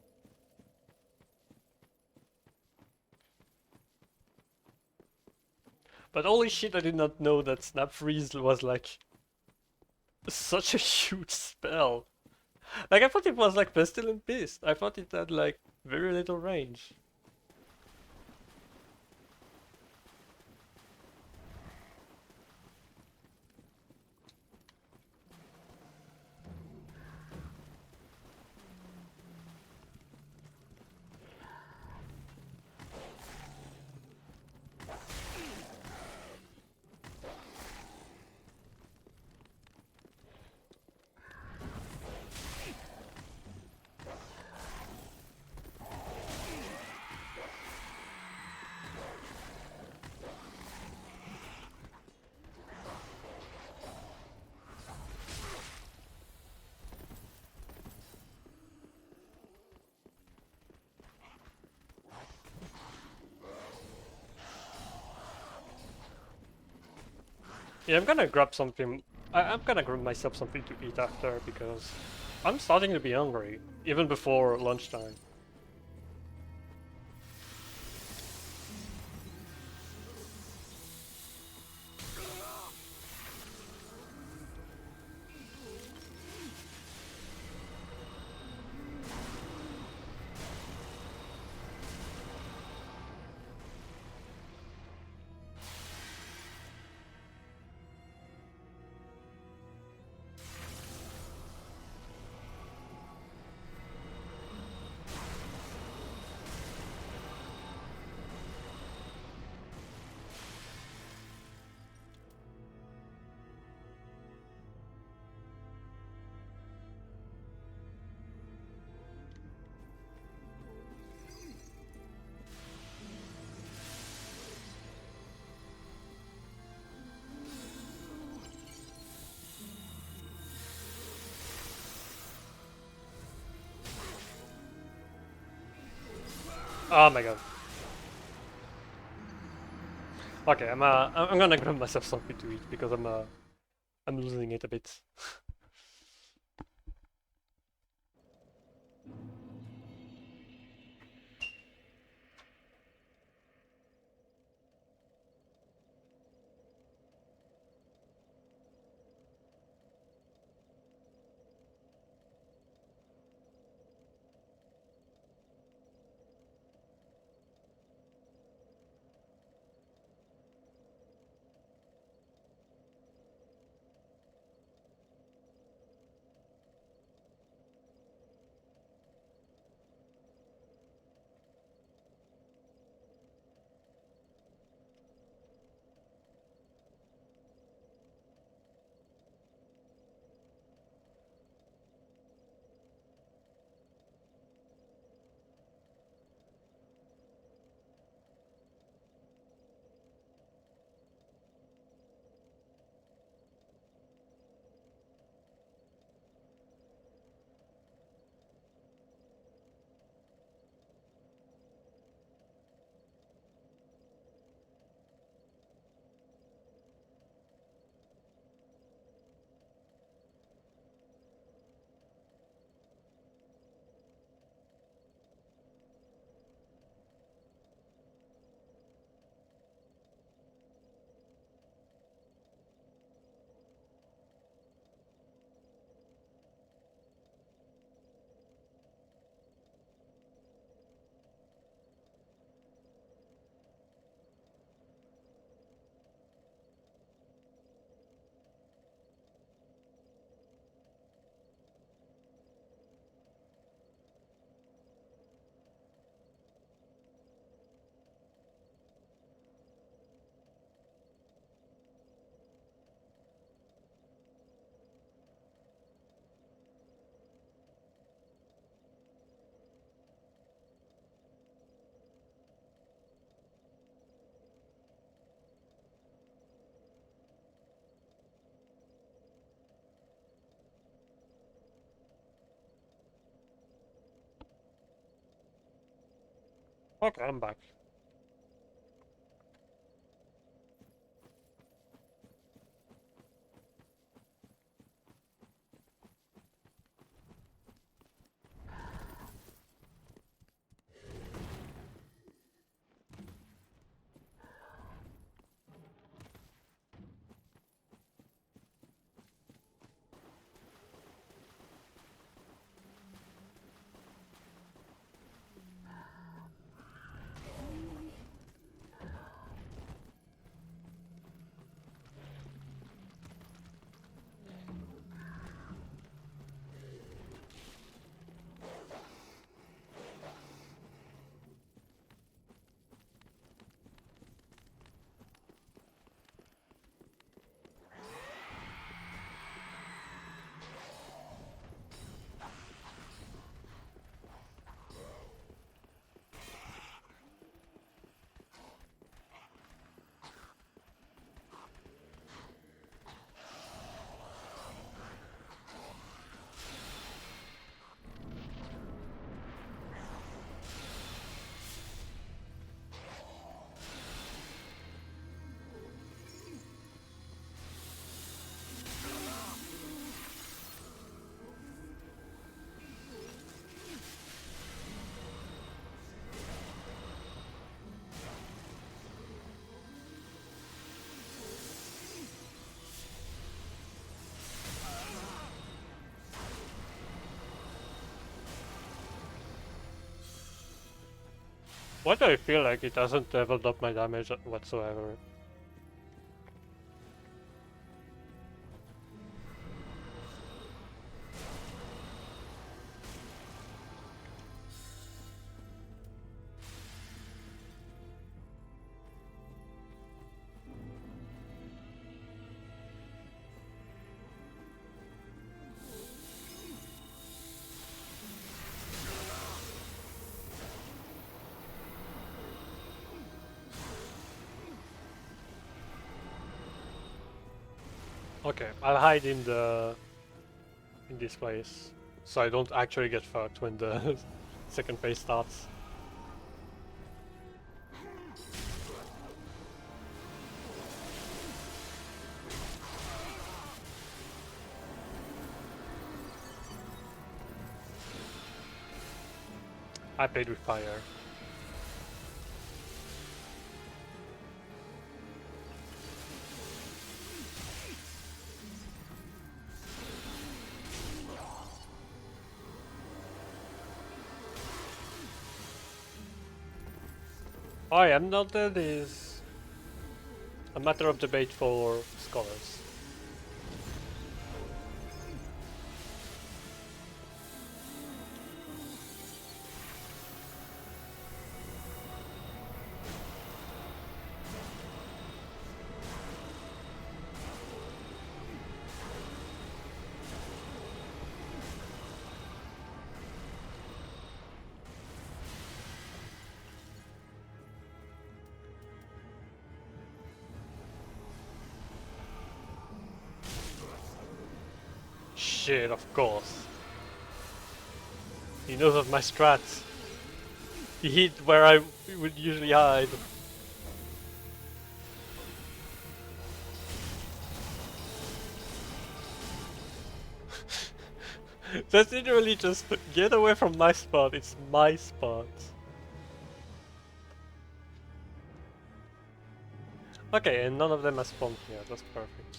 But holy shit, I did not know that Snap Freeze was like such a huge spell. Like I thought it was like Pestilent Beast. I thought it had like very little range. Yeah, I'm gonna grab something. I'm gonna grab myself something to eat after because I'm starting to be hungry, even before lunchtime. Oh my god. Okay, I'm gonna grab myself something to eat because I'm losing it a bit. Okay, I'm back. Why do I feel like it hasn't leveled up my damage whatsoever? Okay, I'll hide in this place, so I don't actually get fucked when the second phase starts. I played with fire. I am not dead is a matter of debate for scholars. Shit, of course. He knows of my strats. He hid where I would usually hide. That's literally just get away from my spot. It's my spot. Okay, and none of them has spawned here. That's perfect.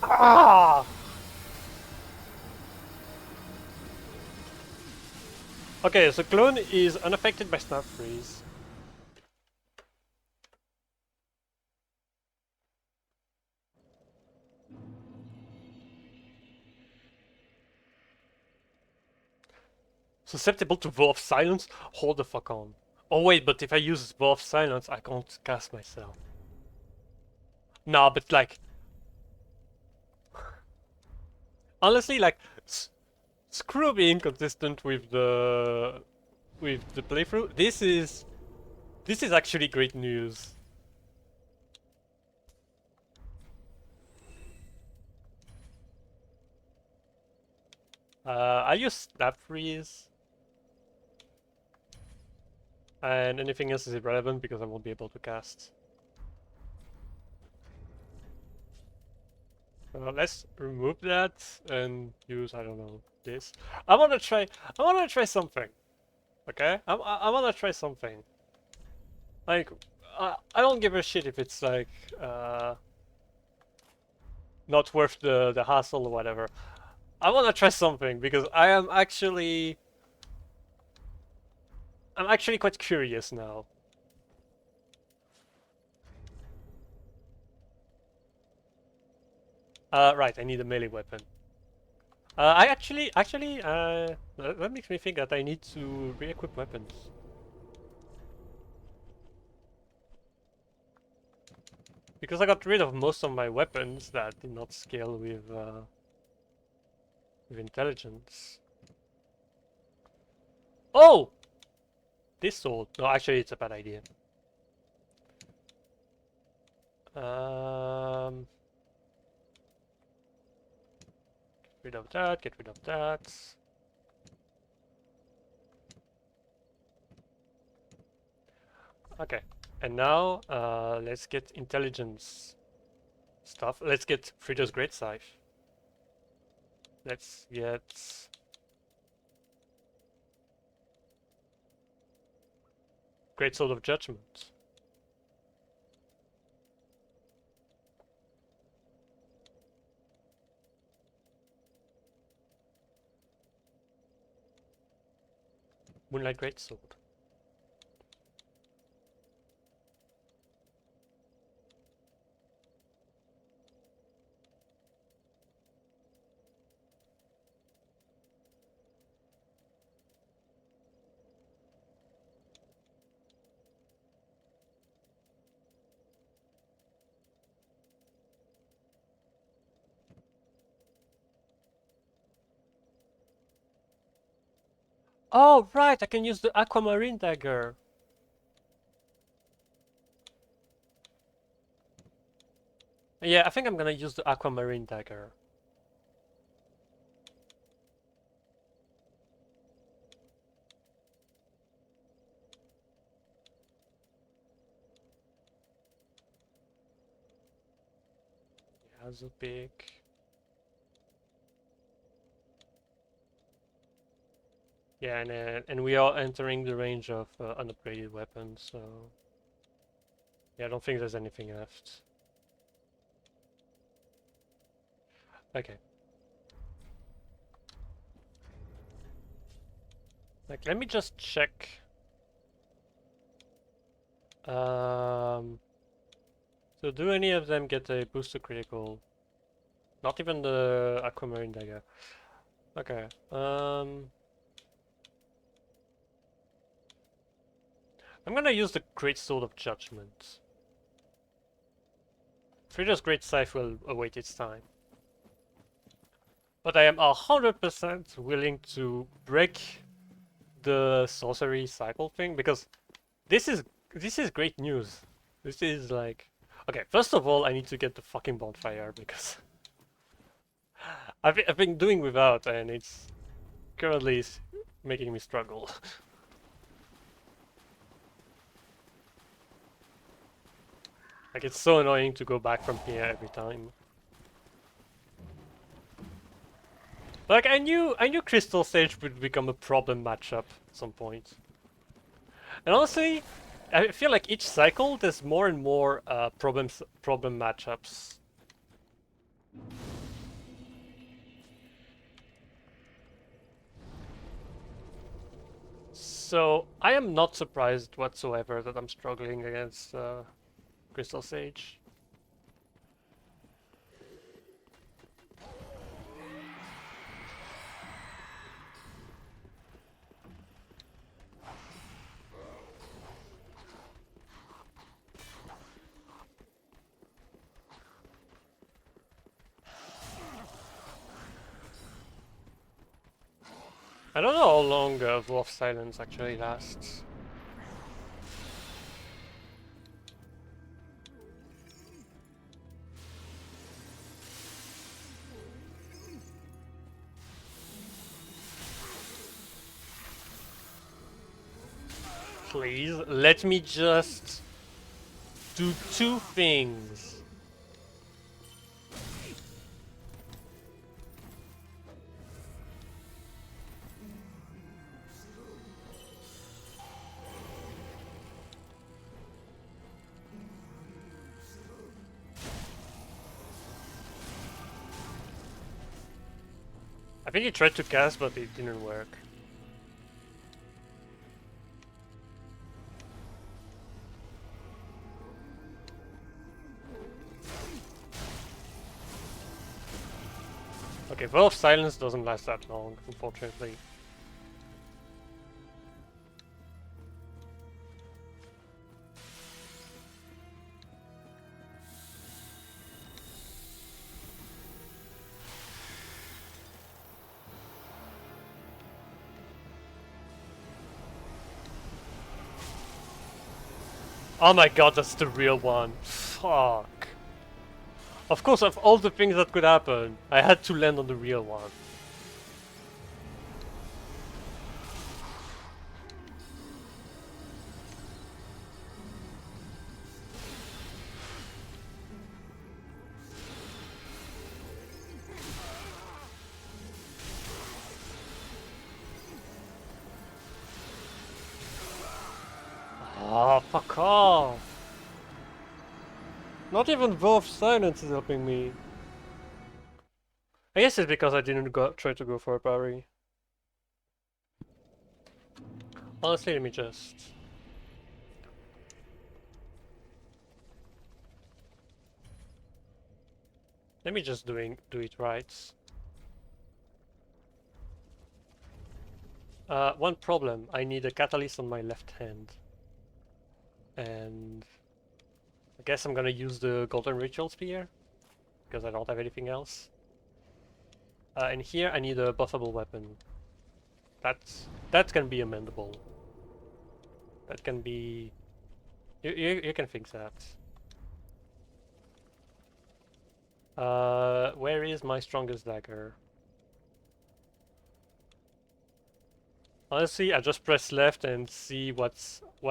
Ah! Okay, so Clone is unaffected by Snap Freeze. Susceptible to Vow of Silence? Hold the fuck on. Oh wait, but if I use Vow of Silence, I can't cast myself. Nah, but like... Honestly, like... Screw being consistent with the playthrough. This is actually great news. I use Snap Freeze. And anything else is irrelevant because I won't be able to cast. Let's remove that and use, I don't know, this. I wanna try something. Okay? I wanna try something. Like, I don't give a shit if it's like, not worth the hassle or whatever. I wanna try something because I'm actually quite curious now. Right, I need a melee weapon. That makes me think that I need to re-equip weapons. Because I got rid of most of my weapons that did not scale with intelligence. Oh! This sword. No, actually it's a bad idea. Get rid of that, get rid of that. Okay, and now let's get intelligence. stuff. Let's get Frito's Great Scythe. Let's get... Great Sword of Judgment. Moonlight Greatsword. Oh, right, I can use the Aquamarine Dagger. Yeah, I think I'm gonna use the Aquamarine Dagger. Yeah, so big. Yeah, and we are entering the range of unupgraded weapons, so... Yeah, I don't think there's anything left. Okay. Like, let me just check. So do any of them get a booster critical? Not even the Aquamarine Dagger. Okay. I'm gonna use the Great Sword of Judgment. Frida's Great Scythe will await its time. But I am 100% willing to break the sorcery cycle thing because this is great news. This is like, okay, first of all I need to get the fucking bonfire because I've been doing without and it's currently making me struggle. Like it's so annoying to go back from here every time. Like I knew Crystal Sage would become a problem matchup at some point. And honestly, I feel like each cycle there's more and more problem matchups. So I am not surprised whatsoever that I'm struggling against Crystal Sage. I don't know how long Wolf Silence actually lasts. Please, let me just do two things. I think he tried to cast, but it didn't work. Okay, Veil of Silence doesn't last that long, unfortunately. Oh my god, that's the real one. Fuck. Of course, of all the things that could happen, I had to land on the real one. Fuck off! Not even both silence is helping me. I guess it's because I didn't try to go for a parry. Honestly, let me just... Let me just do it right. One problem, I need a catalyst on my left hand. And... I guess I'm gonna use the golden ritual spear, because I don't have anything else. And here I need a buffable weapon. That can be amendable. That can be... You can fix that. Where is my strongest dagger? Honestly, I just press left and see what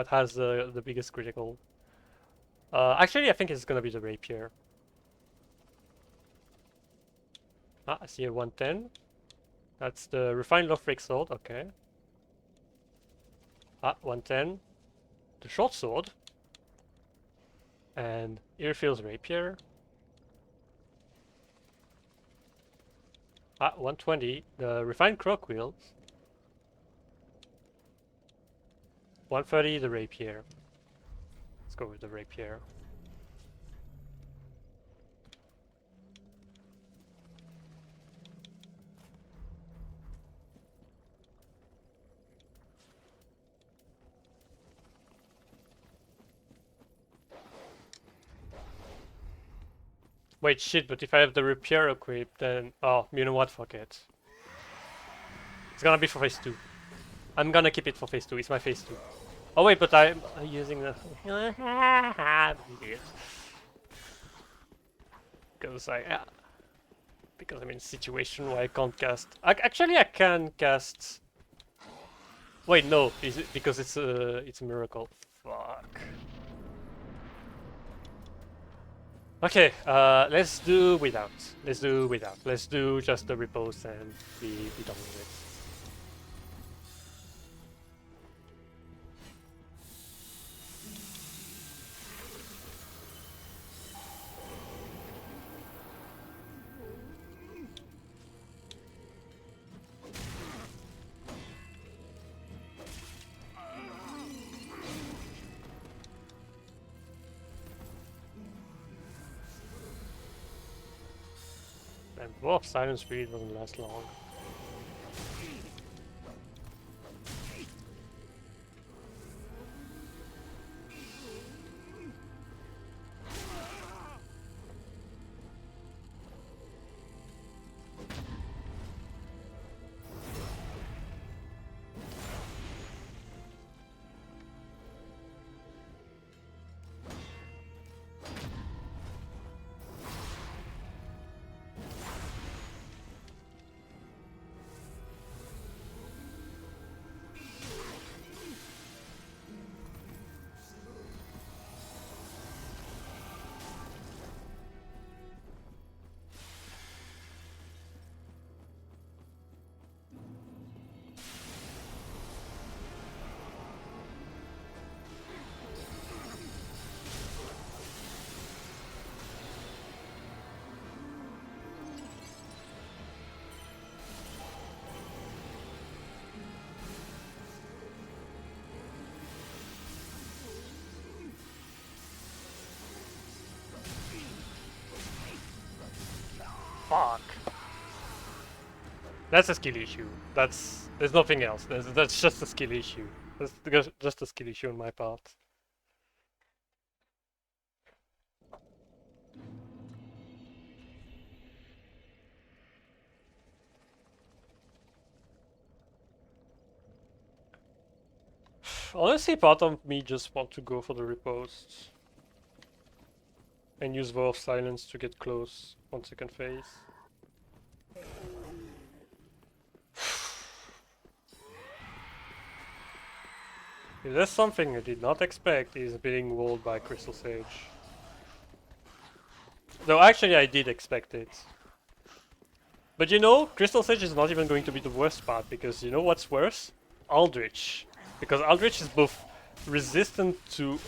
has the biggest critical. Actually, I think it's gonna be the rapier. Ah, I see a 110. That's the refined love freak sword. Okay. Ah, 110. The short sword. And Irfield's rapier. Ah, 120. The refined croak wheel. 130. The rapier. Let's go with the rapier. Wait, shit, but if I have the rapier equipped, then... Oh, you know what? Fuck it. It's gonna be for phase 2. I'm gonna keep it for phase 2. It's my phase 2. Oh wait, but I'm using the... Because I'm in a situation where I can't cast... Actually, I can cast... Wait, no. Is it because it's a miracle? Fuck. Okay, let's do without. Let's do without. Let's do just the repose and be done with it. And warp silence speed doesn't last long. Fuck. That's a skill issue. There's nothing else. That's just a skill issue. That's just a skill issue on my part. Honestly, part of me just want to go for the riposte and use Vow of Silence to get close on second phase. If there's something I did not expect, is being walled by Crystal Sage. Though actually I did expect it. But you know, Crystal Sage is not even going to be the worst part, because you know what's worse? Aldrich. Because Aldrich is both resistant to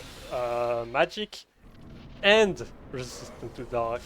magic and resistant to dark.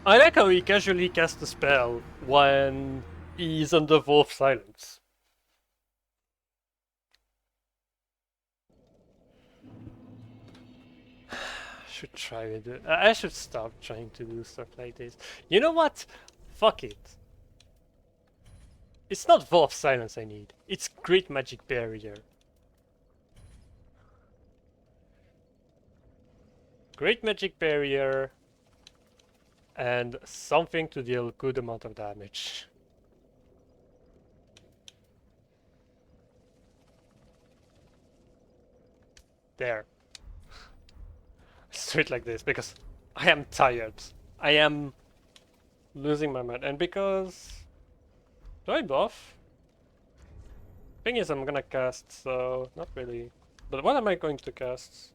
I like how he casually casts a spell when he's under Wolf Silence. Should try to do. I should stop trying to do stuff like this. You know what? Fuck it. It's not Wolf Silence I need. It's Great Magic Barrier. Great Magic Barrier and something to deal good amount of damage. There. Straight like this because I am tired. I am losing my mind, and because do I buff? Thing is, I'm gonna cast, so not really. But what am I going to cast?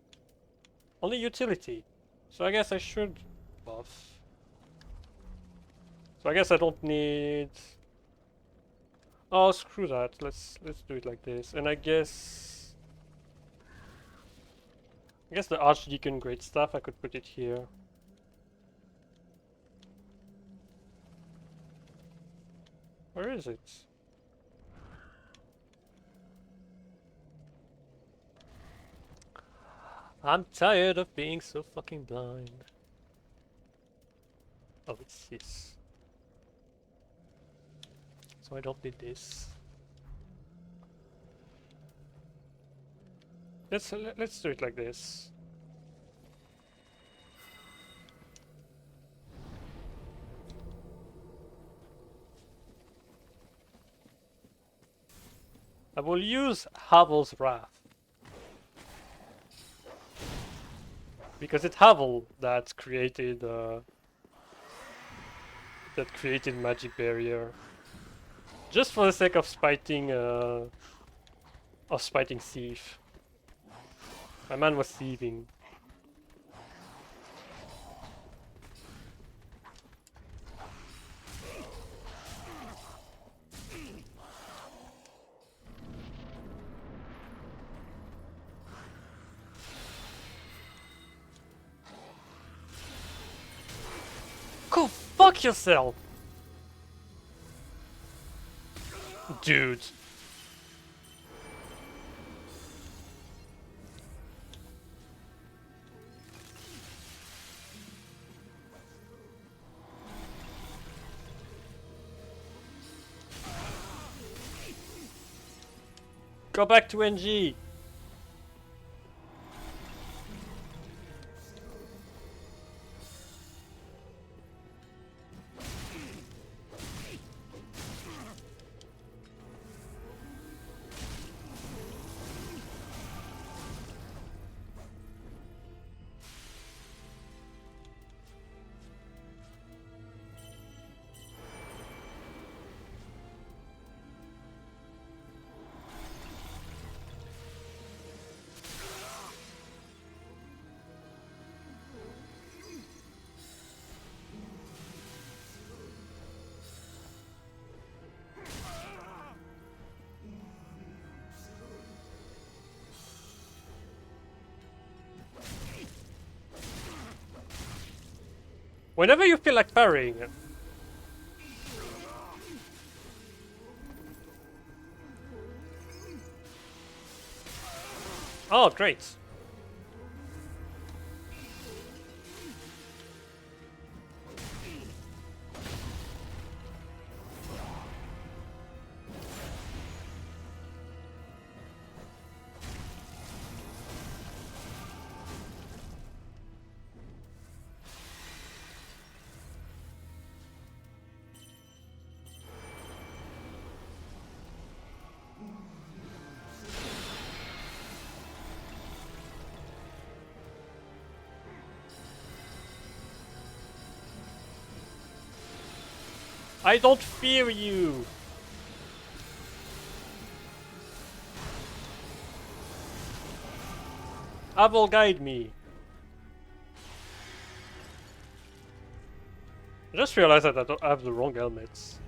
Only utility. So I guess I should buff. So I guess I don't need. Oh, screw that. Let's do it like this. And I guess the Archdeacon Great Staff, I could put it here. Where is it? I'm tired of being so fucking blind. Oh, it's this. So I don't need this. Let's do it like this. I will use Havel's Wrath. Because it's Havel that created Magic Barrier. Just for the sake of spiting Thief. My man was thieving. Go fuck yourself! Dude. Go back to NG! Whenever you feel like parrying. Oh, great. I don't fear you! Abel, guide me! I just realized that I have the wrong helmets.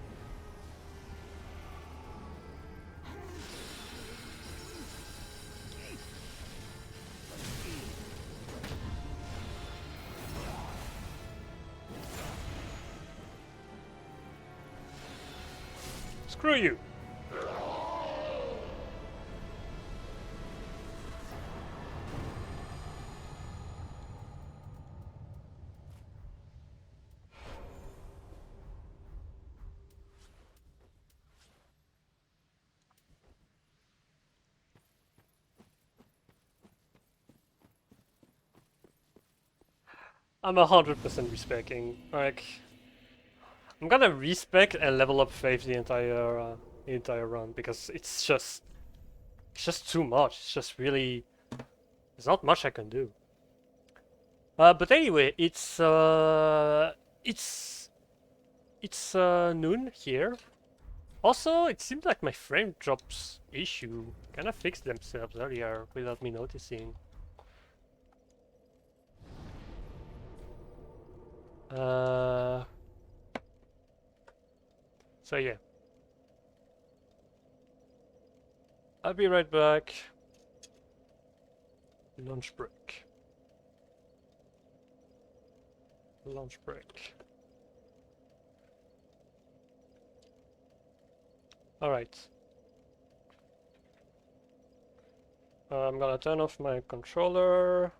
Screw you! I'm 100% respecing. Like, I'm gonna respec and level up Faith the entire run because it's just too much. It's just really, there's not much I can do. But anyway, it's noon here. Also, it seems like my frame drops issue kind of fixed themselves earlier without me noticing. So yeah. I'll be right back. Lunch break. Lunch break. Alright. I'm gonna turn off my controller.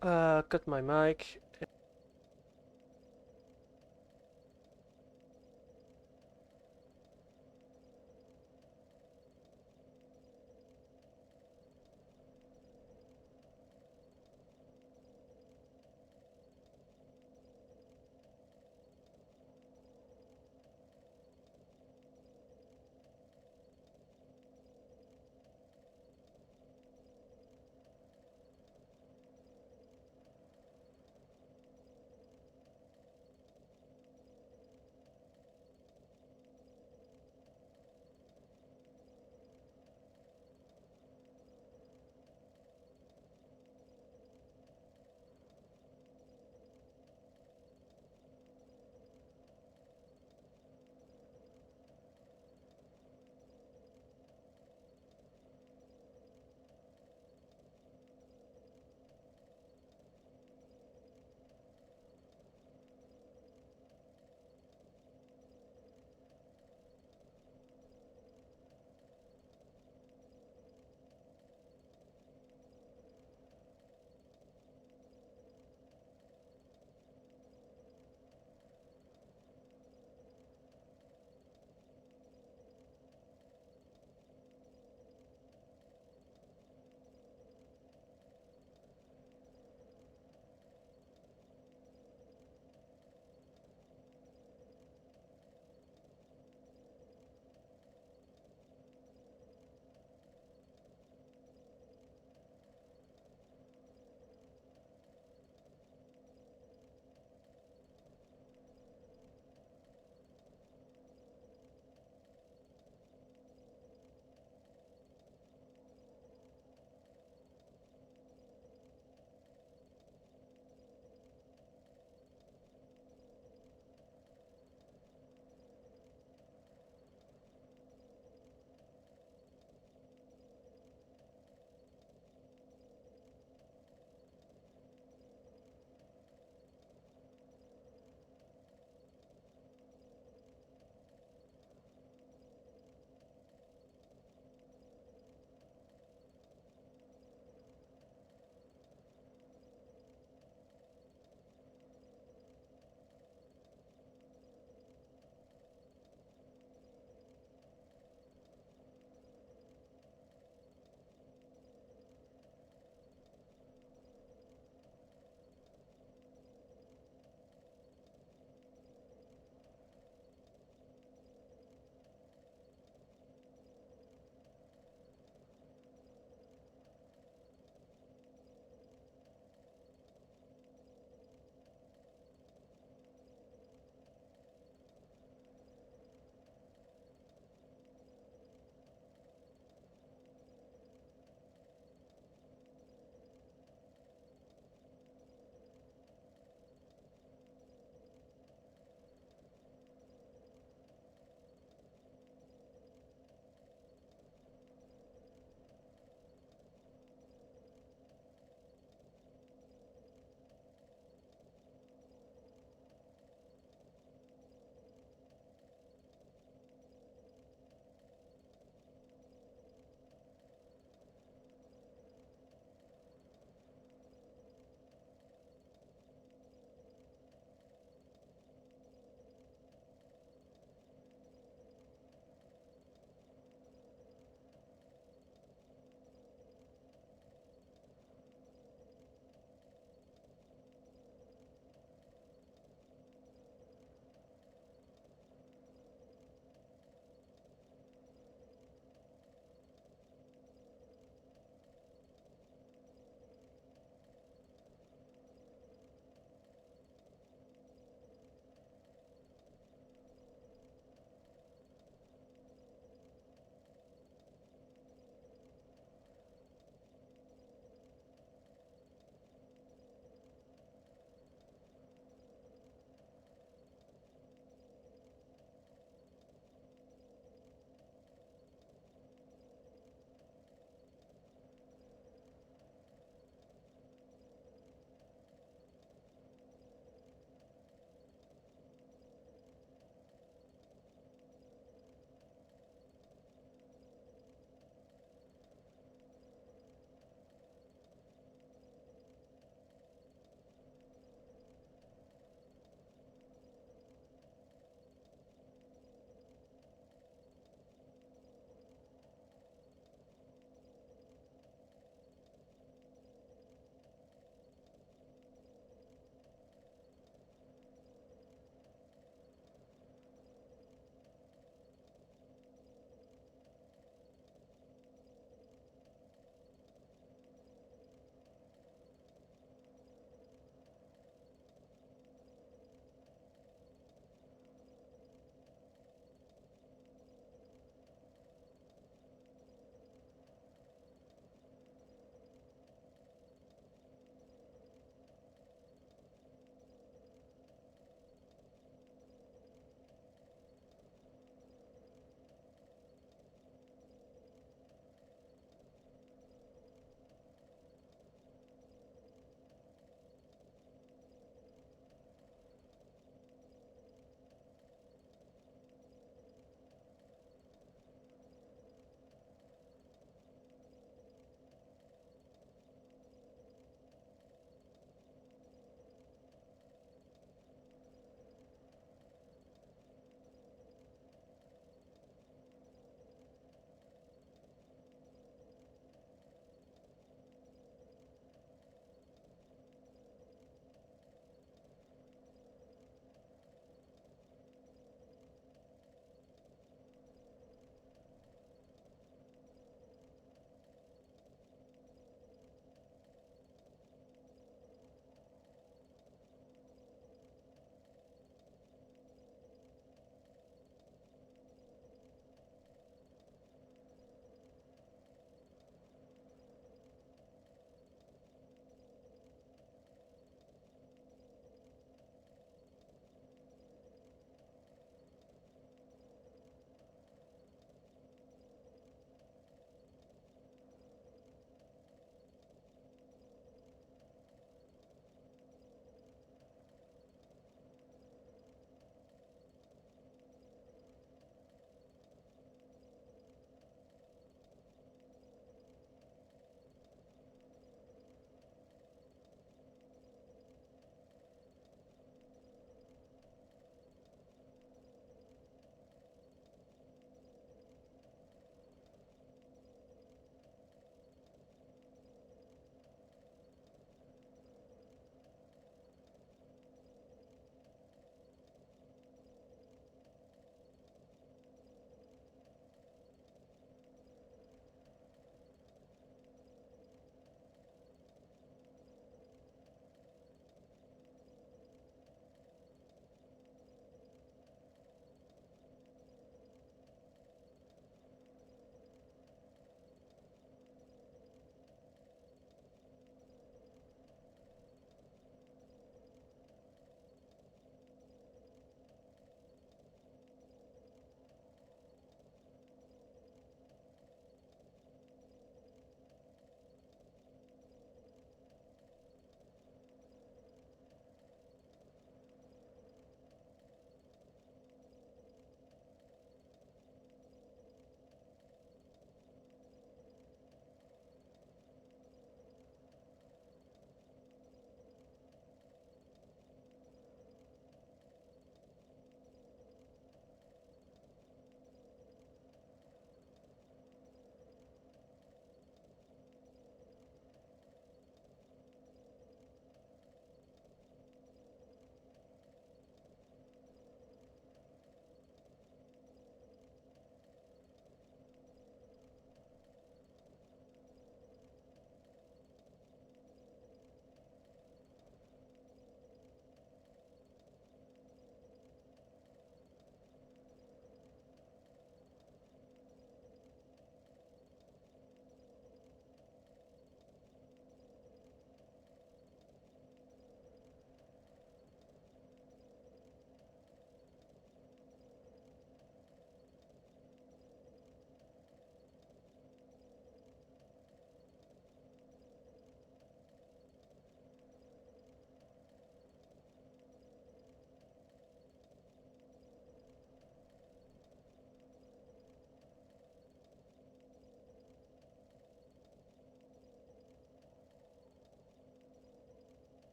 Cut my mic.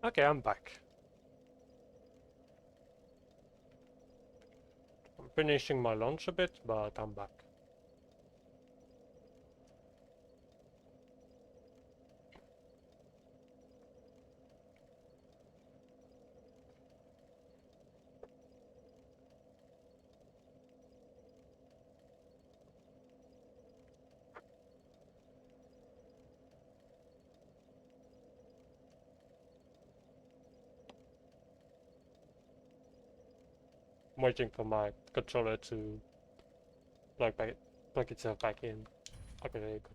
Okay, I'm back. I'm finishing my lunch a bit, but I'm back. I'm waiting for my controller to plug itself back in. Okay, there you go.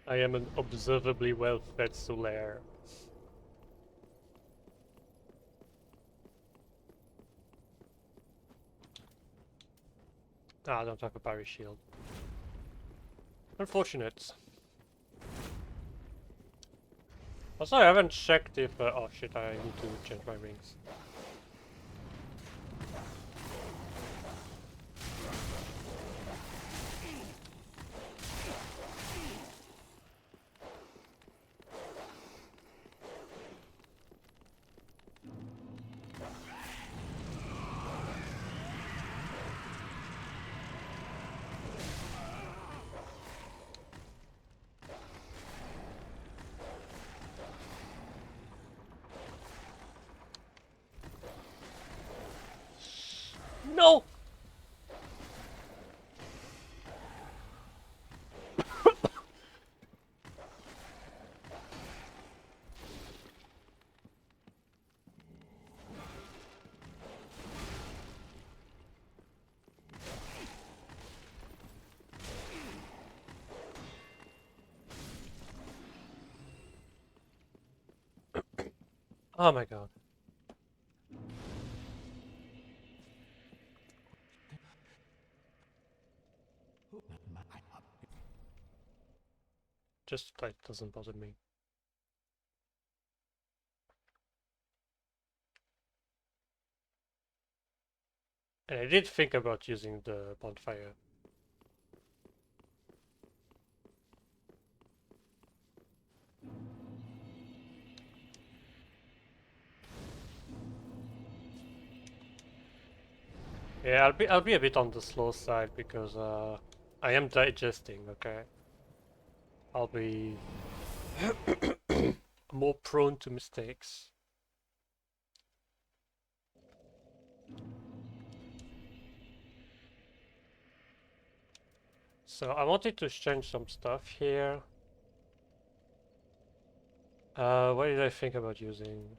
I am an observably well-fed Solaire. Ah, I don't have a parry shield. Unfortunate. Also, I haven't checked if... oh shit, I need to change my rings. No! Oh my god. Just like doesn't bother me. And I did think about using the bonfire. Yeah, I'll be a bit on the slow side because I am digesting, okay? I'll be more prone to mistakes. So I wanted to change some stuff here. What did I think about using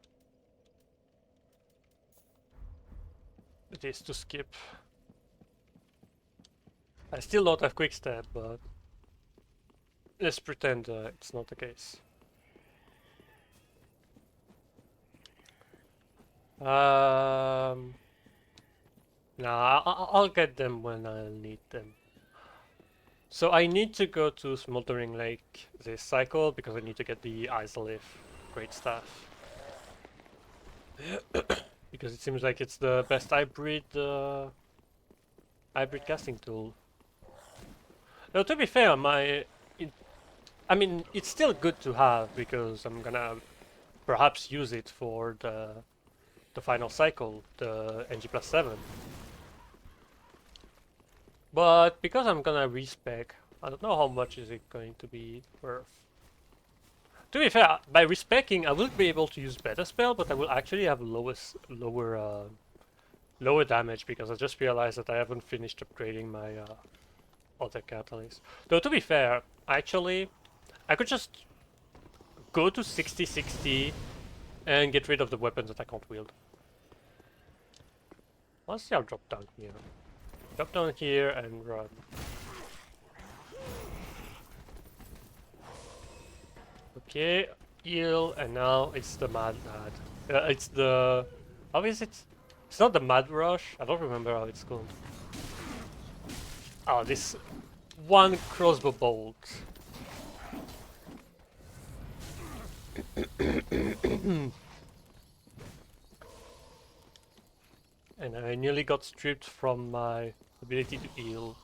this to skip? I still don't have quick step, but let's pretend it's not the case. Nah, I'll get them when I need them. So I need to go to Smoldering Lake this cycle because I need to get the Isolith great staff. Because it seems like it's the best hybrid casting tool. Now, to be fair, I mean, it's still good to have because I'm gonna perhaps use it for the final cycle, the NG+7. But because I'm gonna respec, I don't know how much is it going to be worth. To be fair, by respecing, I will be able to use better spell, but I will actually have lower damage because I just realized that I haven't finished upgrading my other catalyst. Though to be fair, actually, I could just go to 60-60 and get rid of the weapons that I can't wield. Honestly, I'll drop down here. Drop down here and run. Okay, heal, and now it's the mad. It's the... How is it? It's not the mad rush. I don't remember how it's called. Oh, this one crossbow bolt. And I nearly got stripped from my ability to heal.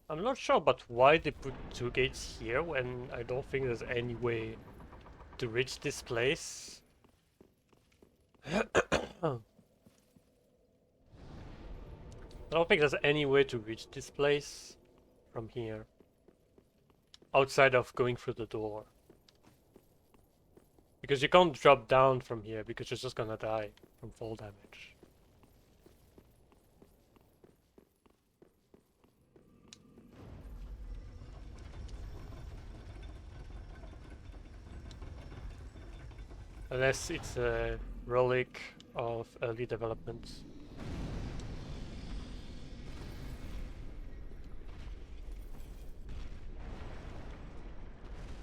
I'm not sure about why they put two gates here when I don't think there's any way to reach this place. I don't think there's any way to reach this place from here. Outside of going through the door. Because you can't drop down from here because you're just gonna die from fall damage. Unless it's a relic of early development.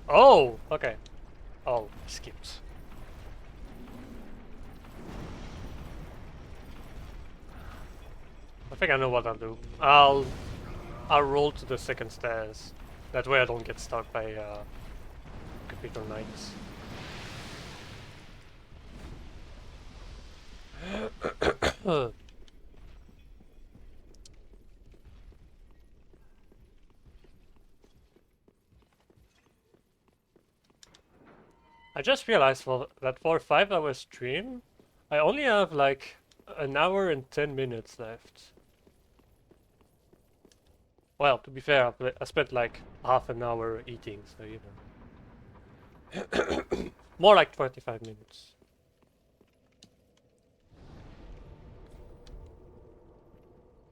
Oh, okay. Oh, skipped. I think I know what I'll do. I'll roll to the second stairs. That way I don't get stuck by computer knights. I just realized that for a 5-hour stream, I only have like an hour and 10 minutes left. Well, to be fair, I spent like half an hour eating, so you know. More like 25 minutes.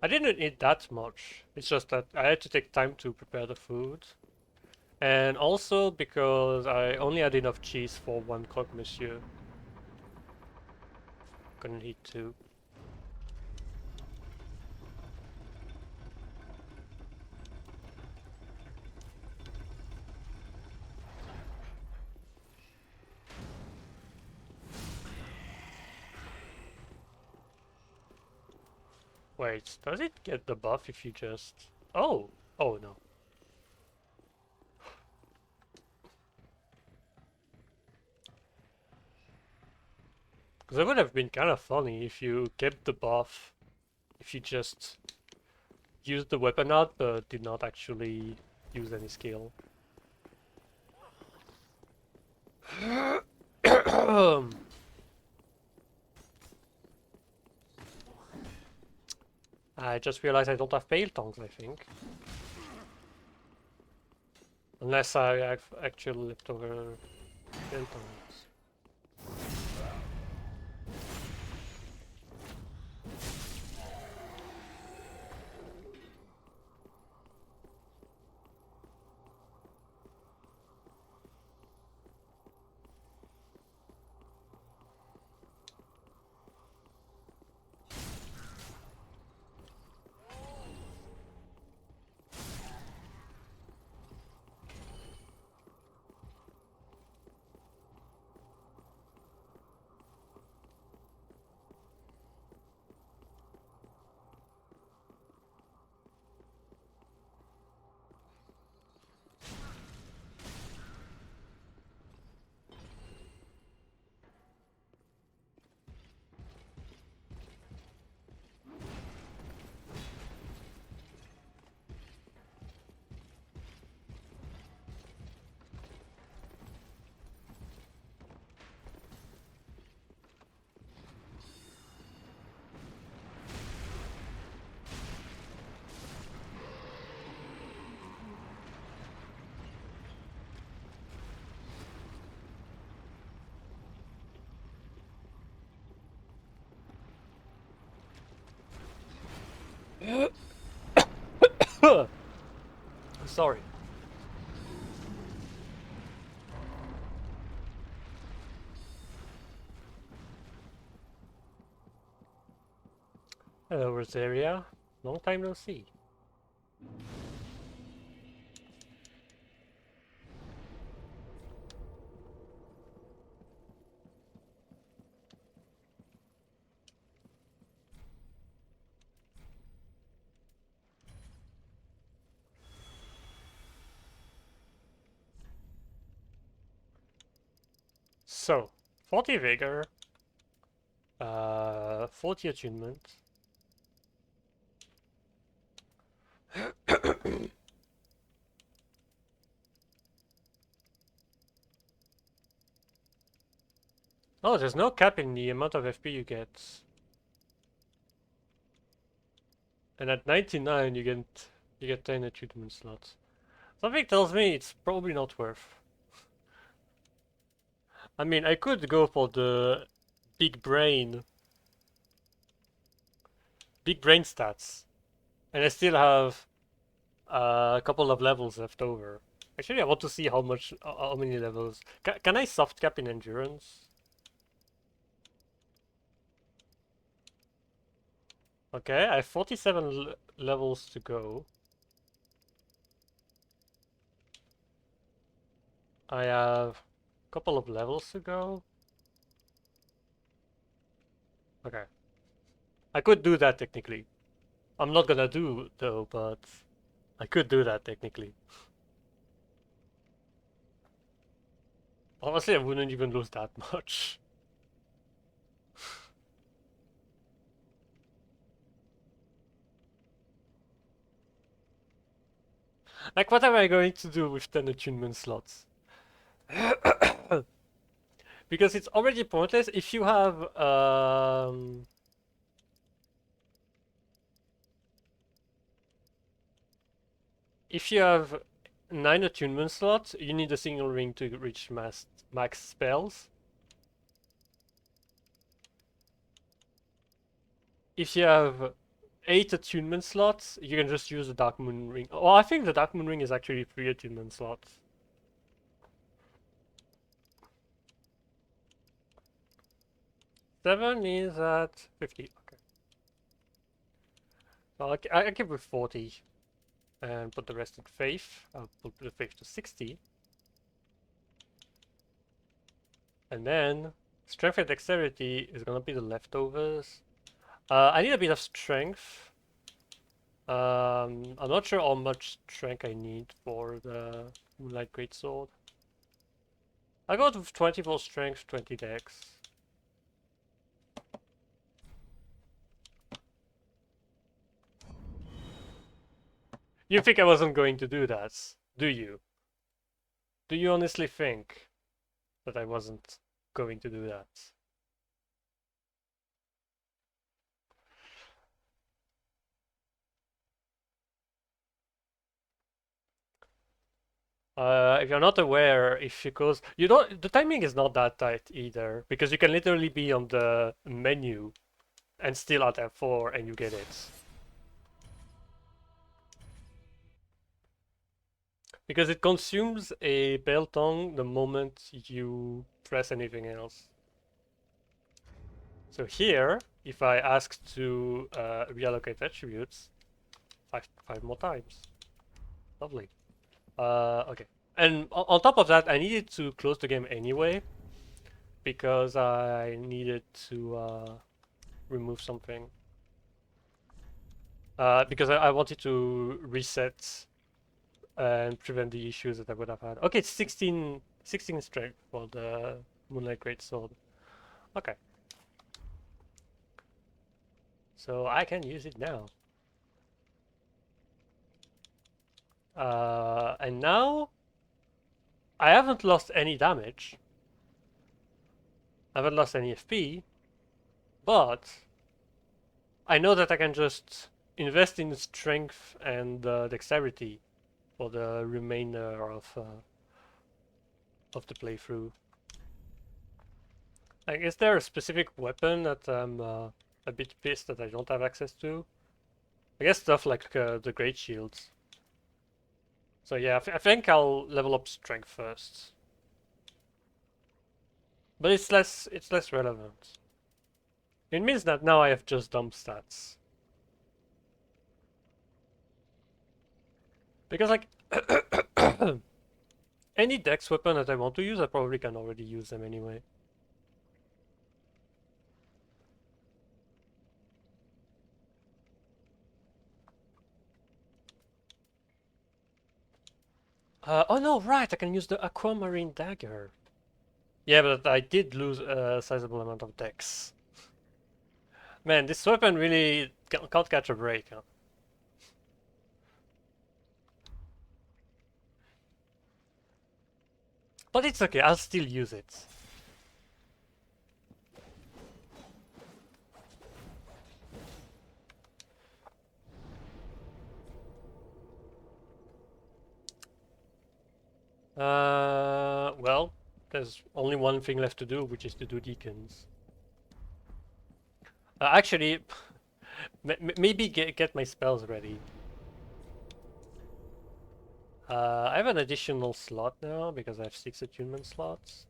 I didn't eat that much. It's just that I had to take time to prepare the food. And also because I only had enough cheese for one croque monsieur. Couldn't eat two. Wait, does it get the buff if you just... Oh! Oh no. Because it would have been kind of funny if you kept the buff, if you just used the weapon out but did not actually use any skill. I just realized I don't have pale tongues, I think. Unless I have actual leftover pale tongues. Sorry. Hello, Rosaria. Long time no see. So, 40 vigor, 40 attunement. Oh, there's no cap in the amount of FP you get. And at 99 you get 10 attunement slots. Something tells me it's probably not worth. I mean, I could go for the big brain stats, and I still have a couple of levels left over. Actually, I want to see how many levels. Can I soft cap in endurance? Okay, I have 47 levels to go. I have a couple of levels to go. Okay. I could do that technically. I'm not gonna do though, but I could do that technically. Honestly, I wouldn't even lose that much. Like, what am I going to do with 10 attunement slots? Because it's already pointless if you have if you have 9 attunement slots, you need a single ring to reach max spells. If you have 8 attunement slots, you can just use the Dark Moon ring. Oh, I think the Dark Moon ring is actually 3 attunement slots. Seven is at 50. Okay. So I keep with 40 and put the rest at faith. I'll put the faith to 60. And then strength and dexterity is gonna be the leftovers. I need a bit of strength. I'm not sure how much strength I need for the Moonlight Greatsword. I got with 24 strength, 20 dex. You think I wasn't going to do that, do you? Do you honestly think that I wasn't going to do that? If you're not aware, if you goes, you don't. The timing is not that tight either because you can literally be on the menu and still at F4 and you get it. Because it consumes a bell tongue the moment you press anything else. So here, if I ask to reallocate attributes, five more times. Lovely. Okay. And on top of that, I needed to close the game anyway because I needed to remove something. Because I wanted to reset and prevent the issues that I would have had. Okay, it's 16 strength for the Moonlight Greatsword. Okay. So I can use it now. And now I haven't lost any damage. I haven't lost any FP, but I know that I can just invest in strength and dexterity for the remainder of the playthrough. Like, is there a specific weapon that I'm a bit pissed that I don't have access to? I guess stuff like the great shields. So yeah, I think I'll level up strength first. But it's less relevant. It means that now I have just dump stats. Because like any dex weapon that I want to use, I probably can already use them anyway. Oh no, right, I can use the aquamarine dagger. Yeah, but I did lose a sizable amount of dex. Man, this weapon really can't catch a break, huh? But it's okay, I'll still use it. Well, there's only one thing left to do, which is to do deacons. Actually, maybe get my spells ready. I have an additional slot now because I have 6 attunement slots.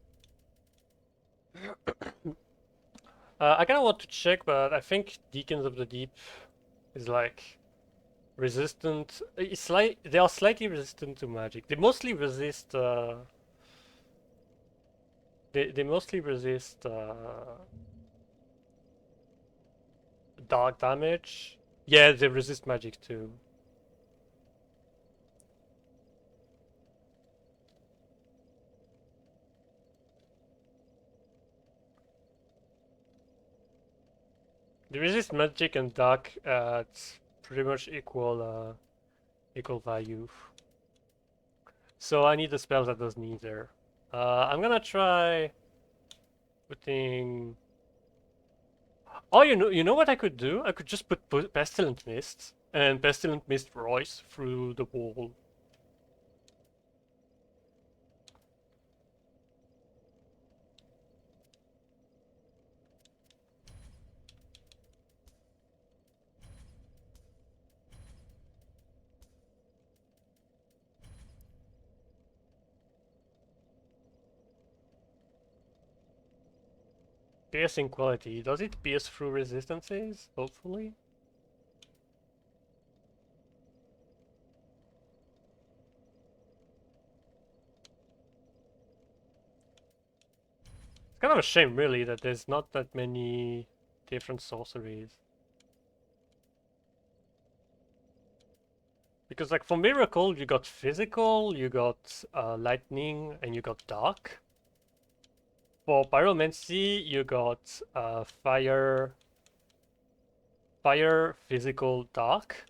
I kind of want to check, but I think Deacons of the Deep is like resistant. It's like they are slightly resistant to magic. They mostly resist. They mostly resist dark damage. Yeah, they resist magic too. They resist magic and dark at pretty much equal value. So I need a spell that does neither. I'm gonna try putting. Oh, you know what I could do? I could just put Pestilent Mist and Pestilent Mist Royce through the wall. Piercing quality. Does it pierce through resistances? Hopefully. It's kind of a shame, really, that there's not that many different sorceries. Because, like, for Miracle, you got Physical, you got Lightning, and you got Dark. For Pyromancy, you got Fire, Physical, Dark.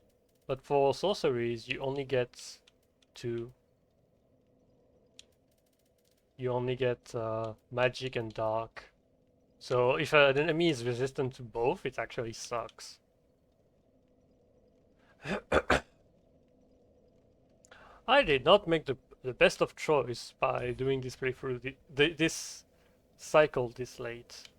But for sorceries, you only get 2. You only get Magic and Dark. So if an enemy is resistant to both, it actually sucks. I did not make the best of choice by doing this playthrough this cycle this late.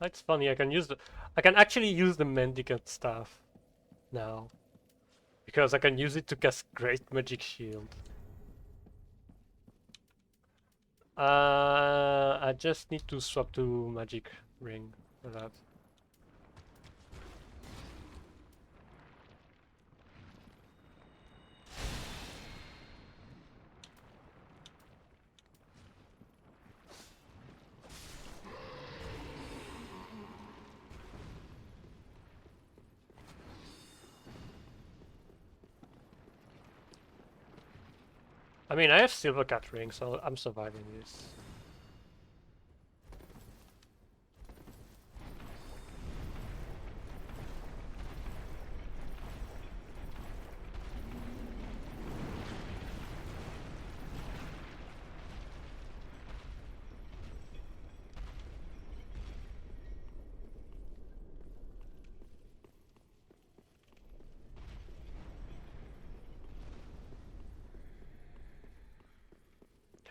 That's funny. I can actually use the Mendicant staff now because I can use it to cast Great Magic Shield. I just need to swap to Magic Ring for that. I mean, I have Silver Cat Ring, so I'm surviving this.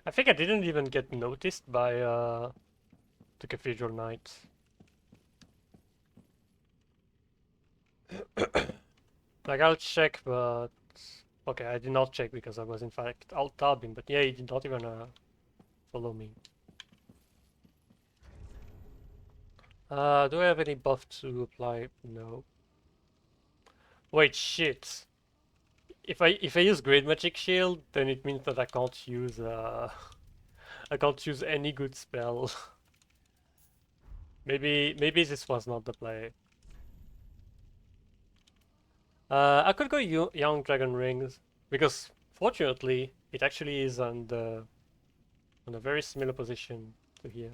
I think I didn't even get noticed by the Cathedral Knight. Like, I'll check, but... Okay, I did not check because I was in fact alt-tabbing, but yeah, he did not even follow me. Do I have any buff to apply? No. Wait, shit. If I use Great Magic Shield, then it means that I can't use I can't use any good spell. Maybe this was not the play. I could go Young Dragon Rings because fortunately it actually is on a very similar position to here.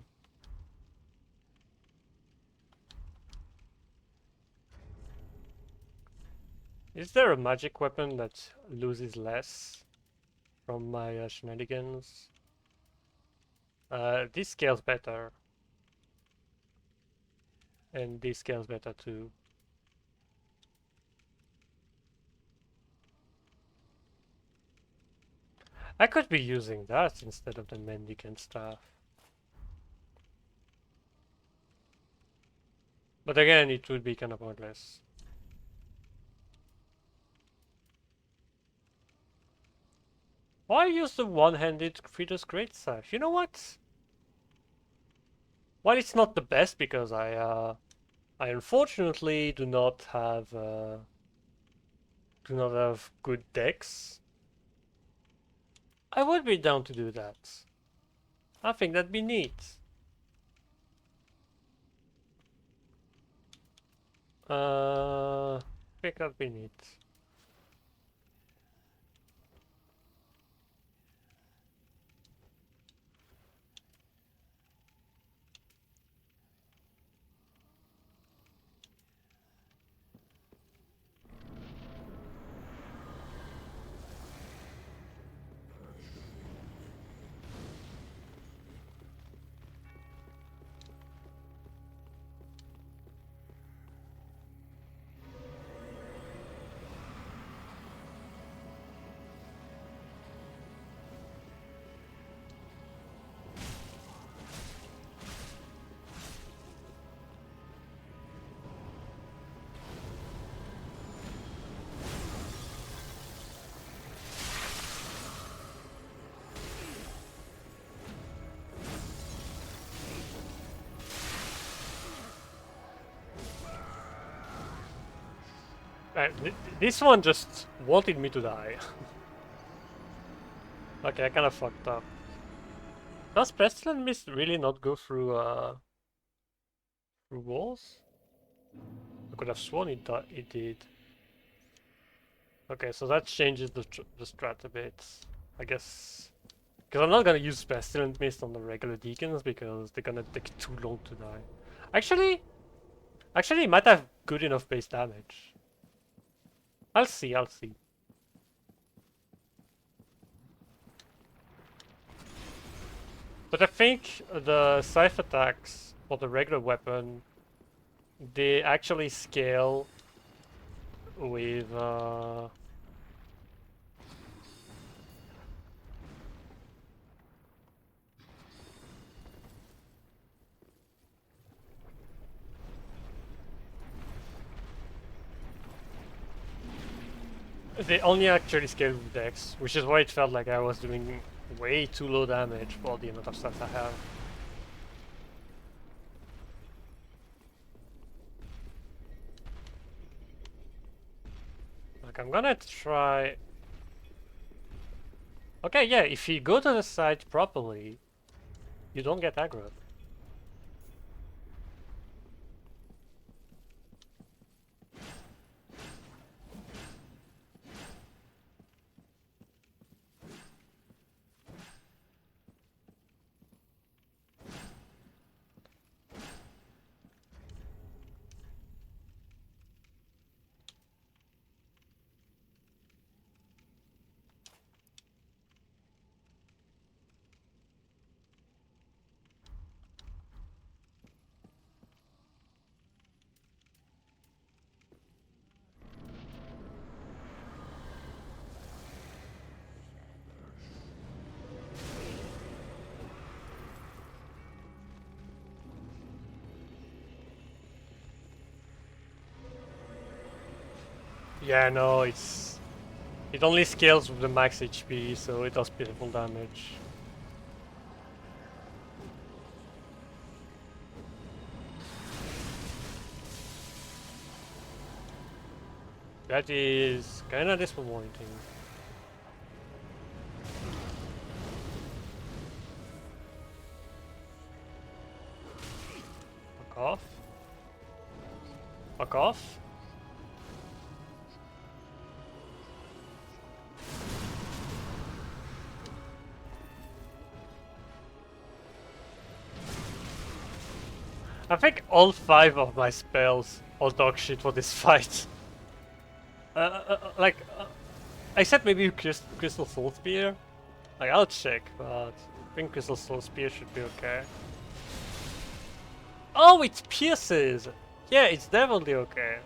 Is there a magic weapon that loses less from my shenanigans? This scales better, and this scales better too. I could be using that instead of the mendicant staff. But again, it would be kind of pointless. Why use the one-handed Frida's Great Scythe? You know what? While it's not the best because I unfortunately do not have good decks, I would be down to do that. I think that'd be neat. I think that'd be neat. This one just wanted me to die. Okay, I kind of fucked up. Does Pestilent Mist really not go through walls? I could have sworn it did. Okay, so that changes the strat a bit, I guess. Because I'm not gonna use Pestilent Mist on the regular Deacons because they're gonna take too long to die. Actually, it might have good enough base damage. I'll see, I'll see. But I think the scythe attacks for the regular weapon, they actually scale with they only actually scale with dex, which is why it felt like I was doing way too low damage for the amount of stats I have. Like, I'm gonna try... Okay, yeah, if you go to the side properly, you don't get aggroed. Yeah, no, it only scales with the max HP, so it does pitiful damage. That is kinda disappointing. Fuck off. Fuck off. I think all 5 of my spells are dog shit for this fight. Like, I said maybe Crystal Soul Spear. Like, I'll check, but I think Crystal Soul Spear should be okay. Oh, it pierces! Yeah, it's definitely okay.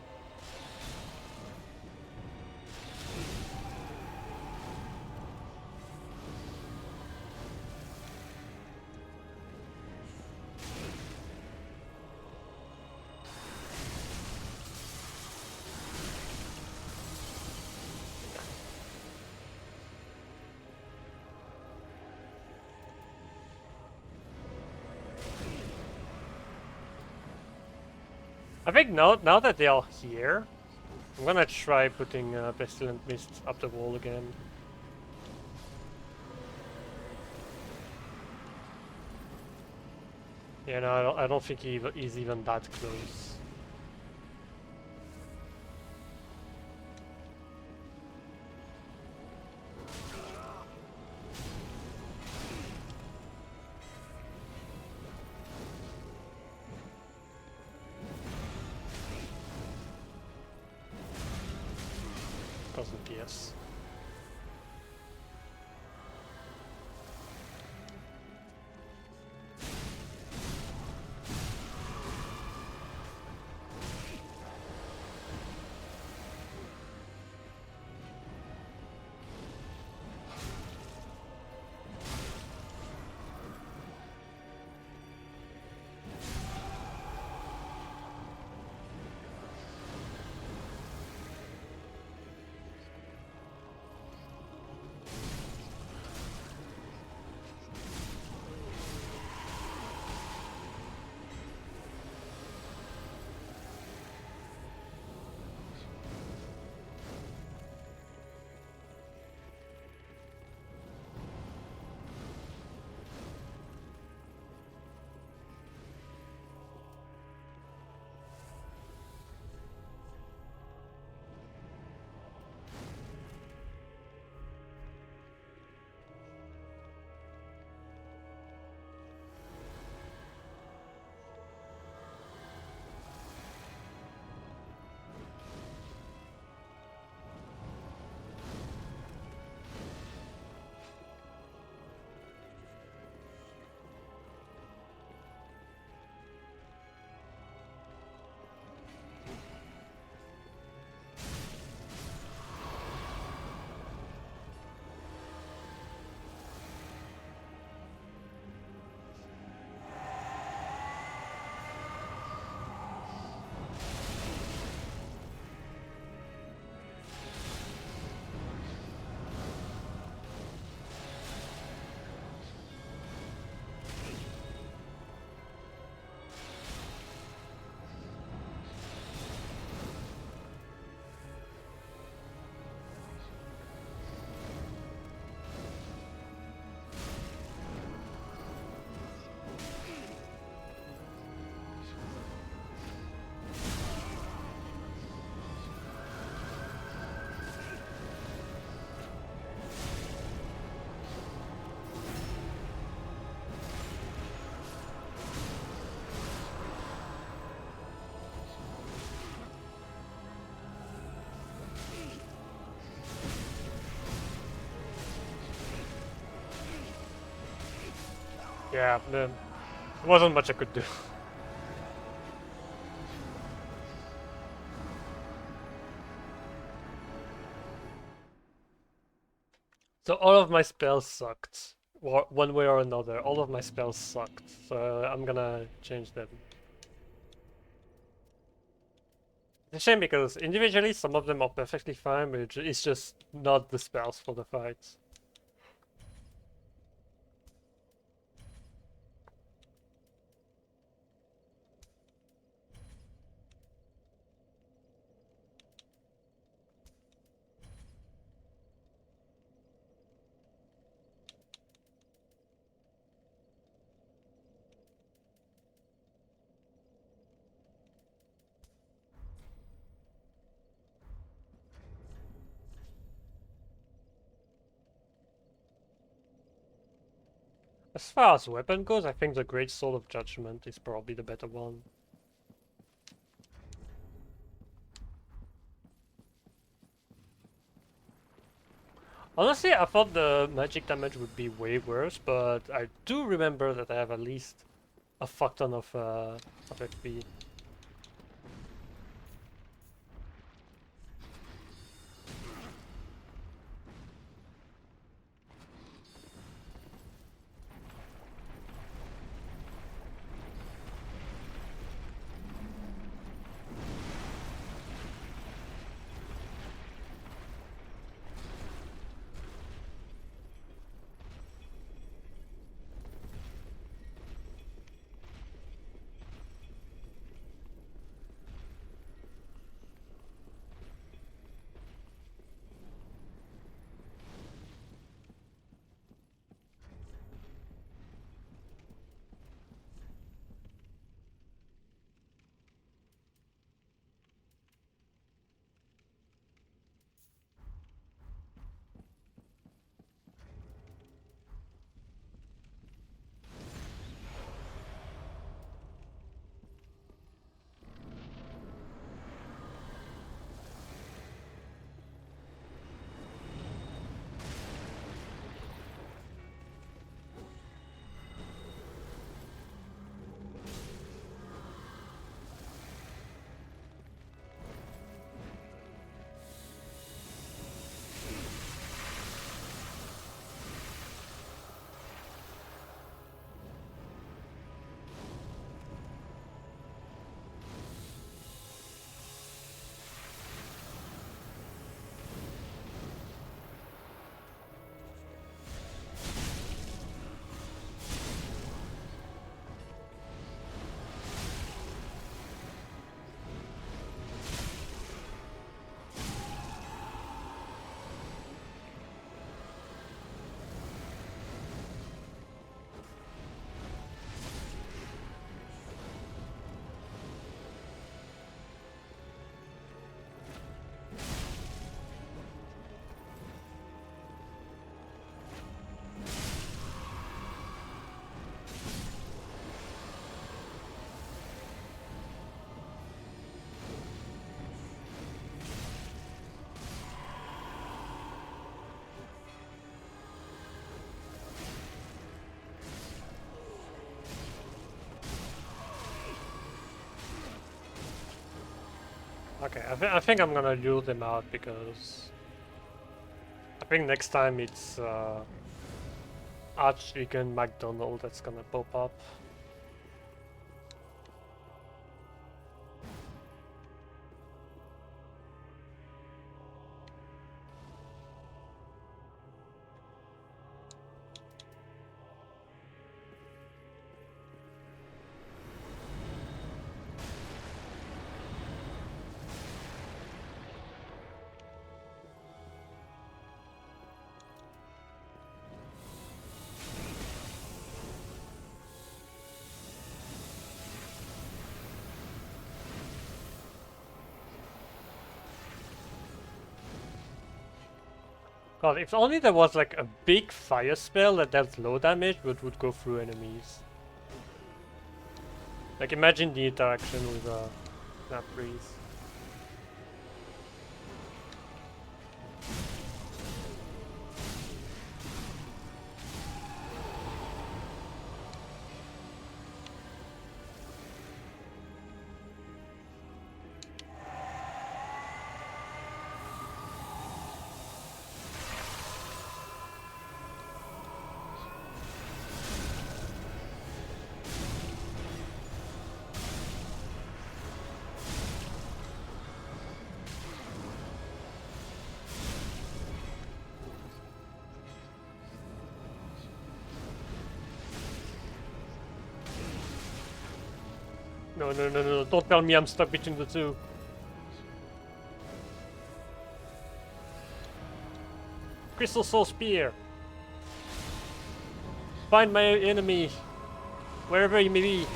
I think now that they are here, I'm gonna try putting Pestilent Mist up the wall again. Yeah, no, I don't think he's even that close. Doesn't pierce. Yeah, there wasn't much I could do. So all of my spells sucked. One way or another, all of my spells sucked. So I'm gonna change them. It's a shame because individually some of them are perfectly fine, but it's just not the spells for the fights. As far as weapon goes, I think the Great Sword of Judgment is probably the better one. Honestly, I thought the magic damage would be way worse, but I do remember that I have at least a fuck ton of FP. Okay, I think I'm gonna lure them out because I think next time it's Archdeacon McDonald that's gonna pop up. God, if only there was like a big fire spell that does low damage but would go through enemies. Like imagine the interaction with Snap Breeze. No, no, no, no, don't tell me I'm stuck between the two. Crystal Soul Spear! Find my enemy, wherever he may be.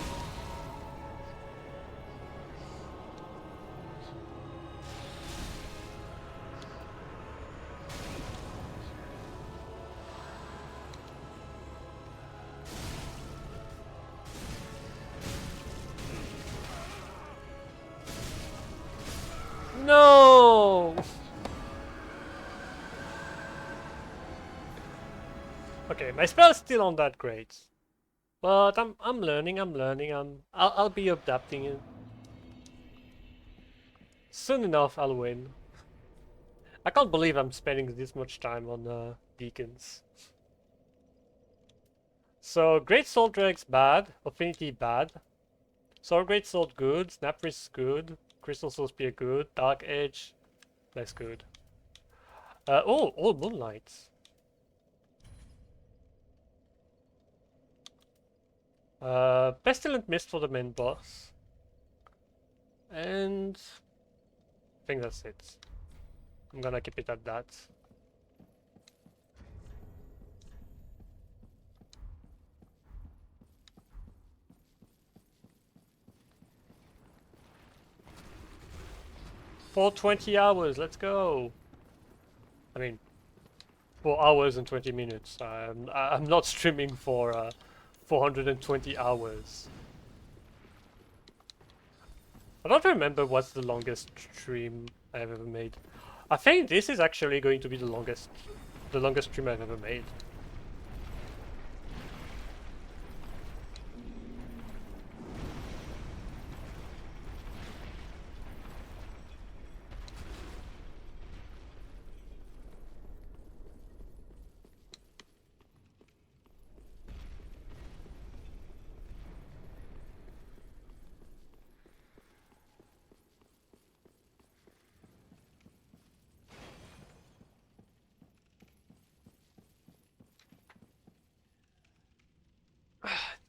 No! Okay, my spell's still not that great. But I'm learning, I'll be adapting it. Soon enough I'll win. I can't believe I'm spending this much time on beacons. So Great Sword Drake's bad, Affinity bad. Sword Great Sword good, Snap Wrist good, Crystal Soul Spear good, Dark Edge less good. Oh, all Moonlights. Pestilent Mist for the main boss. And I think that's it. I'm gonna keep it at that. For 20 hours, let's go! I mean, 4 hours and 20 minutes. I'm not streaming for 420 hours. I don't remember what's the longest stream I've ever made. I think this is actually going to be the longest stream I've ever made.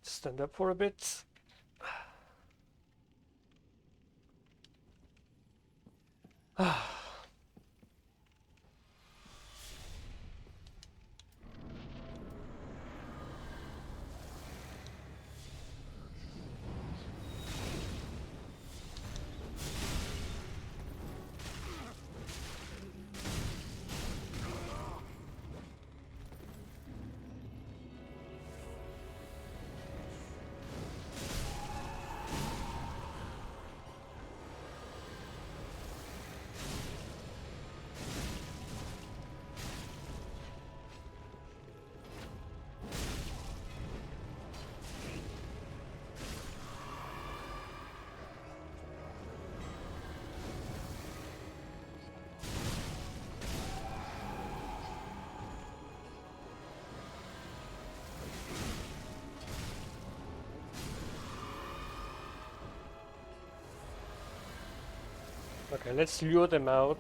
Stand up for a bit. Okay, let's lure them out.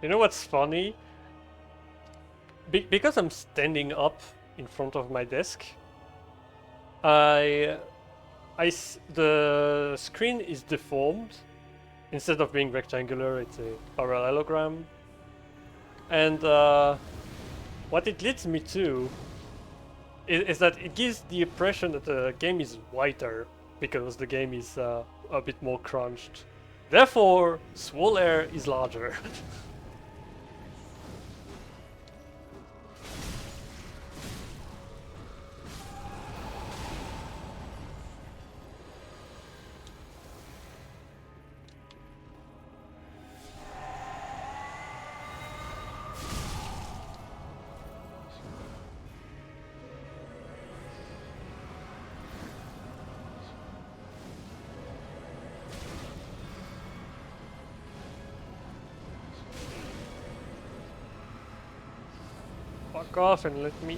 You know what's funny? Because I'm standing up in front of my desk, the screen is deformed. Instead of being rectangular, it's a parallelogram. And what it leads me to is that it gives the impression that the game is whiter because the game is a bit more crunched. Therefore, Swole Air is larger. Fuck off and let me...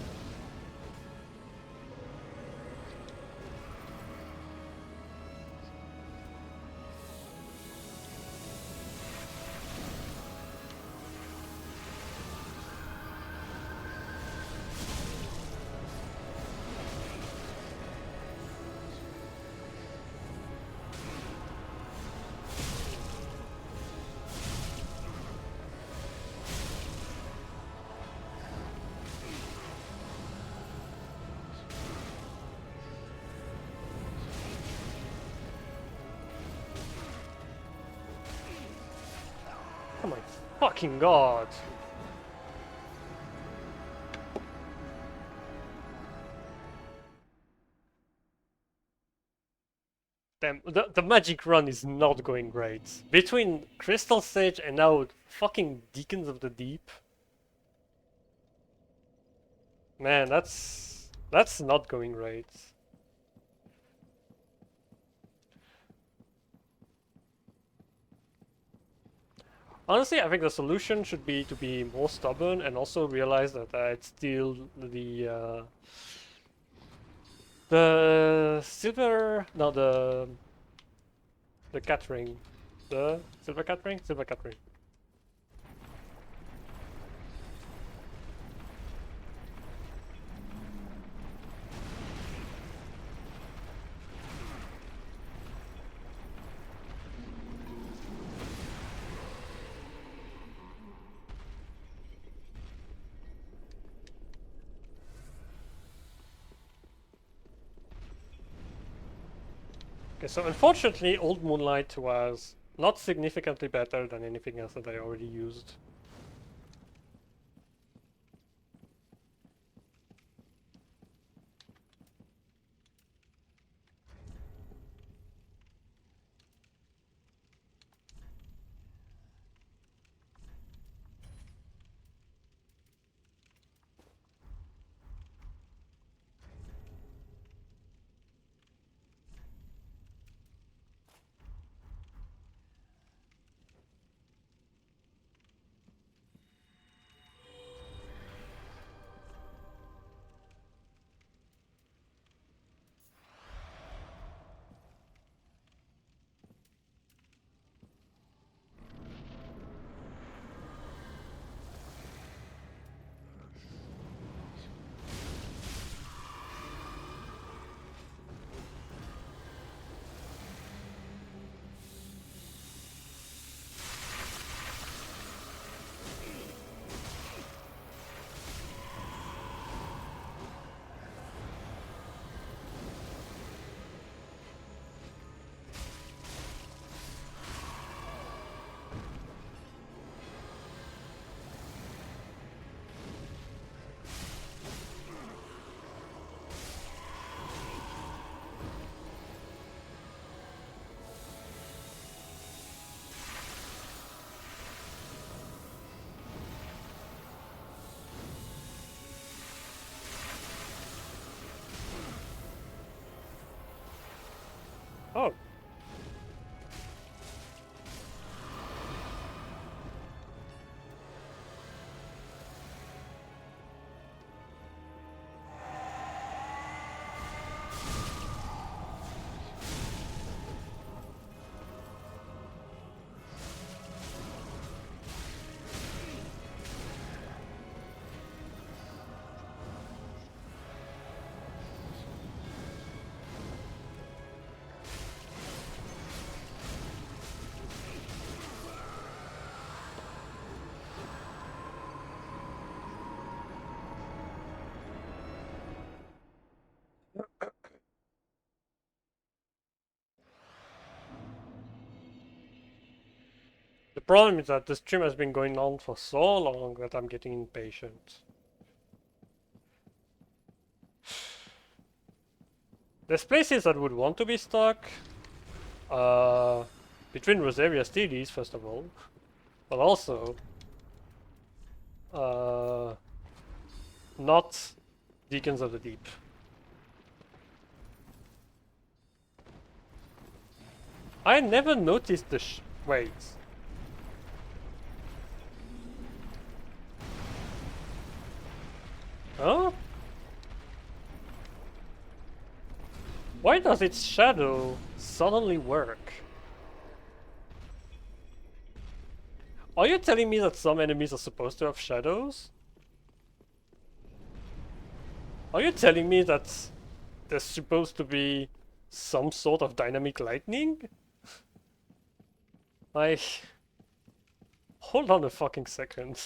Oh my fucking god! Damn, the magic run is not going great. Between Crystal Sage and now fucking Deacons of the Deep. Man, that's not going great. Honestly, I think the solution should be to be more stubborn and also realize that it's still the silver, no, the cat ring, the silver cat ring, silver cat ring. Okay, so unfortunately, Old Moonlight was not significantly better than anything else that I already used. Oh, the problem is that the stream has been going on for so long that I'm getting impatient. There's places that would want to be stuck. Between Rosaria Steelies, first of all. But also, not Deacons of the Deep. I never noticed the wait. Huh? Why does its shadow suddenly work? Are you telling me that some enemies are supposed to have shadows? Are you telling me that there's supposed to be some sort of dynamic lightning? Like, hold on a fucking second.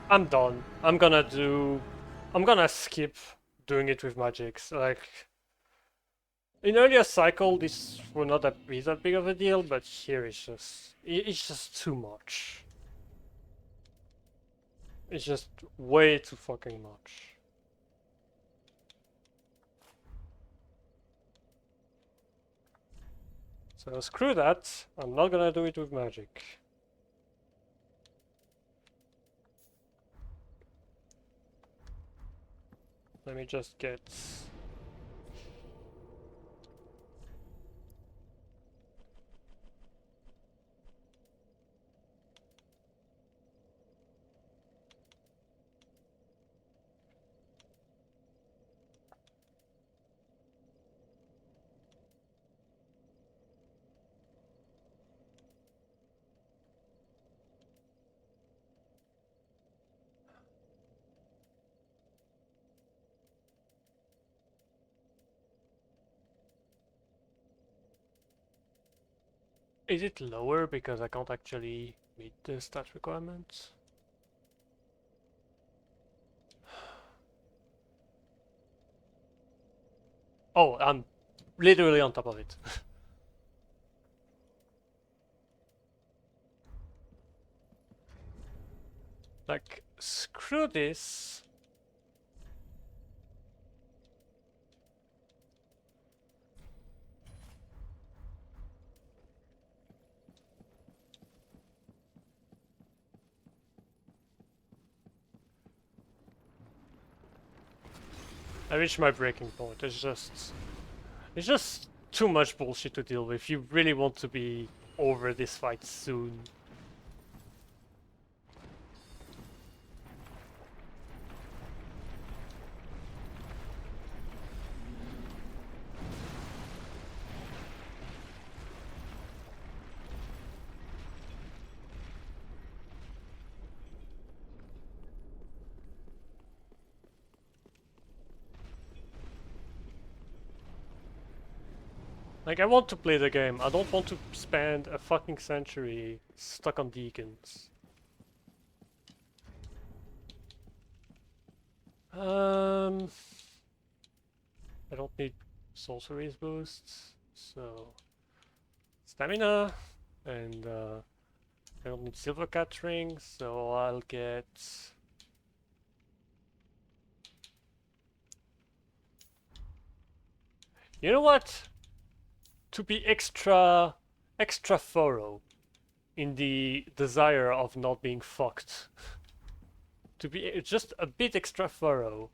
I'm done. I'm gonna skip doing it with magics. Like, in earlier cycle, this would not be that big of a deal, but here it's just too much. It's just way too fucking much. So screw that. I'm not gonna do it with magic. Let me just get... Is it lower because I can't actually meet the stat requirements? Oh, I'm literally on top of it. Like, screw this. I reached my breaking point. It's just too much bullshit to deal with. You really want to be over this fight soon. Like, I want to play the game. I don't want to spend a fucking century stuck on deacons. I don't need sorceries boosts, so stamina, and I don't need silver cat rings, so I'll get... You know what? To be extra thorough in the desire of not being fucked. To be just a bit extra thorough.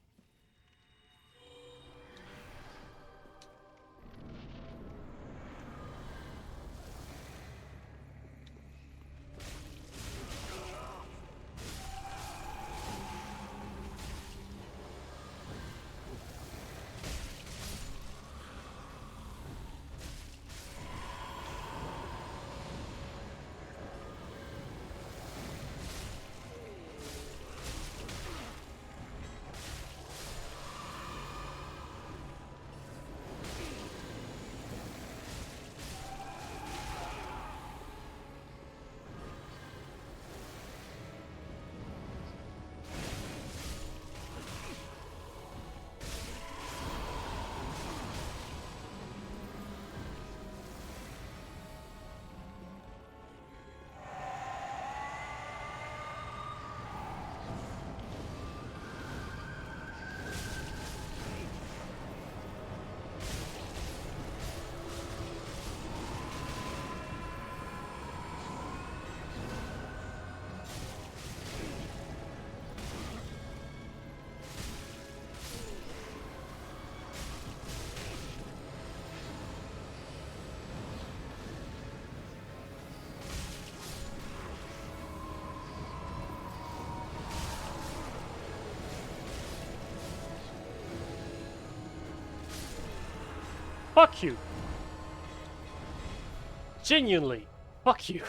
Fuck you! Genuinely, fuck you!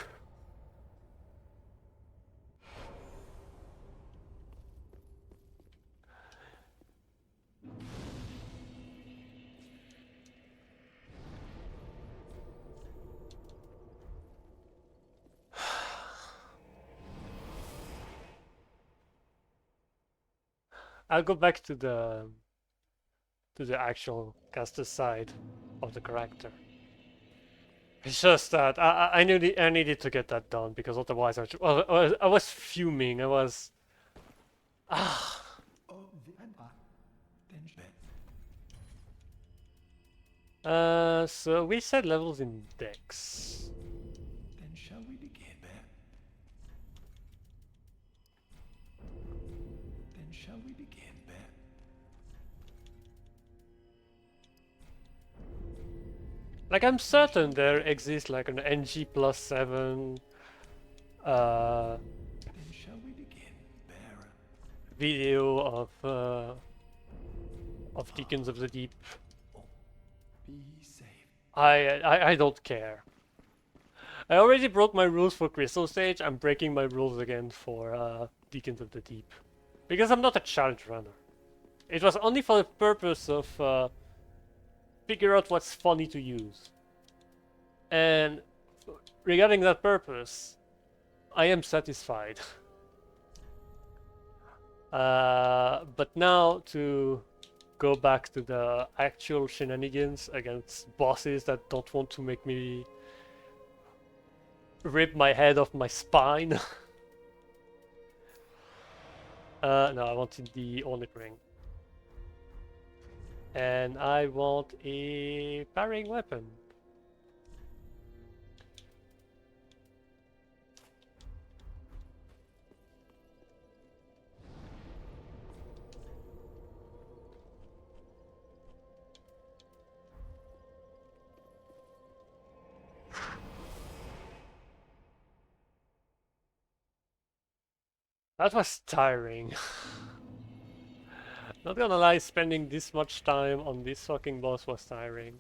I'll go back to the actual caster side of the character. It's just that I knew I needed to get that done because otherwise I was fuming. I was ah. Oh, then bet. So we set levels in Dex. Then shall we begin, bet? Then shall we begin, bet? Like I'm certain there exists like an NG+7 Then shall we begin, bear? video of Deacons of the Deep. Be safe. I don't care. I already broke my rules for Crystal Stage. I'm breaking my rules again for Deacons of the Deep. Because I'm not a challenge runner. It was only for the purpose of figure out what's funny to use. And regarding that purpose, I am satisfied. But now to go back to the actual shenanigans against bosses that don't want to make me rip my head off my spine. No, I wanted the Ornate Ring. And I want a parrying weapon. That was tiring. Not gonna lie, spending this much time on this fucking boss was tiring.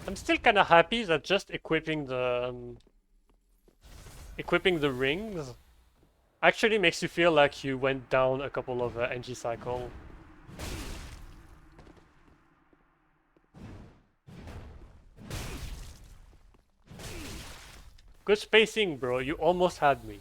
I'm still kind of happy that just equipping the rings actually makes you feel like you went down a couple of NG cycle. Good spacing, bro. You almost had me.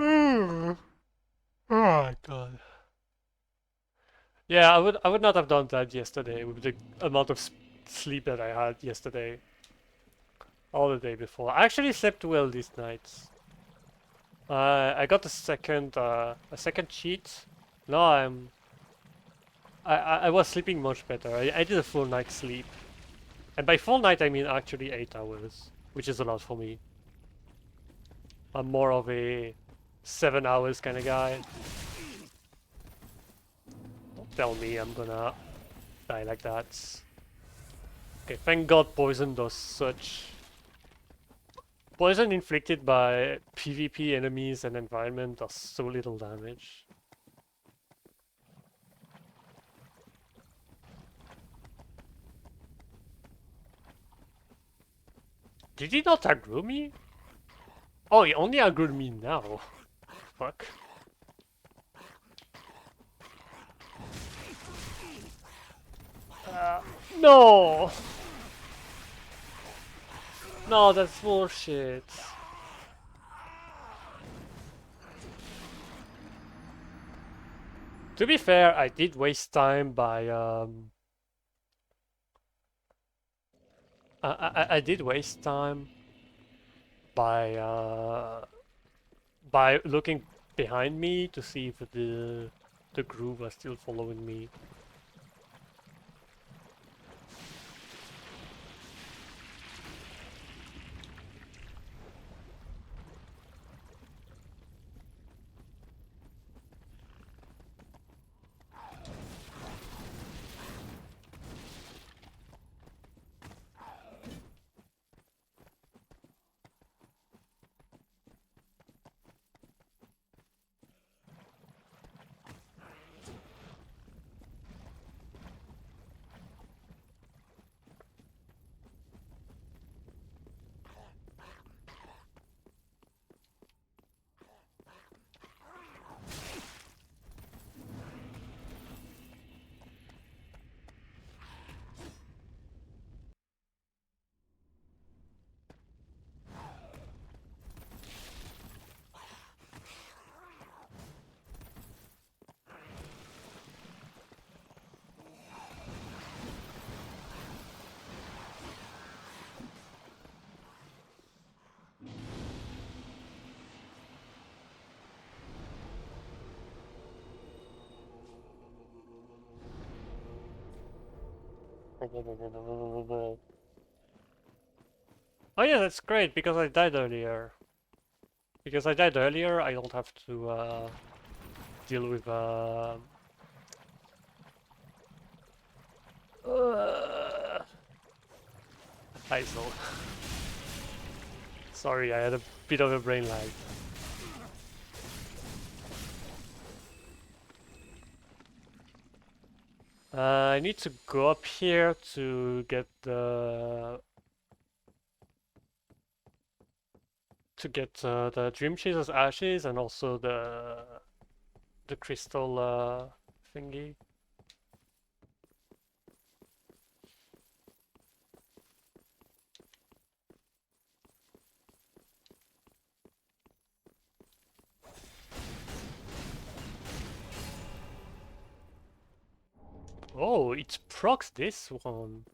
Oh my god. Yeah, I would not have done that yesterday with the amount of sleep that I had yesterday. All the day before. I actually slept well these nights. I got a second cheat. No, I was sleeping much better. I did a full night's sleep. And by full night I mean actually 8 hours, which is a lot for me. I'm more of a 7 hours kind of guy. Don't tell me I'm gonna die like that. Okay, thank God poison does such. Poison inflicted by PvP enemies and environment does so little damage. Did he not aggro me? Oh, he only aggroed me now. Fuck. No! No, that's bullshit. To be fair, I did waste time by I did waste time by looking behind me to see if the groove was still following me. Oh yeah, that's great because I died earlier. Because I died earlier, I don't have to deal with ISO. Sorry, I had a bit of a brain lag. I need to go up here to get the Dream Chaser's ashes and also the crystal thingy. Oh, it procs this one.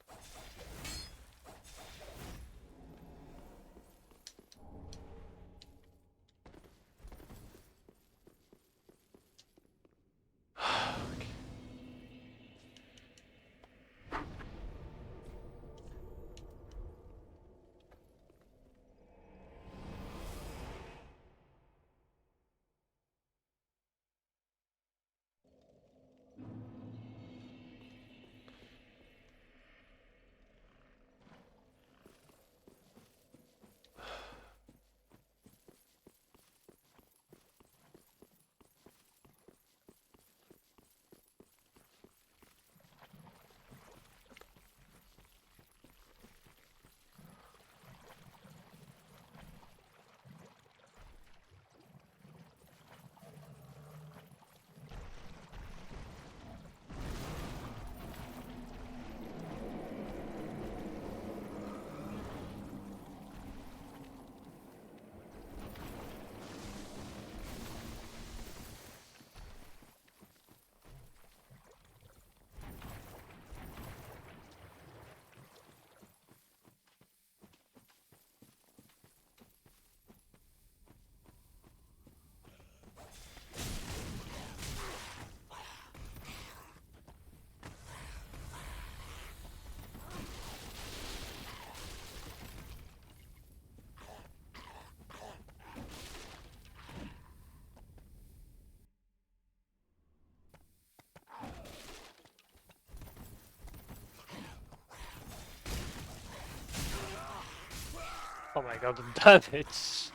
Oh my god, the damage!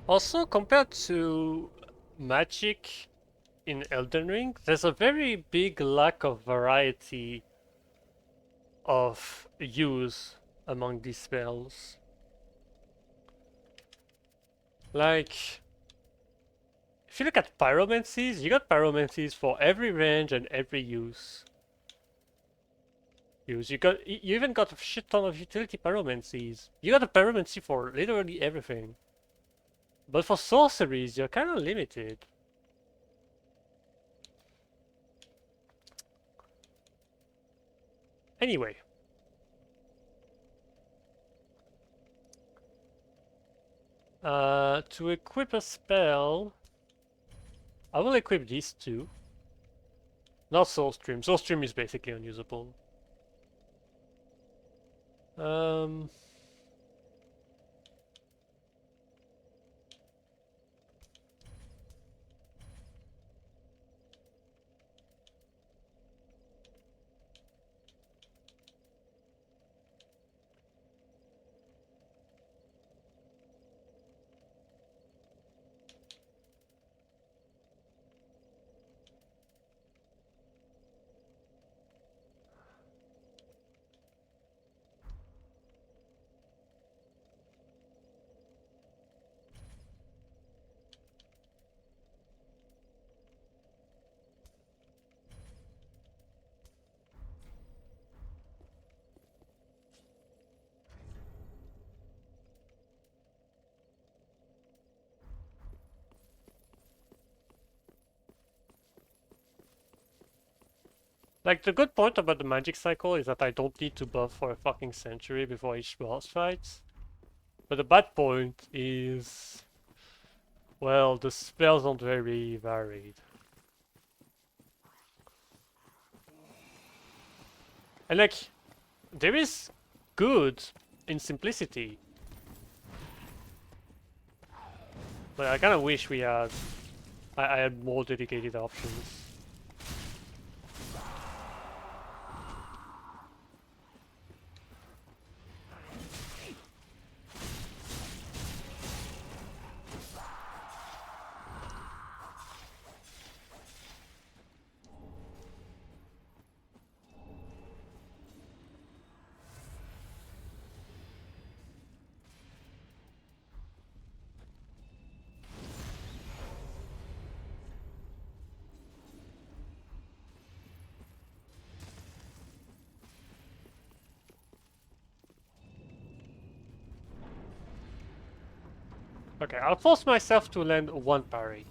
Also, compared to magic in Elden Ring, there's a very big lack of variety of use among these spells. Like, if you look at pyromancies, you got pyromancies for every range and every use. You even got a shit ton of utility pyromancies. You got a pyromancy for literally everything. But for sorceries, you're kind of limited. Anyway. To equip a spell, I will equip these two. Not Soulstream. Soulstream is basically unusable. Um, like, the good point about the magic cycle is that I don't need to buff for a fucking century before each boss fight. But the bad point is, well, the spells aren't very varied. And like, there is good in simplicity. But I kind of wish I had more dedicated options. Okay, I'll force myself to land one parry.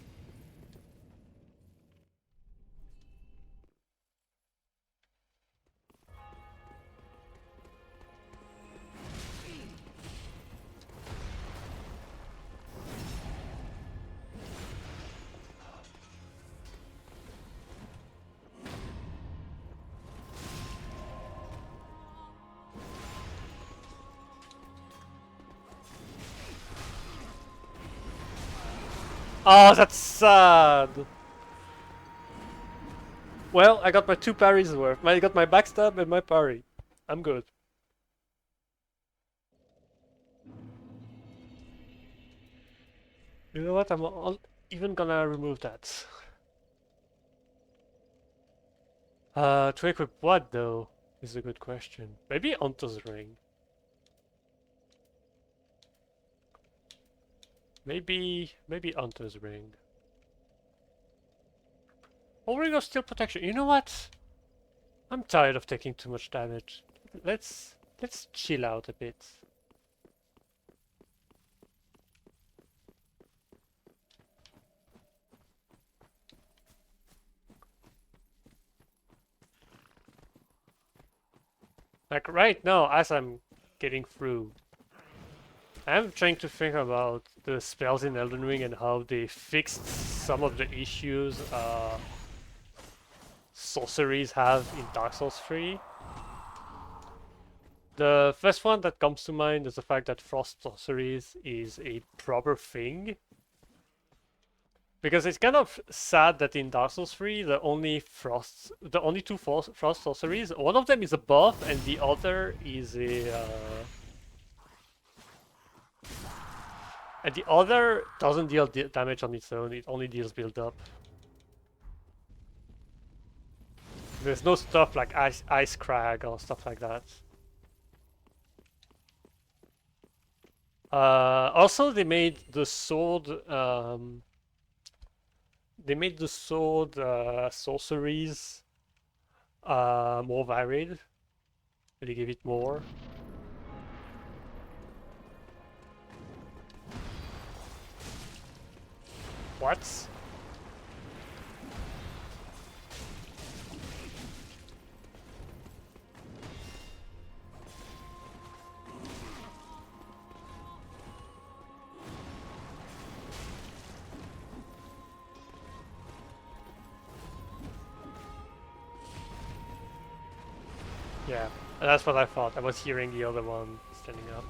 Oh, that's sad! Well, I got my 2 parries worth. I got my backstab and my parry. I'm good. You know what? I'm even gonna remove that. To equip what though? Is a good question. Maybe Hunter's Ring. Maybe Hunter's Ring. Or Ring of Steel Protection. You know what? I'm tired of taking too much damage. Let's chill out a bit. Like right now, as I'm getting through, I'm trying to think about the spells in Elden Ring and how they fixed some of the issues sorceries have in Dark Souls 3. The first one that comes to mind is the fact that frost sorceries is a proper thing. Because it's kind of sad that in Dark Souls 3, the only two frost sorceries, one of them is a buff and the other is a And the other doesn't deal damage on its own, it only deals build up. There's no stuff like ice crag or stuff like that. Also, they made the sword. They made the sword sorceries more varied. They give it more. What? Yeah, that's what I thought. I was hearing the other one standing up.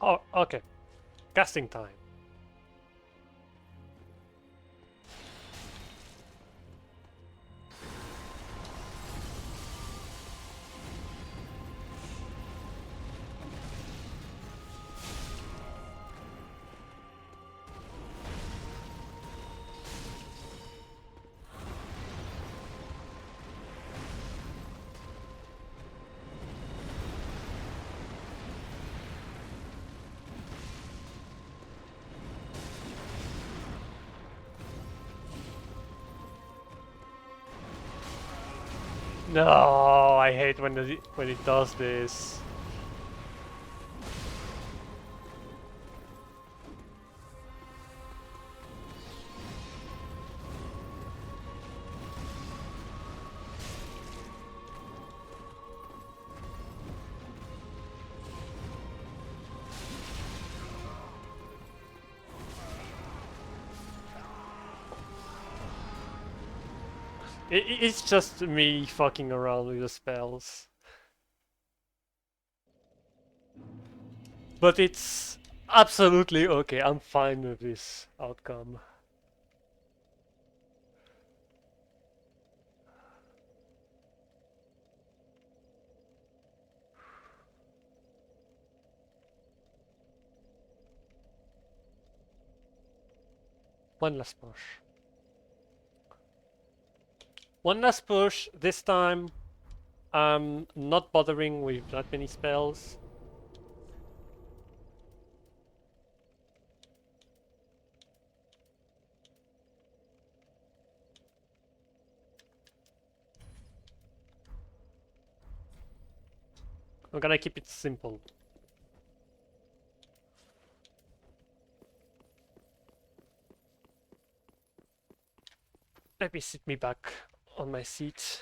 Oh, okay. Casting time. No, I hate when it does this. It's just me fucking around with the spells. But it's absolutely okay. I'm fine with this outcome. One last push. One last push. This time, I'm not bothering with that many spells. I'm gonna keep it simple. Let me sit me back on my seat.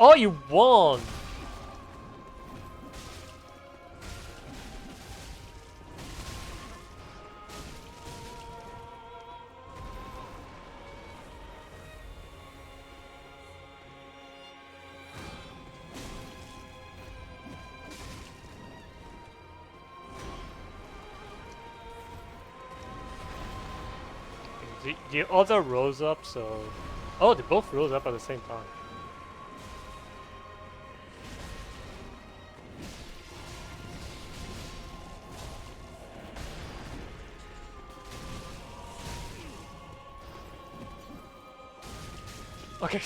Oh, you won! The other rose up, so... Oh, they both rose up at the same time. Okay.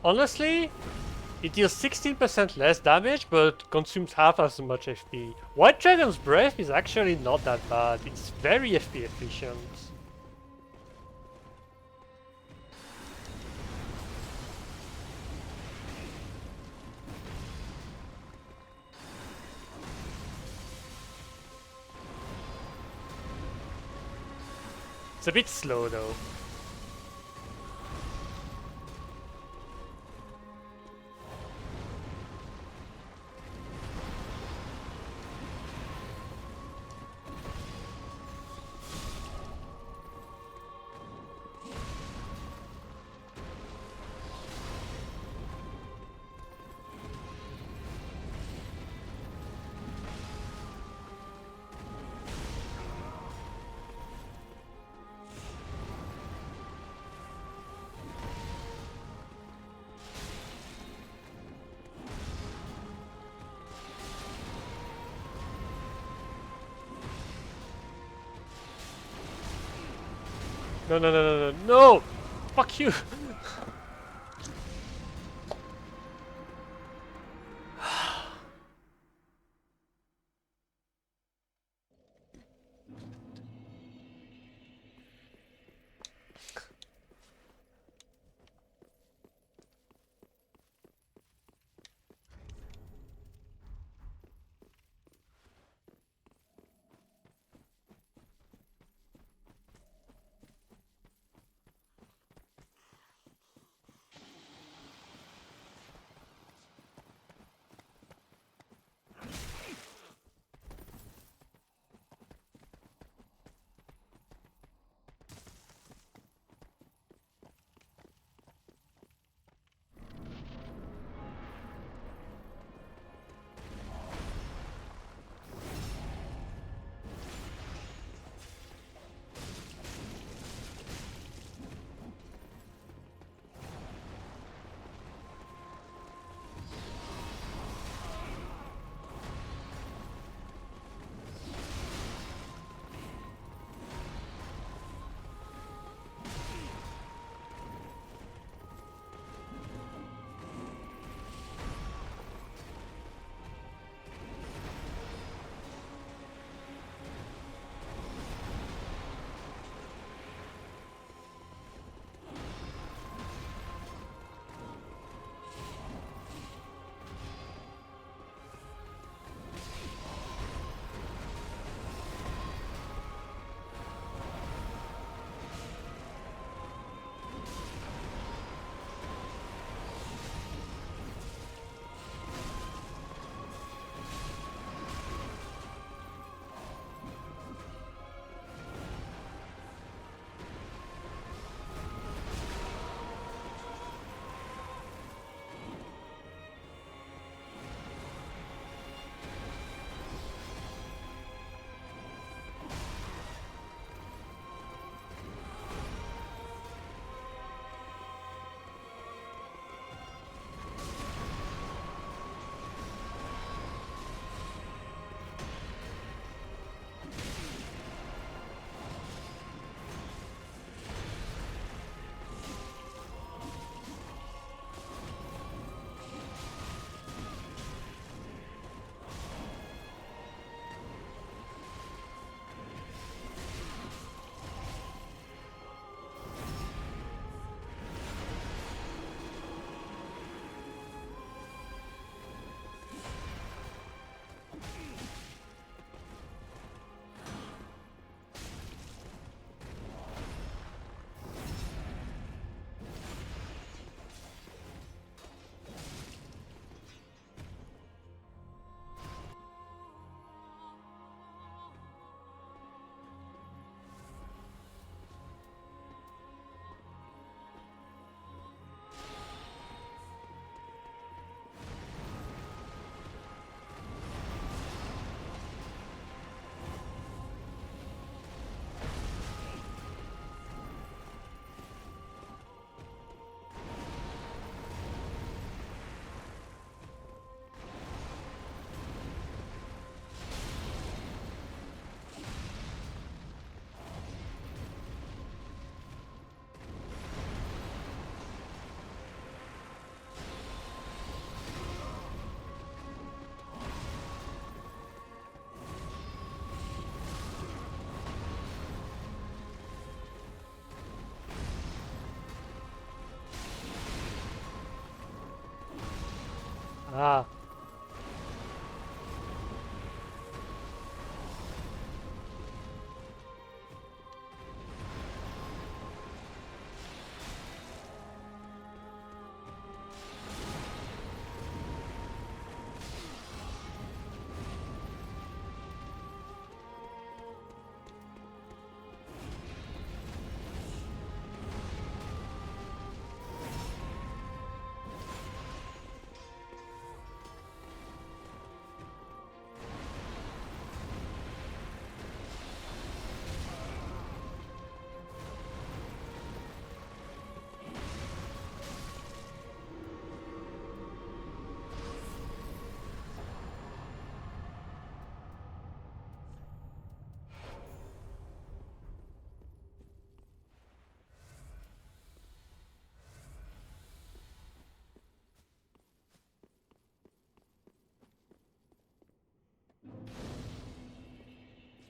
Honestly, it deals 16% less damage, but consumes half as much FP. White Dragon's Breath is actually not that bad. It's very FP efficient. It's a bit slow though. No, no, no, no, no, no! Fuck you! Ah.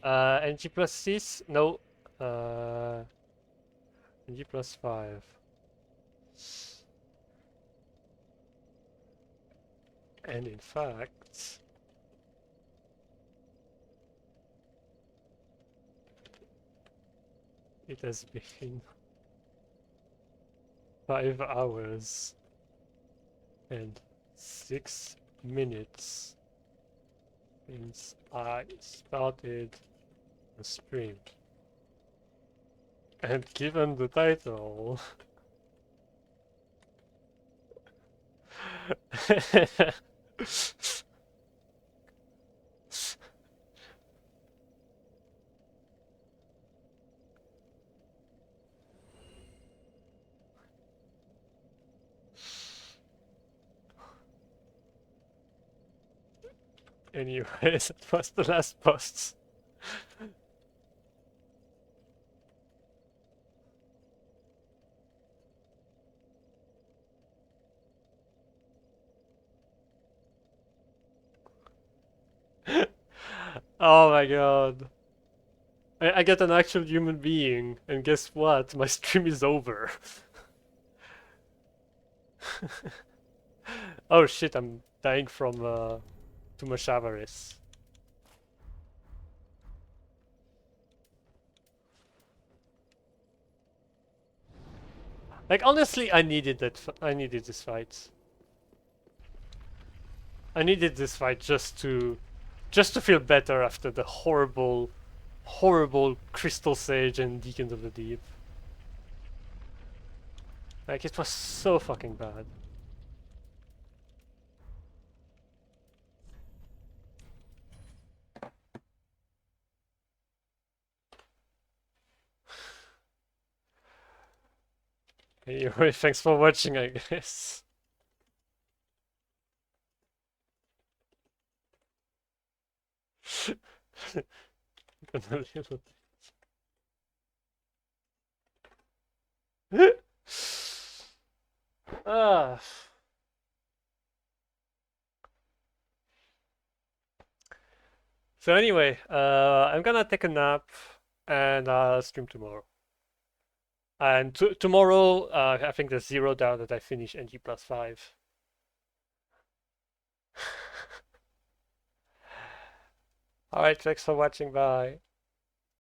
NG plus 6? No. NG plus 5. And in fact, it has been 5 hours and 6 minutes since I started the stream. And given the title, anyways, it was the last post. Oh my god. I get an actual human being, and guess what? My stream is over. Oh shit, I'm dying from too much avarice. Like honestly, I needed I needed this fight. I needed this fight just to feel better after the horrible, horrible Crystal Sage and Deacons of the Deep. Like it was so fucking bad. Anyway, thanks for watching, I guess. A little bit. Ah. So anyway, I'm gonna take a nap and I'll stream tomorrow. And tomorrow, I think there's 0 doubt that I finish NG plus 5. Alright, thanks for watching, bye.